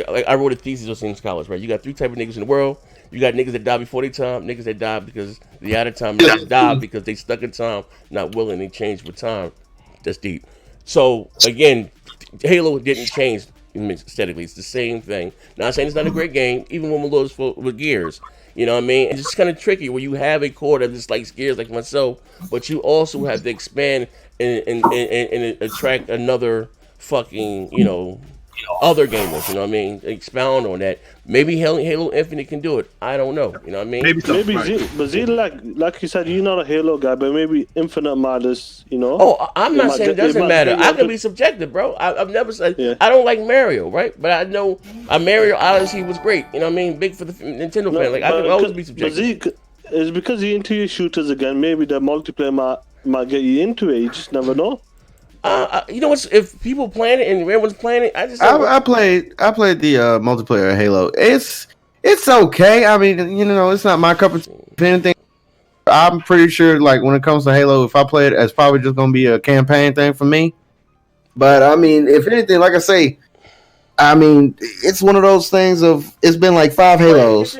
like I wrote a thesis in college, right? You got 3 types of niggas in the world. You got niggas that die before their time, niggas that die because they out of time, niggas die because they stuck in time, not willing to change with time. That's deep. So again, Halo didn't change aesthetically. It's the same thing. Not saying it's not a great game, even when Malone is with Gears. You know what I mean? It's just kind of tricky where you have a core that just likes Gears like myself, but you also have to expand and attract another fucking, other gamers, you know what I mean? Expound on that. Maybe Halo Infinite can do it. I don't know. You know what I mean? Maybe Z, like you said, you're not a Halo guy, but maybe Infinite matters, Oh, I'm not saying it doesn't matter. I can be subjective, bro. I've never said I don't like Mario, right? But I know Mario Odyssey was great. You know what I mean? Big for the Nintendo fan. Like I can always be subjective. But Z, it's because you're into your shooters again. Maybe the multiplayer might get you into it. You just never know. You know what? If people playing it and everyone's playing it, I played the multiplayer Halo. It's okay. I mean, it's not my cup of tea. If anything, I'm pretty sure like when it comes to Halo, if I play it, it's probably just gonna be a campaign thing for me. But I mean, if anything, like I say, I mean, it's one of those things of it's been like 5 Halos.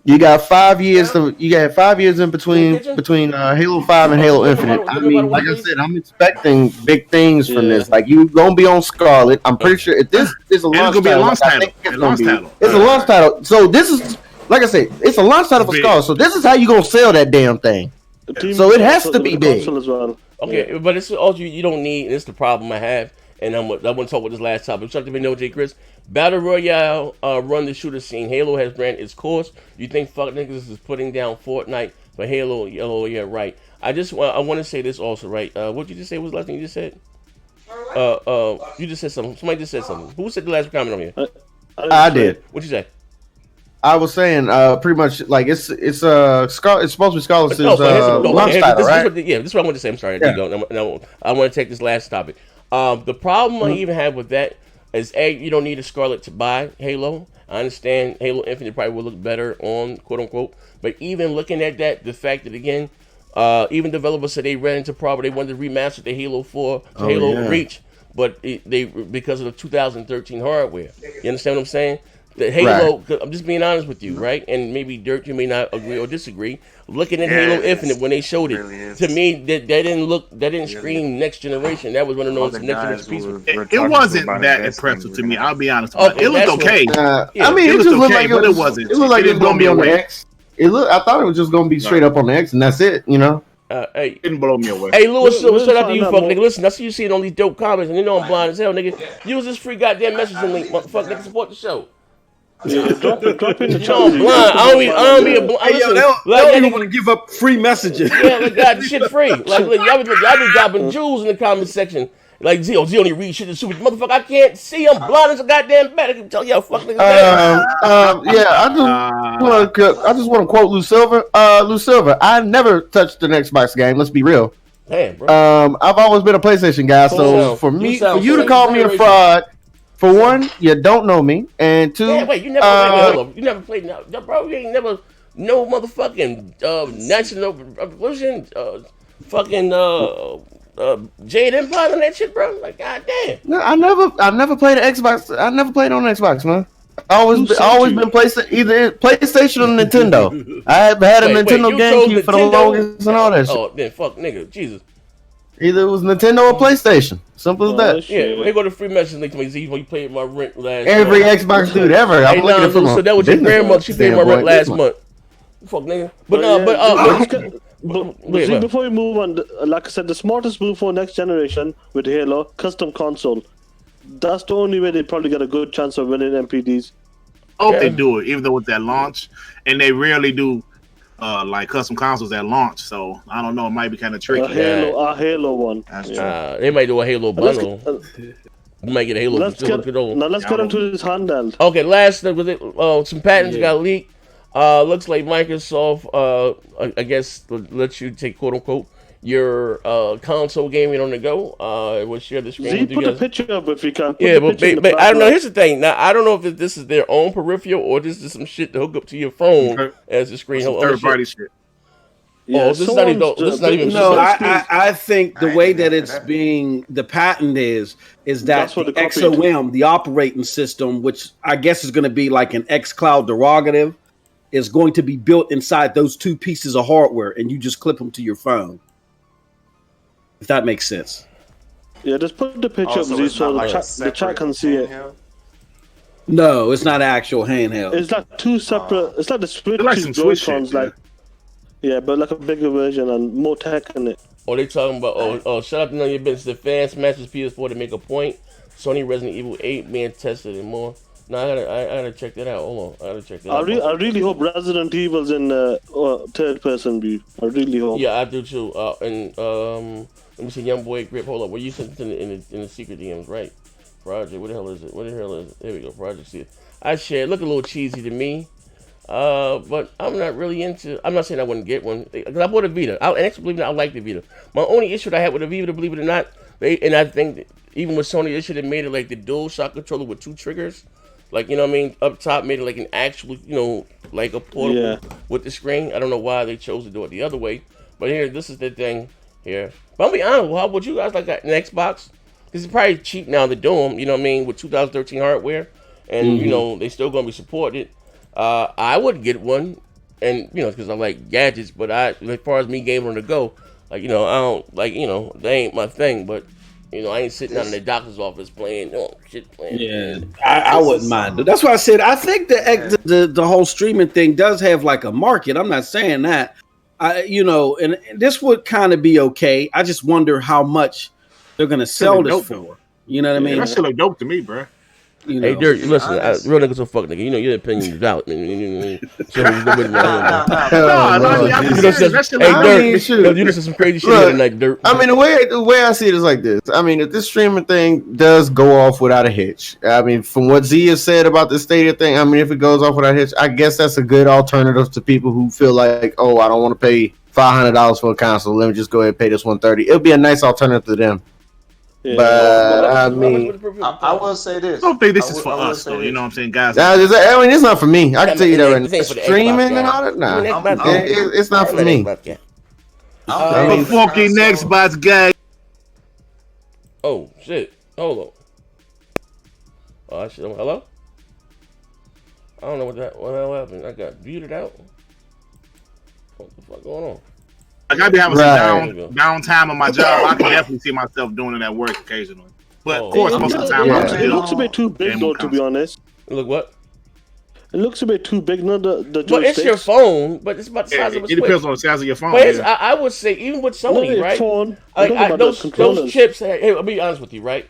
You got 5 years. You got 5 years in between Halo 5 and Halo Infinite. I mean, like I said, I'm expecting big things from this. Like you gonna be on Scarlet. I'm pretty sure if this is a launch title, it's a launch title. So this is, like I said, it's a launch title for Scarlet. So this is how you gonna sell that damn thing. So it has to be big. Okay, but it's also you don't need. And it's the problem I have. And I want to talk about this last topic. Something we know, J. Chris. Battle Royale run the shooter scene. Halo has ran its course. You think fuck niggas is putting down Fortnite for Halo? Oh, yeah, right. I want to say this also, right? What you just say was the last thing you just said? You just said something. Somebody just said something. Who said the last comment on here? I did. What'd you say? I was saying, pretty much like it's supposed to be Scarlet's launch title, right? This is what I wanted to say. I'm sorry. Yeah. I want to take this last topic. The problem I even have with that is you don't need a Scarlet to buy Halo. I understand Halo Infinite probably will look better on quote unquote, but even looking at that, the fact that again, even developers said they ran into problem. They wanted to remaster the Halo 4 to Halo Reach, but they because of the 2013 hardware. You understand what I'm saying? The Halo, right. I'm just being honest with you, right? And maybe Dirk, you may not agree or disagree. Looking at Halo Infinite when they showed it, really to me that didn't scream next generation. That was one of those next generation pieces. It wasn't that impressive to me. I'll be honest. It looked okay. I mean, it just looked like it wasn't. It looked like it was gonna be on the X. I thought it was just gonna be straight up on the X, and that's it. Hey, didn't blow me away. Hey, Lewis, shout out to you, fuck nigga. Listen, I see you seeing all these dope comments, and you know I'm blind as hell, nigga. Use this free goddamn messaging link, motherfucker. Nigga, support the show. Yeah, drop in the chat. I'm blind. I don't be a blind. Hey, yo, they don't even want to give up free messages. Yeah, like God, shit free. Like y'all be dropping jewels in the comment section. Like Z only read shit that's super. Motherfucker, I can't see. I'm blind as a goddamn bat. I can tell y'all fuck niggas. I just want to quote Lou Silver. Lou Silver, I never touched an Xbox game. Let's be real. Damn, bro. I've always been a PlayStation guy. So for you to call me a fraud. For one, you don't know me, and two, wait, you never you never played now, bro. You ain't never no motherfucking National Revolution, fucking Jade Empire and that shit, bro. Like, goddamn. No, I never played an Xbox. I never played on Xbox, man. Always been either PlayStation or Nintendo. I have had a Nintendo GameCube for the longest and all that shit. Oh, then fuck, nigga, Jesus. Either it was Nintendo or PlayStation. Simple as that. Yeah, they go to free message link to me. Z when you paid my rent last. Every Xbox dude ever. I'm looking at so that was your grandmother. She paid my rent last month. Fuck nigga. But see, before we move on, like I said, the smartest move for next generation with Halo, custom console. That's the only way they probably get a good chance of winning MPDs. I hope they do it, even though it's at launch, and they rarely do. Like custom consoles at launch, so I don't know. It might be kind of tricky. A Halo one. They might do a Halo bundle. You might get a Halo. Let's get into this handheld. Okay, last was it? Some patents got leaked. Looks like Microsoft, I guess, lets you take quote unquote your console gaming on the go. We'll share the screen. Put a picture up if you can. Yeah, but I don't know. Here's the thing. Now I don't know if this is their own peripheral or this is some shit to hook up to your phone as a screen. Third party shit. Yeah, this is not even. No, I think the way that it's being the patent is that the XOM, the operating system, which I guess is going to be like an xCloud derivative. is going to be built inside those two pieces of hardware, and you just clip them to your phone. If that makes sense. Yeah, just put the picture up, Z, so the chat can see it. No, it's not actual handheld. It's like two separate. It's like the Switch Joy-Cons, like. Yeah, but like a bigger version and more tech in it. Oh, they talking about shut up, none of your business. The fans smashes PS4 to make a point. Sony Resident Evil 8 being tested and more. No, I gotta check that out. Hold on, I gotta check that out. I really hope Resident Evil's in third person view. I really hope. Yeah, I do too. And let me see, Young Boy Grip. Hold up, were you sent in the secret DMs, right? Project, what the hell is it? There we go. Project. See it. I shared. Look a little cheesy to me. But I'm not really into. I'm not saying I wouldn't get one because I bought a Vita. And actually, believe it or not, I like the Vita. My only issue that I had with the Vita, believe it or not, and I think even with Sony, they should have made it like the dual shock controller with two triggers, like, you know what I mean, up top, made it like an actual, you know, like a portable with the screen. I don't know why they chose to do it the other way, but here, this is the thing here. But I'll be honest, how would you guys like an Xbox? Because it's probably cheap now to do them, you know what I mean, with 2013 hardware, and you know they still gonna be supported. I would get one, and you know, because I like gadgets. But as far as me gaming on the go, like, you know, I don't like, you know, they ain't my thing. But you know, I ain't sitting down in the doctor's office playing playing. Yeah, I wouldn't mind. That's why I said I think the whole streaming thing does have like a market. I'm not saying that, you know, and this would kind of be okay. I just wonder how much they're gonna sell this for. You know what I mean? That shit look dope to me, bro. You know, hey, Dirk, listen, real niggas so fuck nigga. You know your opinion is valid. Hey, Dirk, you listen to some crazy shit tonight, Dirk. I mean, the way I see it is like this. I mean, if this streaming thing does go off without a hitch, I mean, from what Zia said about the Stadia thing, I mean, if it goes off without a hitch, I guess that's a good alternative to people who feel like, oh, I don't want to pay $500 for a console. Let me just go ahead and pay this $130. It'll be a nice alternative to them. Yeah. But I mean, I will say this. I don't think this is for us, though. You know what I'm saying, guys? I mean, it's not for me. I can tell you that right now. Streaming and all that, nah, it's not for me. I mean, funky Xbox guy. Oh shit! Hold on. Oh shit! Hello? I don't know what the hell happened. I got muted out. What the fuck going on? Like, I be having some downtime on my job. I can definitely see myself doing it at work occasionally. But of course, most of the time, it looks a bit too big, though. To be honest, look what? It looks a bit too big. No, the but it's your phone. But it's about the size of a Switch. It depends on the size of your phone. But I would say even with Sony, right? Phone. Those chips. Hey, I'll be honest with you, right?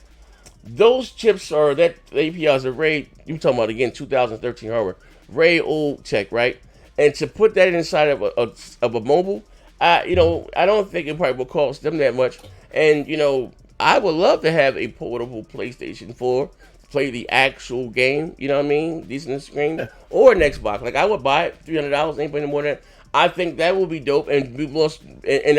Those chips are the APIs are very. You talking about again 2013 hardware, very old tech, right? And to put that inside of a mobile. You know, I don't think it probably will cost them that much. And, you know, I would love to have a portable PlayStation 4 to play the actual game, you know what I mean? Decent screen. Or an Xbox. Like, I would buy it, $300, ain't paying more than that. I think that would be dope. And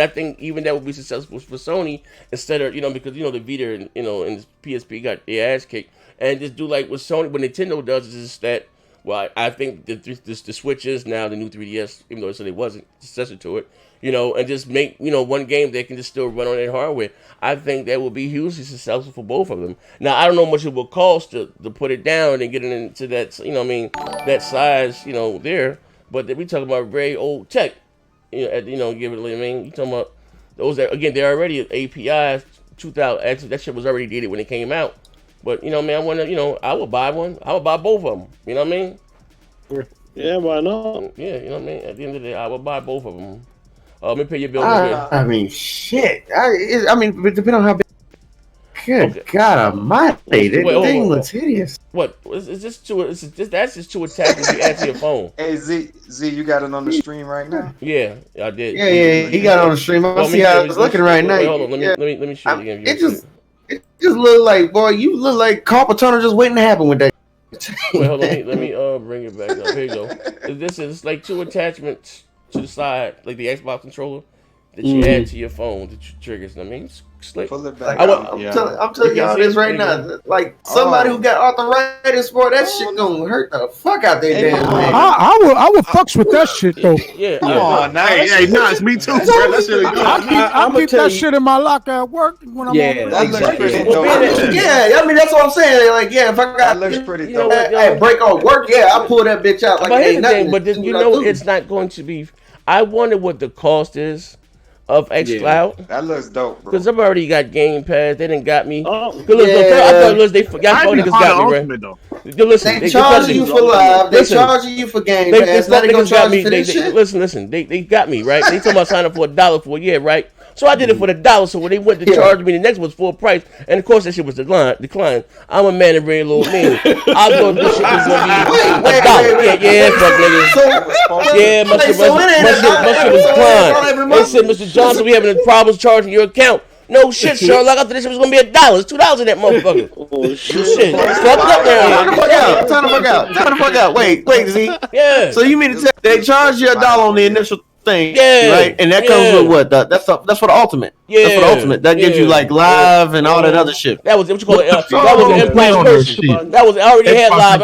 I think even that would be successful for Sony instead of, you know, because, you know, the Vita and, you know, and the PSP got their ass kicked. And just do like what Nintendo does is just that, well, I think the Switch is now the new 3DS, even though it said it wasn't successor to it. You know, and just make, you know, one game they can just still run on their hardware. I think that will be hugely successful for both of them. Now, I don't know how much it will cost to put it down and get it into that, you know what I mean, that size, you know, there. But we talking about very old tech. You know, give it, I mean, you talking about those that, again, they're already APIs, 2000, actually, that shit was already dated when it came out. But, you know, man, I want to, you know, I would buy one. I would buy both of them. You know what I mean? Yeah, why not? Yeah, you know what I mean? At the end of the day, I would buy both of them. Let me pay your bill. I mean, shit. I mean, depending on how big. Good God Almighty, that thing looks hideous. What? Is this too? That's just too attached to answer your phone. Hey Z, you got it on the stream right now? Yeah, I did. Yeah, he got it on the stream. I see how it's looking right now. Hold on, let me show you again. It just look like, boy, you look like carpal tunnel just waiting to happen with that. Wait, hold on, let me bring it back up. Here you go. This is like two attachments to the side, like the Xbox controller. that you add to your phone that you triggers. I mean, slick. Pull it back. I'm telling y'all this right now. Like somebody who got arthritis, bro, that shit gonna hurt the fuck out their damn man. I would fucks with that shit though. Yeah. Come on, hey, nice. Me too, bro. That shit is good. I keep that shit in my locker at work when I'm on. Yeah, I mean that's what I'm saying. Like, yeah, if I got that looks pretty dope. Hey, break off work, yeah, I pull that bitch out. Like, but here's the thing, but you know, it's not going to be. I wonder what the cost is of xCloud. Yeah, that looks dope, bro. Because I've already got Game Pass. They didn't got me. Oh, I thought they niggas got me, right? Listen, they charge you for live. They charge you for Game Pass. Now they gonna charge you for this shit. Listen. They got me, right? They told me I signed up for $1 for a year, right? So I did it for $1. So when they went to charge me, the next was full price, and of course that shit was declined. I'm a man and very little mean. I thought this shit was gonna be $1. Yeah, fuck niggas. Yeah, my shit was declined. They said, Mr. Johnson, we having problems charging your account. No shit, Sherlock. I thought this shit was gonna be $1. It's $2 in that motherfucker. Oh shit! It's fucked up now. Time to fuck out. Wait, Z. Yeah. So you mean to tell they charge you $1 on the initial thing, yeah, right? And that comes with what? That's for the ultimate. Yeah, that's for the ultimate. That gives you like live and all that other shit. That was what you call it. That was an impulse purchase. That was I already had live.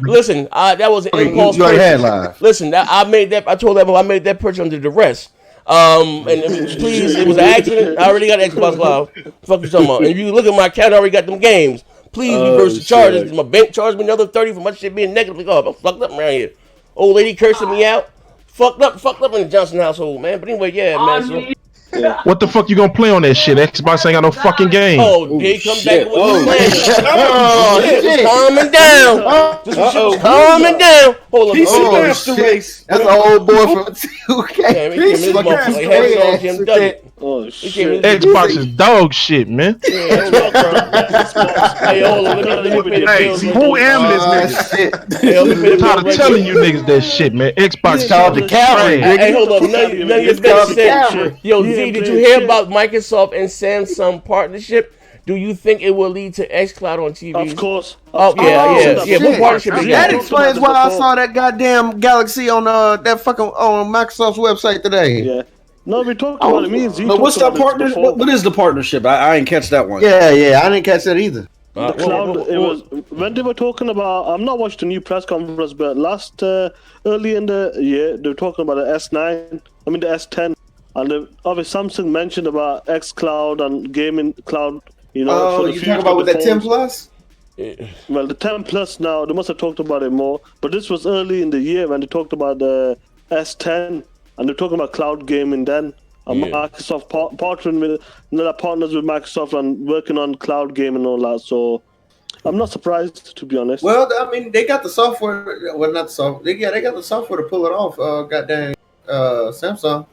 Listen, that was an impulse purchase. You already had live. Listen, I made that. I told them I made that purchase under duress. And please, it was an accident. I already got Xbox Live. Fuck you talking about? And if you look at my account, I already got them games. Please reverse the charges. My bank charged me another $30 for my shit being negative. Like, oh, I'm fucked up around here. Old lady cursing me out. Fucked up in the Johnson household, man. But anyway, yeah, man. So. What the fuck you gonna play on that shit? Xbox ain't got no fucking game. Oh, here he come back with the plan. Just calming down. Just calming down. Hold on. PC Master Race. That's an old boy from 2K. Oh shit. Xbox is dog shit, man. Hey, hold on. Let me hey, who am this nigga? I'm tired of telling you niggas that shit, man. Xbox called the coward. Hey, hold up. None of your bitch said. Yo, Z, did you hear about Microsoft and Samsung partnership? Do you think it will lead to xCloud on TV? Of course. Oh, yeah. What partnership is that? That explains why I saw that goddamn Galaxy on that fucking on Microsoft's website today. Yeah. No, we talked about it. But what's that partnership? What is the partnership? I ain't catch that one. Yeah, I didn't catch that either. The cloud. It was when they were talking about. I'm not watched the new press conference, but last early in the year they were talking about the S9. I mean the S10, and obviously Samsung mentioned about xCloud and gaming cloud. You know, for the you talking about with that 10 Plus? Well, the 10 Plus now they must have talked about it more, but this was early in the year when they talked about the S10, and they're talking about cloud gaming then. Microsoft partnering with partners with Microsoft and working on cloud gaming and all that. So I'm not surprised, to be honest. Well, I mean, they got the software. Well, not the software. They got the software to pull it off. Goddamn, Samsung.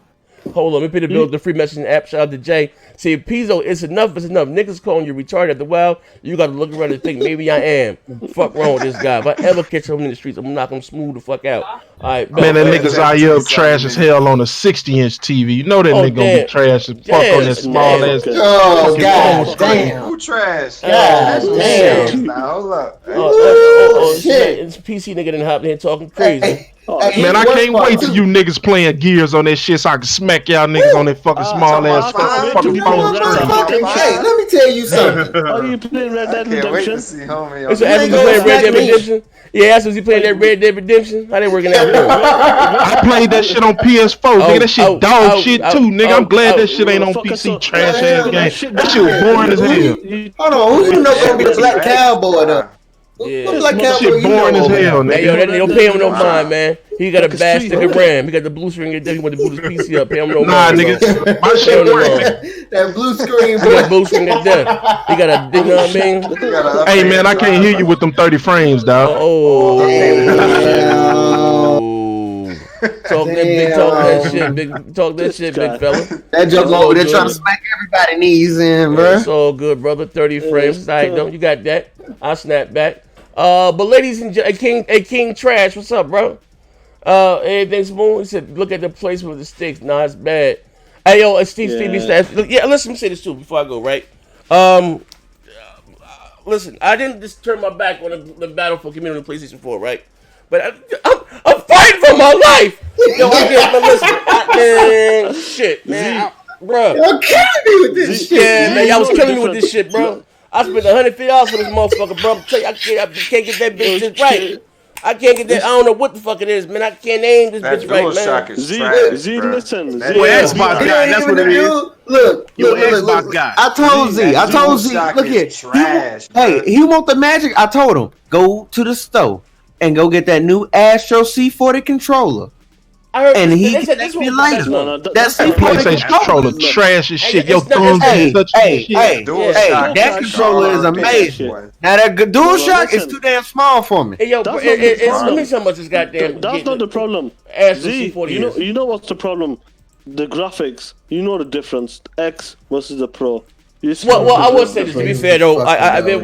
Hold on, let me put the free messaging app. Shout out to Jay. See, Pizzo, it's enough. Niggas calling you retarded at the well. You got to look around and think maybe I am. Fuck wrong with this guy. If I ever catch him in the streets, I'm gonna knock him smooth the fuck out. All right, man, that nigga's IO trash as hell on a 60-inch TV. You know that nigga gonna be trash as fuck on that small ass. Oh god, damn. Who trash? God damn. Now hold up. Oh shit! It's PC nigga done hopped in talking crazy. Man, I can't wait till you niggas playing Gears on that shit so I can smack y'all niggas on that fucking small ass fucking phone screen. Hey, let me tell you something. Are you playing Red Dead Redemption? That's what playing Red Dead Redemption. Yeah, that's what he playing that Red Dead Redemption. How they working out? I played that shit on PS4, nigga. That shit dog shit too, nigga. I'm glad that shit ain't on PC. Trash ass game. That shit was boring as hell. Hold on, who you know gonna be the Black Cowboy though? Yeah, that shit boring as hell, nigga. Hey, yo, that don't pay him no mind, man. He got a bad stick of RAM. He got the blue screen. He want to boot his PC up. Pay him no mind. Nah, nigga, my shit working. That blue screen. He got blue screen to death. He got a, you know what I mean? Hey, man, I can't hear you with them 30 frames, dog. Talk that shit, big fella. That joke over there trying to smack everybody's knees in, bro. It's all good, brother. 30 frames. All right, don't you got that? I'll snap back. But ladies and King Trash, what's up, bro? Anything smooth? He said, look at the placement of the sticks. Nah, it's bad. Hey, yo, Stevie says, yeah, listen, let me say this too before I go, right? Listen, I didn't just turn my back on the battle for community on PlayStation 4, right? But I'm fighting for my life. Yo, listen, shit, man. bro. Y'all killing me with this shit. Yeah, man, y'all was killing me with this shit, bro. I spent $150 for this motherfucker, bro. I'm telling you, I can't get that bitch just right. I can't get that. I don't know what the fuck it is, man. I can't name this bitch right, man. Z, listen. Xbox guy, that's what it is. Look, Xbox guy. I told Z, look here. Trash, hey, he want the Magic. I told him, go to the store and go get that new Astro C40 controller. I heard and he that's me later. That's the PlayStation controller trash as shit. Your thumbs hey, such hey, shit. That controller is amazing. Now that DualShock is too damn small for me. Hey, yo, let me see how much this goddamn. That's not the problem. Z, you know what's the problem? The graphics. You know the difference. X versus the Pro. Well, I will say this to be fair though. I mean,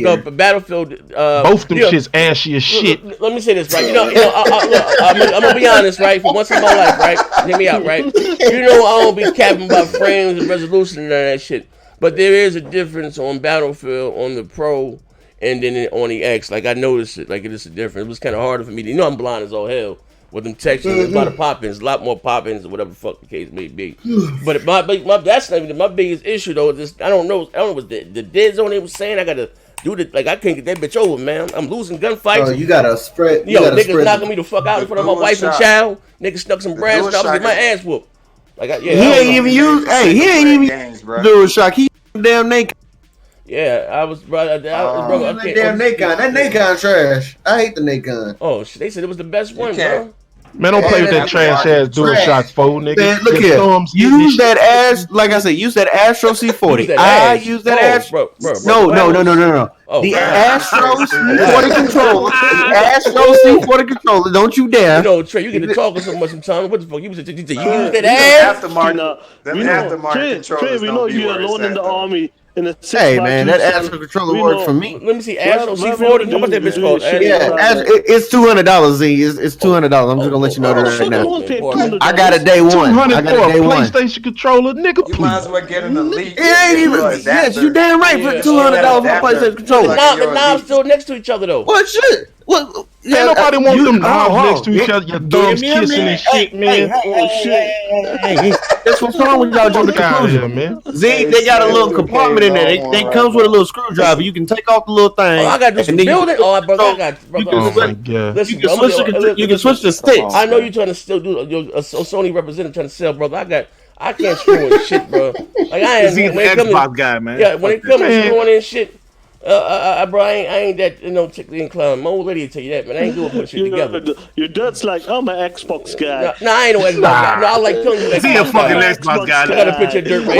the Battlefield. Both them shits ashy as shit. Let me say this, right? I'm gonna be honest, right? For once in my life, right? Hear me out, right? You know, I don't be capping about frames and resolution and all that shit. But there is a difference on Battlefield on the Pro and then on the X. Like I noticed it. Like it is a difference. It was kind of harder for me. I'm blind as all hell. With them textures, there's a lot of pop-ins, a lot more pop-ins, or whatever the fuck the case may be. But that's not even my biggest issue though. This I don't know what the dead zone they was saying. I gotta do it. Like I can't get that bitch over, man. I'm losing gunfights. Oh, you gotta spread. Niggas knocking me the fuck out in front of my wife and child. Niggas snuck some brass stuff, get my ass whooped. Like he ain't even use. Hey, he ain't even DualShock. He damn naked. Yeah, I was brother. That damn Nacon. That Nacon trash. I hate the Nacon. Oh shit! They said it was the best one, bro. Man, don't play with that trash ass DualShock 4, nigga. Man, look here. Use that ass, like I said, use that Astro C40. I use that Astro. No. The Astro C40 controller. The Astro C40 controller. Don't you dare. You know, Trey, you get to talking so much sometimes. What the fuck? You use that ass? Trey, we know you're alone in the army. Hey man, that Astro controller works for me. Let me see, Astro C40. How much that bitch called? Yeah, it's $200. Z, it's $200. I'm just gonna let you know that right now. I got it day one. I got it day one. PlayStation controller, nigga. You might as well get an Elite. It ain't even. Yes, you damn right. For $200 for PlayStation controller. The knobs still next to each other though. What shit? What? Ain't nobody want them knobs next to each other. Your thumbs kissing and shit, man. That's what's wrong with y'all, Joe. The conclusion, man. Z, they got a little compartment in there. They comes with a little screwdriver. You can take off the little thing. I got to do some building. Oh, brother, I got. Listen, you can switch the sticks. I know you're trying to still do a Sony representative trying to sell, brother. I can't screw in shit, bro. Like I ain't an Xbox guy, man. Yeah, when it comes to screwing in shit. Bro, I ain't that particularly inclined. My old lady will tell you that, man. I ain't doing put shit together. Your dad's like, I'm an Xbox guy. No, I ain't no Xbox guy. No, I like telling you that. He a fucking Xbox guy. I got a picture of Dirt Ray.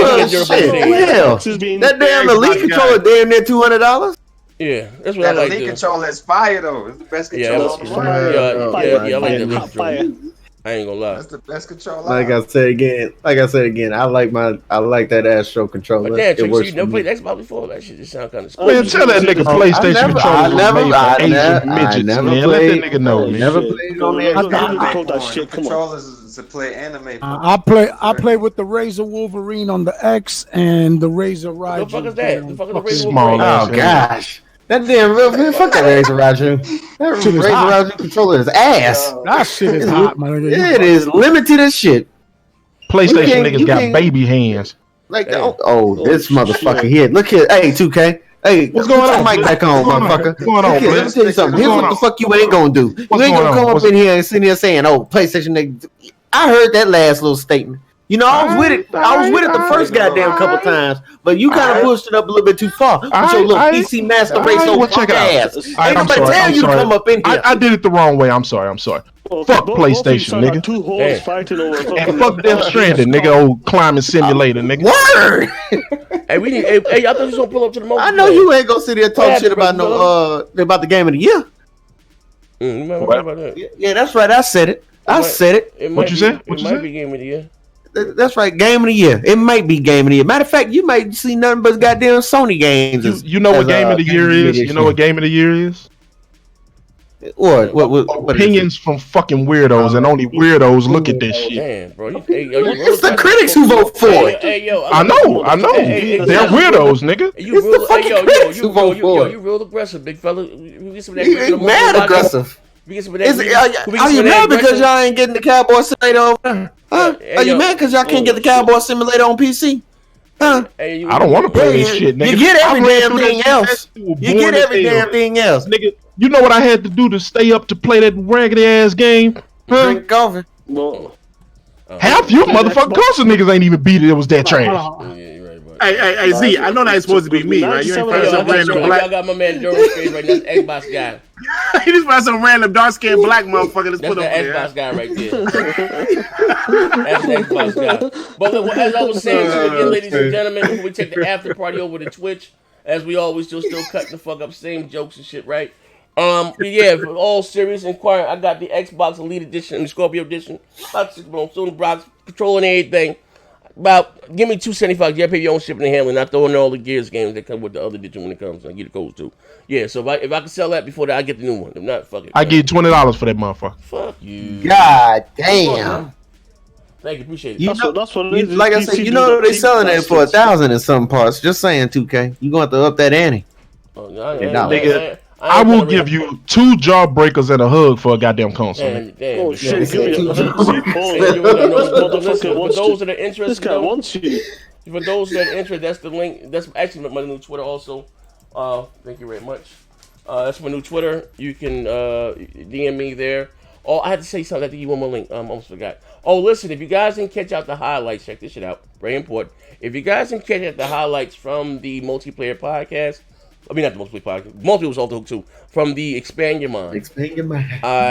That damn Elite controller damn near $200. Yeah, that's what I like. That Elite controller is fire though. It's the best controller on the market. Yeah, I like that Elite controller. I ain't gonna lie. That's the best controller. Like I said again, I like that Astro controller. But damn, you never played Xbox before? That shit just sound kind of. Man, tell that nigga PlayStation controller I never played. Let that nigga know. Never played on the controllers to play anime. I play with the Razer Wolverine on the X and the Razer Raiju. What the fuck is that? The fuck is the Razer Wolverine? Oh gosh. That damn man, fuck that Razer Raiju. That Razer Raiju controller is ass. That shit is hot, man. It is limited as shit. PlayStation niggas got baby hands. Like, this motherfucker here. Look here. Hey, 2K. Hey, what's going on? Mic back on, motherfucker. What's going on, man? Let me tell you something. Here's what the fuck you ain't gonna do. You ain't gonna come up in here and sit here saying, PlayStation niggas. I heard that last little statement. You know, I was with it the first goddamn couple times, but you kind of pushed it up a little bit too far with your little PC Master Race over check ass. Ain't nobody tell you to come up in here. I did it the wrong way. I'm sorry. Fuck PlayStation, nigga. Two hoes fighting over. And fuck Death Stranding, nigga. Old climbing simulator, nigga. Word. Hey, I thought you was gonna pull up to the moment. I know you ain't gonna sit here and talk shit about about the game of the year. What about that? Yeah, that's right. I said it. What you said? It might be game of the year. That's right, game of the year. It might be game of the year. Matter of fact, you might see nothing but goddamn Sony games. You know what game of the year is? You know what game of the year is? What opinions from fucking weirdos, and only weirdos look at this shit. Damn, bro. It's the critics who vote for it. I know. They're weirdos, nigga. You real aggressive, big fella. You mad aggressive. Are you mad because y'all ain't getting the Cowboy State over there? Huh? Are you mad because y'all can't get the Cowboy Simulator on PC? Huh? I don't want to play this shit, nigga. You get every damn thing else. You get every damn thing else. Nigga, you know what I had to do to stay up to play that raggedy ass game? Huh? Drink coffee. Half you motherfucking console niggas ain't even beat it. It was that trash. Hey, Z, I know that's supposed to be me, right? You ain't find some random black. I got my man Joe Screen right now, the Xbox guy. He just found some random dark-skinned black motherfucker that's put up there. That's the Xbox guy right there. That's the Xbox guy. But as I was saying to you again, ladies and gentlemen, we take the after party over to Twitch, as we always do, still cutting the fuck up, same jokes and shit, right? Yeah, for all serious inquiry, I got the Xbox Elite Edition and the Scorpio Edition. About 6 months, still in the box, controlling everything. Give me $275. You pay your own shipping and handling. Not throwing all the Gears games that come with the other edition when it comes. I get the codes too. Yeah, so if I can sell that before that, I get the new one. If not, fuck it. I give you $20 for that motherfucker. Fuck you. God damn. Thank you, appreciate it. You know, that's what it is. Like I said, you know they selling it for $1,000 in some parts. Just saying, 2K. You going to up that ante? Nigga, I will give you 2 jawbreakers and a hug for a goddamn console. Oh shit! Give me a For those that are interested, this guy wants you. For those that are interested, that's the link. That's actually my new Twitter also. Thank you very much. That's my new Twitter. You can DM me there. Oh, I had to say something. I had to give you one more link. Almost forgot. Oh, listen, if you guys didn't catch out the highlights, check this shit out. Very important. If you guys didn't catch out the highlights from the multiplayer podcast. I mean, not the multiplayer podcast. Multiplayer was also too. From the Expand Your Mind. Expand Your Mind. Yeah,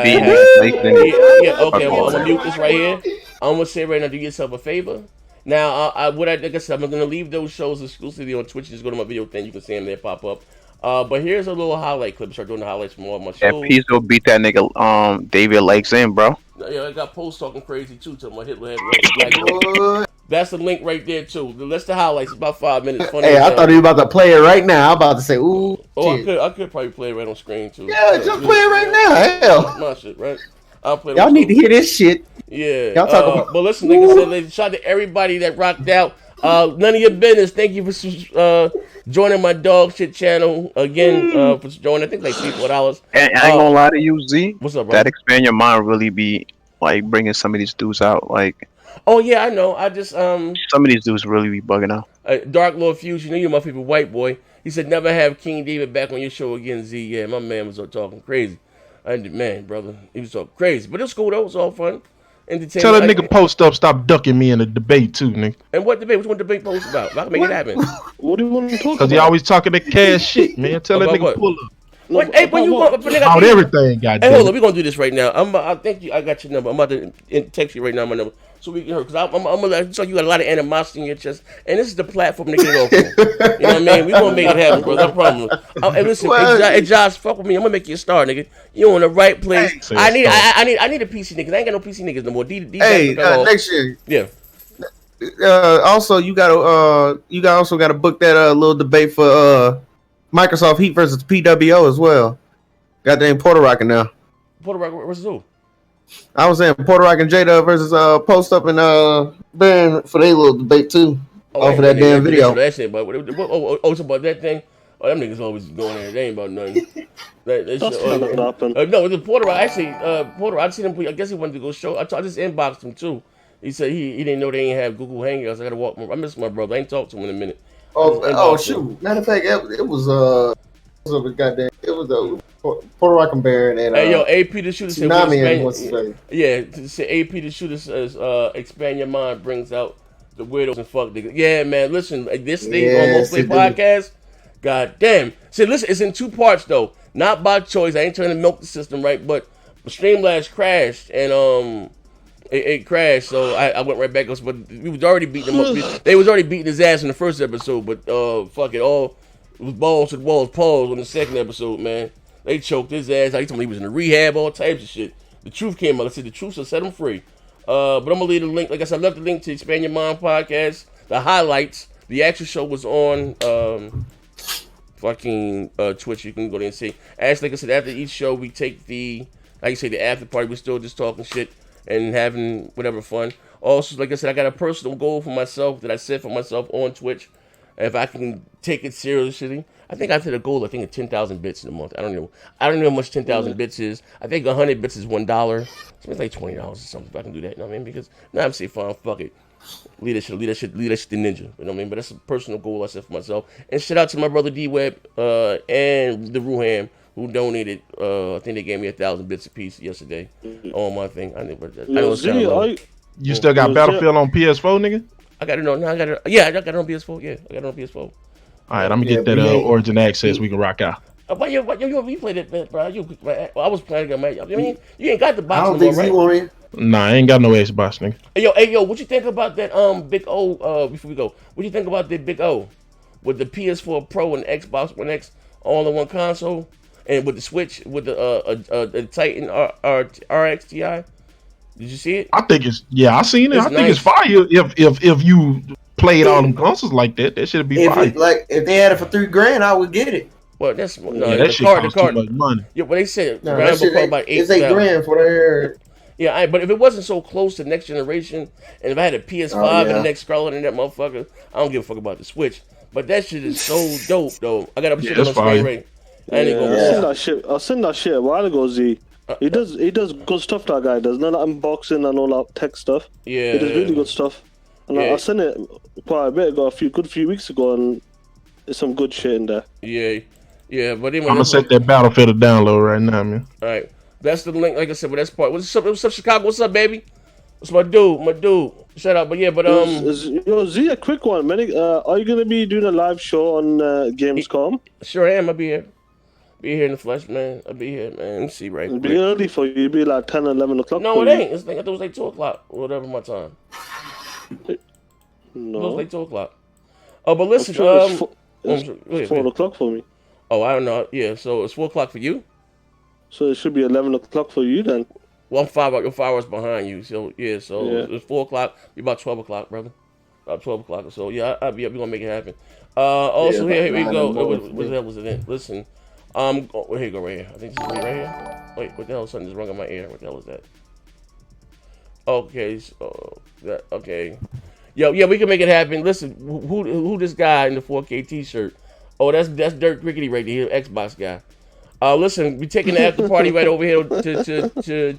okay, I'm going to mute this right here. I'm going to say right now, do yourself a favor. Now, like I said, I'm going to leave those shows exclusively on Twitch. Just go to my video thing. You can see them there pop up. But here's a little highlight clip. Start doing the highlights from all my shows. Yeah, Pizzo beat that nigga David Lakes in, bro. Yeah, I got posts talking crazy, too, till my Hitler head right. That's the link right there, too. That's the highlights. About 5 minutes. Funny hey, I thought you were about to play it right now. I'm about to say, ooh. Oh, I could probably play it right on screen, too. Yeah, just play it right now. Hell. My shit, right? I'll play it. Y'all need to hear this shit. Yeah. Y'all talk about. But listen, like I said, shout out to everybody that rocked out. None of your business. Thank you for joining my dog shit channel again. For joining, I think like $4. And I ain't gonna lie to you, Z. What's up, bro? That Expand Your Mind really be like bringing some of these dudes out. Like, oh yeah, I know. I just some of these dudes really be bugging out. Dark Lord Fuse, you know you my people, white boy. He said never have King David back on your show again, Z. Yeah, my man was talking crazy. Man, brother, he was talking crazy, but it's cool though. It was all fun. Tell that nigga post up, stop ducking me in a debate too, nigga. And what debate? Which one debate post about? I can make it happen. What do you want to talk about? Because he always talking that cash shit, man. Tell that nigga pull up. What? Hey, when you want about everything, goddamn. Hey, hold on, we're gonna do this right now. I think I got your number. I'm about to text you right now my number so we can hear. Because I'm gonna so you got a lot of animosity in your chest, and this is the platform to get it off on. You know what I mean? We gonna make it happen, bro. No problem. Hey, listen, hey, Josh, fuck with me. I'm gonna make you a star, nigga. You in the right place. I need a PC niggas. I ain't got no PC niggas no more. Hey, next year. Yeah. Also, you also gotta book that little debate for Microsoft Heat versus PWO as well. Goddamn Puerto Rican now. Puerto Rican versus who? I was saying Puerto Rican Jada versus Post Up and Ben for their little debate too. Off of that damn video. That shit, but it's about that thing. Oh, them niggas always going there. They ain't about nothing. That's not happen. No, the Puerto Rican. Actually, Puerto Rican. I seen him. I guess he wanted to go show. I just inboxed him too. He said he didn't know they ain't have Google Hangouts. I gotta walk. I miss my brother. I ain't talked to him in a minute. Oh shoot! Matter of fact, it was a Puerto Rican bear and hey yo, AP the shooter said to say AP the shooter says Expand Your Mind brings out the weirdos and fuck niggas. Yeah, man. Listen, this thing on Most Play Podcast. God damn. See, listen, it's in 2 parts though. Not by choice. I ain't trying to milk the system, right? But Streamlabs crashed and It crashed, so I went right back. But we was already beating him up. They was already beating his ass in the first episode, but fuck it, all it was balls to the walls, paws on the second episode, man. They choked his ass. He told me he was in the rehab, all types of shit. The truth came out. I said the truth will set him free. But I'm gonna leave the link. Like I said, I left the link to Expand Your Mind podcast. The highlights. The actual show was on Twitch. You can go there and see. Actually, like I said, after each show, we take the after party. We're still just talking shit and having whatever fun. Also, like I said, I got a personal goal for myself that I set for myself on Twitch. if I can take it seriously, I think I set a goal. I think of 10,000 bits in a month. I don't know how much 10,000 bits is. I think 100 bits is $1. So it's like $20 or something. If I can do that, you know what I mean? Because now I'm saying, fine, fuck it. Lead that shit to ninja. You know what I mean? But that's a personal goal I set for myself. And shout out to my brother D-Web and the Ruham who donated. I think they gave me 1,000 bits a piece yesterday on my thing. I know it's kind of low. You still got Battlefield on PS4, nigga? I got it on. No, I got it. Yeah, I got it on PS4. Yeah, I got it on PS4. All right, I'm gonna get that Origin access. We can rock out. But you played it, bro. I was playing it, man. I mean, you ain't got the box. I don't think no more, right? Nah, I ain't got no Xbox, nigga. Hey, yo, what you think about that Big O? Before we go, what you think about the Big O with the PS4 Pro and Xbox One X all in one console, and with the Switch with the Titan RX Ti? Did you see it? I think I seen it. I think it's fire. If you played all them consoles like that, that should be fire. If they had it for $3,000, I would get it. Well, that's that shit costs too much money. Yeah, but they said Rambo called about $8,000. It's $8,000 for that. Yeah, but if it wasn't so close to next generation, and if I had a PS5 and the next scrolling in that motherfucker, I don't give a fuck about the Switch. But that shit is so dope, though. I got to put it on screen right. I'll send that shit a while ago, Z. He does good stuff, that guy does. None of unboxing and all that tech stuff. Yeah. He does really good stuff. And I sent it quite a bit ago, a few weeks ago, and there's some good shit in there. Yeah, but anyway, I'm gonna set that Battlefield to download right now, man. All right, that's the link. Like I said, but that's part. What's up, Chicago? What's up, baby? What's my dude? Shut up. But yeah, but Z, a quick one, man. Are you gonna be doing a live show on Gamescom? Sure am. I'll be here. Be here in the flesh, man. I'll be here, man. Let me see right. It'll be early for you. It'll be like 10 or 11 o'clock. No, it ain't. I thought it was like 2 o'clock or whatever my time. No, it was like 2 o'clock. Oh, but listen, it's 4 o'clock for me. Oh, I don't know. Yeah, so it's 4 o'clock for you. So it should be 11 o'clock for you then. Well, I'm 5 hours behind you. So yeah, it's 4 o'clock. Be about 12 o'clock, brother. About 12 o'clock or so. Yeah, I'll be up. We're gonna make it happen. Also, here we go. What the hell was it in? Listen. Here you go, right here. I think this is me right here. Wait, what the hell? Something just rung in my ear. What the hell is that? Okay, so okay. Yo, yeah, we can make it happen. Listen, who this guy in the 4K T-shirt? Oh, that's Dirk Rickety right there, Xbox guy. Listen, we taking the after party right over here to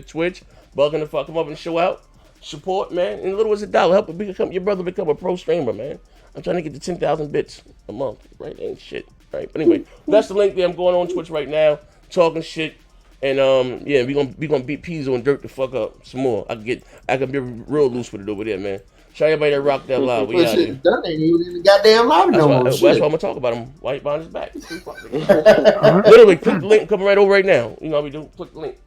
Twitch. Bugging the fuck him up and show out, support, man. And little as $1, help your brother become a pro streamer, man. I'm trying to get to 10,000 bits a month, right? Ain't shit. Right, but anyway, that's the link there. I'm going on Twitch right now, talking shit, and yeah, we gonna beat Pizzo and Dirk the fuck up some more. I can be real loose with it over there, man. Shout everybody that rock that loud. We out here. Dirk ain't even in the goddamn lobby no more. That's why I'm gonna talk about him. Right behind his back. Literally, click the link coming right over right now. You know how we do. Click the link.